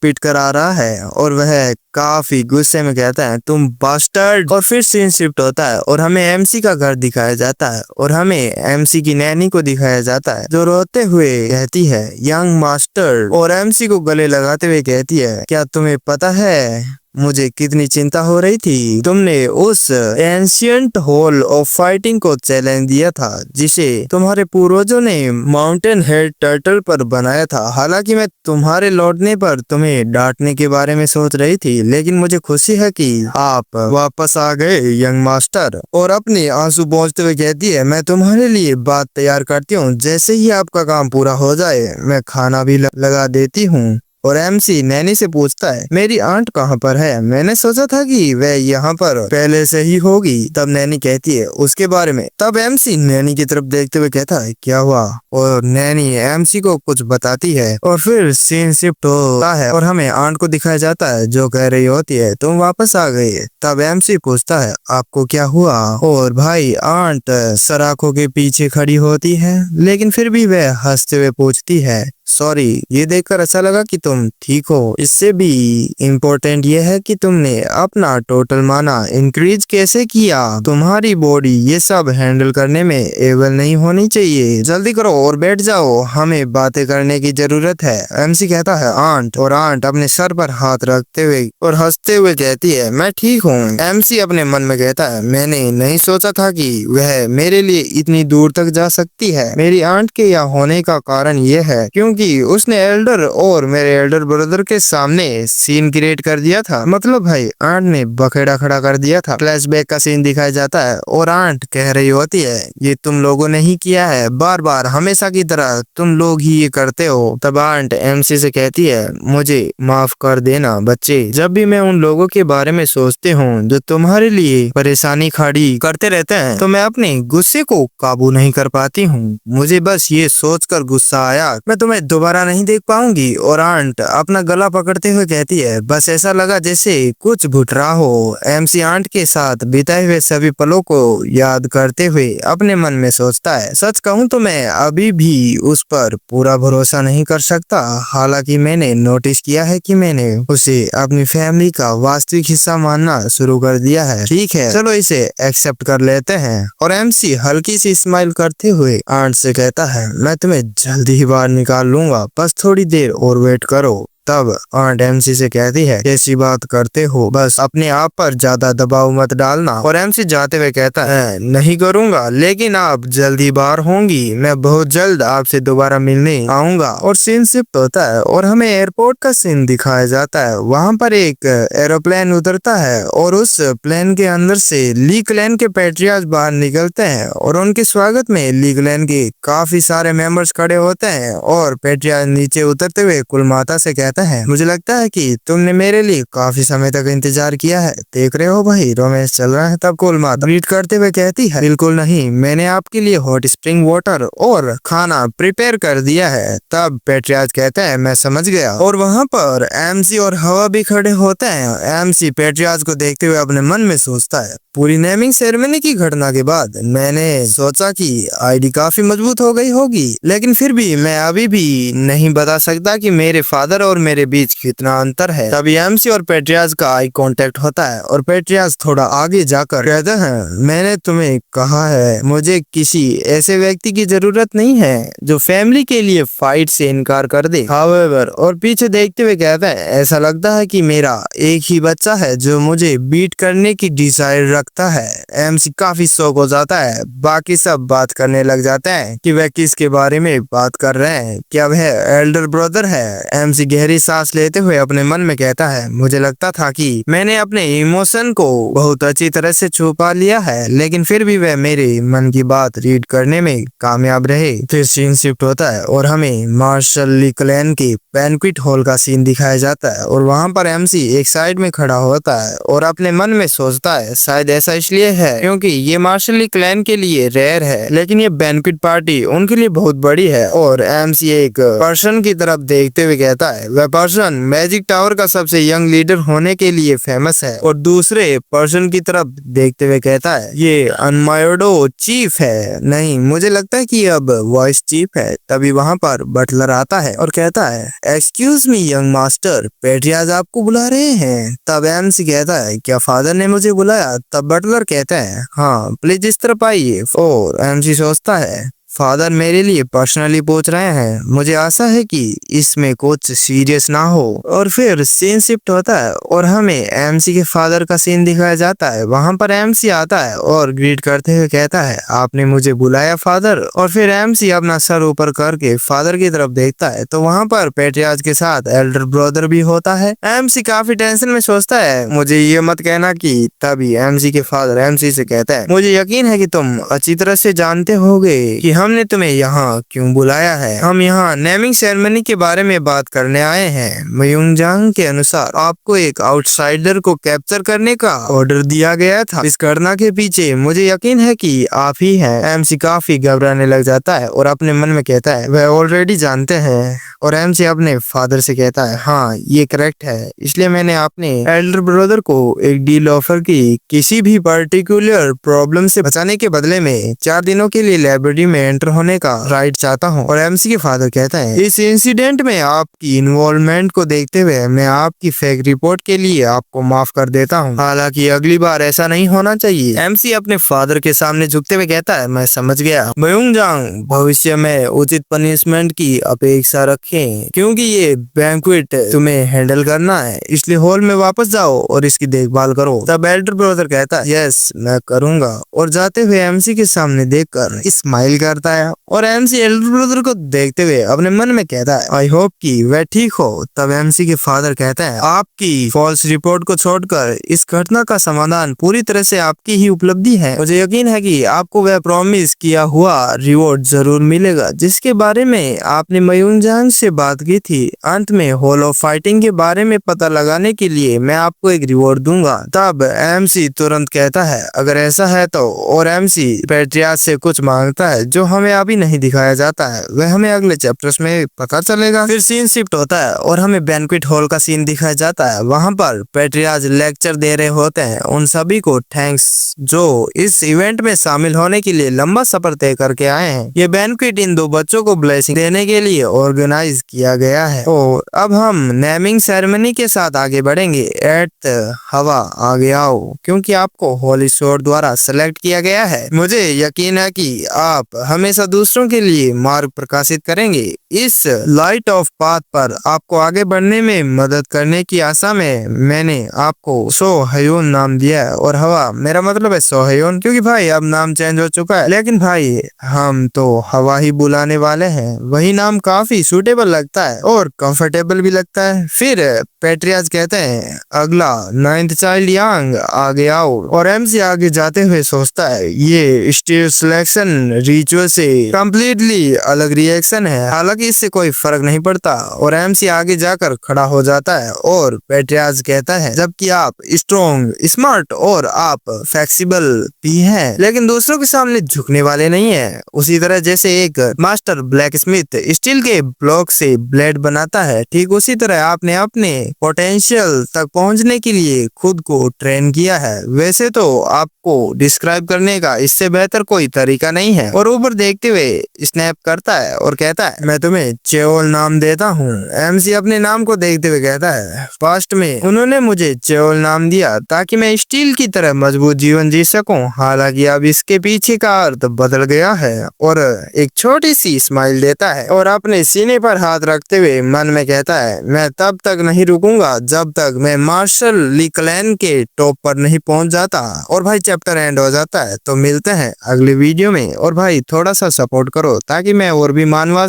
पिट कर आ रहा है और वह काफी गुस्से में कहता है, तुम बास्टर्ड। और फिर सीन शिफ्ट होता है और हमें एमसी का घर दिखाया जाता है और हमें एमसी की नैनी को दिखाया जाता है जो रोते हुए कहती है, यंग मास्टर। और एमसी को गले लगाते हुए कहती है, क्या तुम्हें पता है मुझे कितनी चिंता हो रही थी? तुमने उस एंशियंट हॉल ऑफ फाइटिंग को चैलेंज दिया था जिसे तुम्हारे पूर्वजों ने माउंटेन हेड टर्टल पर बनाया था। हालांकि मैं तुम्हारे लौटने पर तुम्हें डांटने के बारे में सोच रही थी, लेकिन मुझे खुशी है कि आप वापस आ गए यंग मास्टर। और अपने आंसू पोंछते हुए कहती है, मैं तुम्हारे लिए बात तैयार करती हूँ। जैसे ही आपका काम पूरा हो जाए मैं खाना भी लगा देती हूँ। और एमसी नैनी से पूछता है मेरी आंट कहाँ पर है, मैंने सोचा था कि वह यहाँ पर पहले से ही होगी। तब नैनी कहती है उसके बारे में। तब एमसी नैनी की तरफ देखते हुए कहता है क्या हुआ, और नैनी एमसी को कुछ बताती है और फिर सीन शिफ्ट होता है और हमें आंट को दिखाया जाता है जो कह रही होती है तुम वापस आ गई। तब एमसी पूछता है आपको क्या हुआ, और भाई आंट सराखों के पीछे खड़ी होती है लेकिन फिर भी वह हंसते हुए पूछती है सॉरी, ये देखकर अच्छा लगा कि तुम ठीक हो। इससे भी इम्पोर्टेंट ये है कि तुमने अपना टोटल माना इंक्रीज कैसे किया। तुम्हारी बॉडी ये सब हैंडल करने में एबल नहीं होनी चाहिए। जल्दी करो और बैठ जाओ, हमें बातें करने की जरूरत है। एमसी कहता है आंट, और आंट अपने सर पर हाथ रखते हुए और हंसते हुए कहती है मैं ठीक हूँ। एमसी अपने मन में कहता है मैंने नहीं सोचा था कि वह मेरे लिए इतनी दूर तक जा सकती है। मेरी आंट के यहाँ होने का कारण ये है क्योंकि उसने एल्डर और मेरे एल्डर ब्रदर के सामने सीन क्रिएट कर दिया था। मतलब भाई आंट ने बखेड़ा खड़ा कर दिया था। फ्लैशबैक का सीन दिखाया जाता है और आंट कह रही होती है ये तुम लोगों ने ही किया है, बार बार हमेशा की तरह तुम लोग ही ये करते हो। तब आंट एमसी से कहती है मुझे माफ कर देना बच्चे, जब भी मैं उन लोगों के बारे में सोचती हूँ जो तुम्हारे लिए परेशानी खड़ी करते रहते हैं तो मैं अपने गुस्से को काबू नहीं कर पाती हूँ। मुझे बस ये सोचकर गुस्सा आया मैं तुम्हें दोबारा नहीं देख पाऊंगी। और आंट अपना गला पकड़ते हुए कहती है बस ऐसा लगा जैसे कुछ घुट रहा हो। एमसी आंट के साथ बिताए हुए सभी पलों को याद करते हुए अपने मन में सोचता है सच कहूँ तो मैं अभी भी उस पर पूरा भरोसा नहीं कर सकता। हालांकि मैंने नोटिस किया है कि मैंने उसे अपनी फैमिली का वास्तविक हिस्सा मानना शुरू कर दिया है। ठीक है चलो इसे एक्सेप्ट कर लेते हैं। और एमसी हल्की सी स्माइल करते हुए आंट से कहता है मैं तुम्हें जल्दी ही बाहर निकाल लूंगा, बस थोड़ी देर और वेट करो। तब आंट एमसी से कहती है कैसी बात करते हो, बस अपने आप पर ज्यादा दबाव मत डालना। और एमसी जाते हुए कहता है नहीं करूंगा लेकिन आप जल्दी बाहर होंगी, मैं बहुत जल्द आपसे दोबारा मिलने आऊंगा। और सीन शिफ्ट होता है और हमें एयरपोर्ट का सीन दिखाया जाता है। वहां पर एक एरोप्लेन उतरता है और उस प्लेन के अंदर से ली क्लैन के पैट्रियार्च बाहर निकलते हैं और उनके स्वागत में ली क्लैन के काफी सारे मेंबर्स खड़े होते हैं। और पैट्रियार्च नीचे उतरते हुए कुलमाता से कहता है मुझे लगता है कि तुमने मेरे लिए काफी समय तक इंतजार किया है, देख रहे हो भाई रोमांस चल रहा है। तब कुलमाता ग्रीट करते हुए कहती है बिल्कुल नहीं, मैंने आपके लिए हॉट स्प्रिंग वाटर और खाना प्रिपेयर कर दिया है। तब पैट्रियार्च कहता है मैं समझ गया। और वहाँ पर एमसी और हवा भी खड़े होते हैं। एमसी पैट्रियार्च को देखते हुए अपने मन में सोचता है पूरी नेमिंग सेरेमनी की घटना के बाद मैंने सोचा कि आईडी काफी मजबूत हो गई होगी, लेकिन फिर भी मैं अभी भी नहीं बता सकता कि मेरे फादर और मेरे बीच कितना अंतर है। तभी एमसी और पैट्रियार्च का आई कांटेक्ट होता है और पैट्रियार्च थोड़ा आगे जाकर कहते हैं मैंने तुम्हें कहा है मुझे किसी ऐसे व्यक्ति की जरूरत नहीं है जो फैमिली के लिए फाइट से इनकार कर दे। हाउएवर, और पीछे देखते हुए कहता है ऐसा लगता है कि मेरा एक ही बच्चा है जो मुझे बीट करने की डिजायर रखता है। एमसी काफी शौक हो जाता है। बाकी सब बात करने लग जाते हैं कि वह किसके बारे में बात कर रहे हैं, क्या वह एल्डर ब्रदर है। एमसी गहरी सांस लेते हुए अपने मन में कहता है मुझे लगता था कि मैंने अपने इमोशन को बहुत अच्छी तरह से छुपा लिया है, लेकिन फिर भी वह मेरे मन की बात रीड करने में कामयाब रहे। फिर सीन शिफ्ट होता है और हमें मार्शल ली क्लैन के बैंक्वेट हॉल का सीन दिखाया जाता है और वहाँ पर एमसी एक साइड में खड़ा होता है और अपने मन में सोचता है शायद ऐसा इसलिए है क्योंकि ये मार्शल ली क्लैन के लिए रेयर है, लेकिन ये बैंक्वेट पार्टी उनके लिए बहुत बड़ी है। और एमसी एक पर्सन की तरफ देखते हुए कहता है वह पर्सन मैजिक टावर का सबसे यंग लीडर होने के लिए फेमस है। और दूसरे पर्सन की तरफ देखते हुए कहता है ये अनमायोडो चीफ है, नहीं मुझे लगता है कि अब वॉइस चीफ है। तभी वहाँ पर बटलर आता है और कहता है excuse me young master, patriarch आपको बुला रहे हैं। तब एमसी कहता है क्या फादर ने मुझे बुलाया। तब बटलर कहता है हाँ प्लीज इस तरफ आइए। और एमसी सोचता है फादर मेरे लिए पर्सनली पूछ रहे हैं, मुझे आशा है कि इसमें कुछ सीरियस ना हो। और फिर सीन शिफ्ट होता है और हमें एमसी के फादर का सीन दिखाया जाता है। वहां पर एमसी आता है और ग्रीट करते हुए कहता है आपने मुझे बुलाया फादर। और फिर एमसी अपना सर ऊपर करके फादर की तरफ देखता है तो वहां पर पैट्रियार्च के साथ एल्डर ब्रदर भी होता है। एमसी काफी टेंशन में सोचता है मुझे ये मत कहना कि। तभी एमसी के फादर एमसी से कहता है मुझे यकीन है कि तुम अच्छी तरह से जानते होगे कि हम हमने तुम्हें यहाँ क्यों बुलाया है? हम यहाँ नेमिंग सेरेमनी के बारे में बात करने आए हैं। मयूंगजांग के अनुसार आपको एक आउटसाइडर को कैप्चर करने का ऑर्डर दिया गया था। इस घटना के पीछे मुझे यकीन है कि आप ही हैं। एमसी काफी घबराने लग जाता है और अपने मन में कहता है वह ऑलरेडी जानते हैं। और एमसी अपने फादर से कहता है हाँ ये करेक्ट है, इसलिए मैंने अपने एल्डर ब्रदर को एक डील ऑफर की। किसी भी पर्टिकुलर प्रॉब्लम से बचाने के बदले में 4 दिनों के लिए लाइब्रेरी में एंटर होने का राइट चाहता हूँ। और एमसी के फादर कहता है इस इंसिडेंट में आपकी इन्वॉल्वमेंट को देखते हुए मैं आपकी फेक रिपोर्ट के लिए आपको माफ कर देता हूँ, हालांकि अगली बार ऐसा नहीं होना चाहिए। एमसी अपने फादर के सामने झुकते हुए कहता है मैं समझ गया मयूंगजांग, भविष्य में उचित पनिशमेंट की अपेक्षा रखें क्योंकि ये बैंक्वेट तुम्हें हैंडल करना है, इसलिए हॉल में वापस जाओ और इसकी देखभाल करो। तब एल्डर ब्रदर कहता है यस मैं करूंगा और जाते हुए एमसी के सामने देखकर स्माइल करता है। और एमसी एल्डर ब्रदर को देखते हुए अपने मन में कहता है आई होप कि वह ठीक हो। तब एमसी के फादर कहता है आपकी फॉल्स रिपोर्ट को छोड़कर इस घटना का समाधान पूरी तरह से आपकी ही उपलब्धि है। मुझे यकीन है कि आपको वह प्रॉमिस किया हुआ रिवॉर्ड जरूर मिलेगा जिसके बारे में आपने मयूंगजांग से बात की थी। अंत में हॉल ऑफ फाइटिंग के बारे में पता लगाने के लिए मैं आपको एक रिवॉर्ड दूंगा। तब एमसी तुरंत कहता है अगर ऐसा है तो, और एमसी पेट्रियाज से कुछ मांगता है जो हमें अभी नहीं दिखाया जाता है, वह हमें अगले चैप्टर्स में पता चलेगा। फिर सीन शिफ्ट होता है और हमें बैंक्वेट हॉल का सीन दिखाया जाता है। वहाँ पर पेट्रियाज लेक्चर दे रहे होते हैं उन सभी को थैंक्स जो इस इवेंट में शामिल होने के लिए लंबा सफर तय करके आए हैं। ये बैंक्वेट इन 2 बच्चों को ब्लेसिंग देने के लिए ऑर्गेनाइज किया गया है। और अब हम नेमिंग सेरेमनी के साथ आगे बढ़ेंगे। एट हवा आगे आओ क्योंकि आपको होली स्वॉर्ड द्वारा सेलेक्ट किया गया है। मुझे यकीन है कि आप हमेशा दूसरों के लिए मार्ग प्रकाशित करेंगे। इस लाइट ऑफ पाथ पर आपको आगे बढ़ने में मदद करने की आशा में मैंने आपको सोहयोन नाम दिया है। और हवा मेरा मतलब है सोहयोन क्योंकि भाई अब नाम चेंज हो चुका है, लेकिन भाई हम तो हवा ही बुलाने वाले हैं। वही नाम काफी सूटेबल लगता है और कंफर्टेबल भी लगता है। फिर पेट्रियाज कहते हैं अगला 9th चाइल्ड यांग आगे आओ। और एमसी आगे जाते हुए सोचता है ये स्टेज सिलेक्शन रिचुअल से कम्प्लीटली अलग रिएक्शन है, हालांकि इससे कोई फर्क नहीं पड़ता। और एमसी आगे जाकर खड़ा हो जाता है और पेट्रियाज कहता है जबकि आप स्ट्रॉन्ग, स्मार्ट और आप फ्लेक्सिबल भी हैं, लेकिन दूसरों के सामने झुकने वाले नहीं है। उसी तरह जैसे एक मास्टर ब्लैक स्मिथ स्टील के ब्लॉक से ब्लेड बनाता है, ठीक उसी तरह आपने अपने पोटेंशियल तक पहुंचने के लिए खुद को ट्रेन किया है। वैसे तो आपको डिस्क्राइब करने का इससे बेहतर कोई तरीका नहीं है। और ऊपर देखते हुए स्नैप करता है और कहता है मैं तुम्हें चेओल नाम देता हूँ। एमसी अपने नाम को देखते हुए कहता है पास्ट में उन्होंने मुझे चेओल नाम दिया ताकि मैं स्टील की तरह मजबूत जीवन जी सकूं, हालांकि अब इसके पीछे का अर्थ बदल गया है। और एक छोटी सी स्माइल देता है और अपने सीने पर हाथ रखते हुए मन में कहता है मैं तब तक नहीं रुकूंगा जब तक मैं मार्शल ली क्लैन के टॉप पर नहीं पहुंच जाता। और भाई चैप्टर एंड हो जाता है। तो मिलते हैं अगले वीडियो में। और भाई थोड़ा सा सपोर्ट करो ताकि मैं और भी मानवा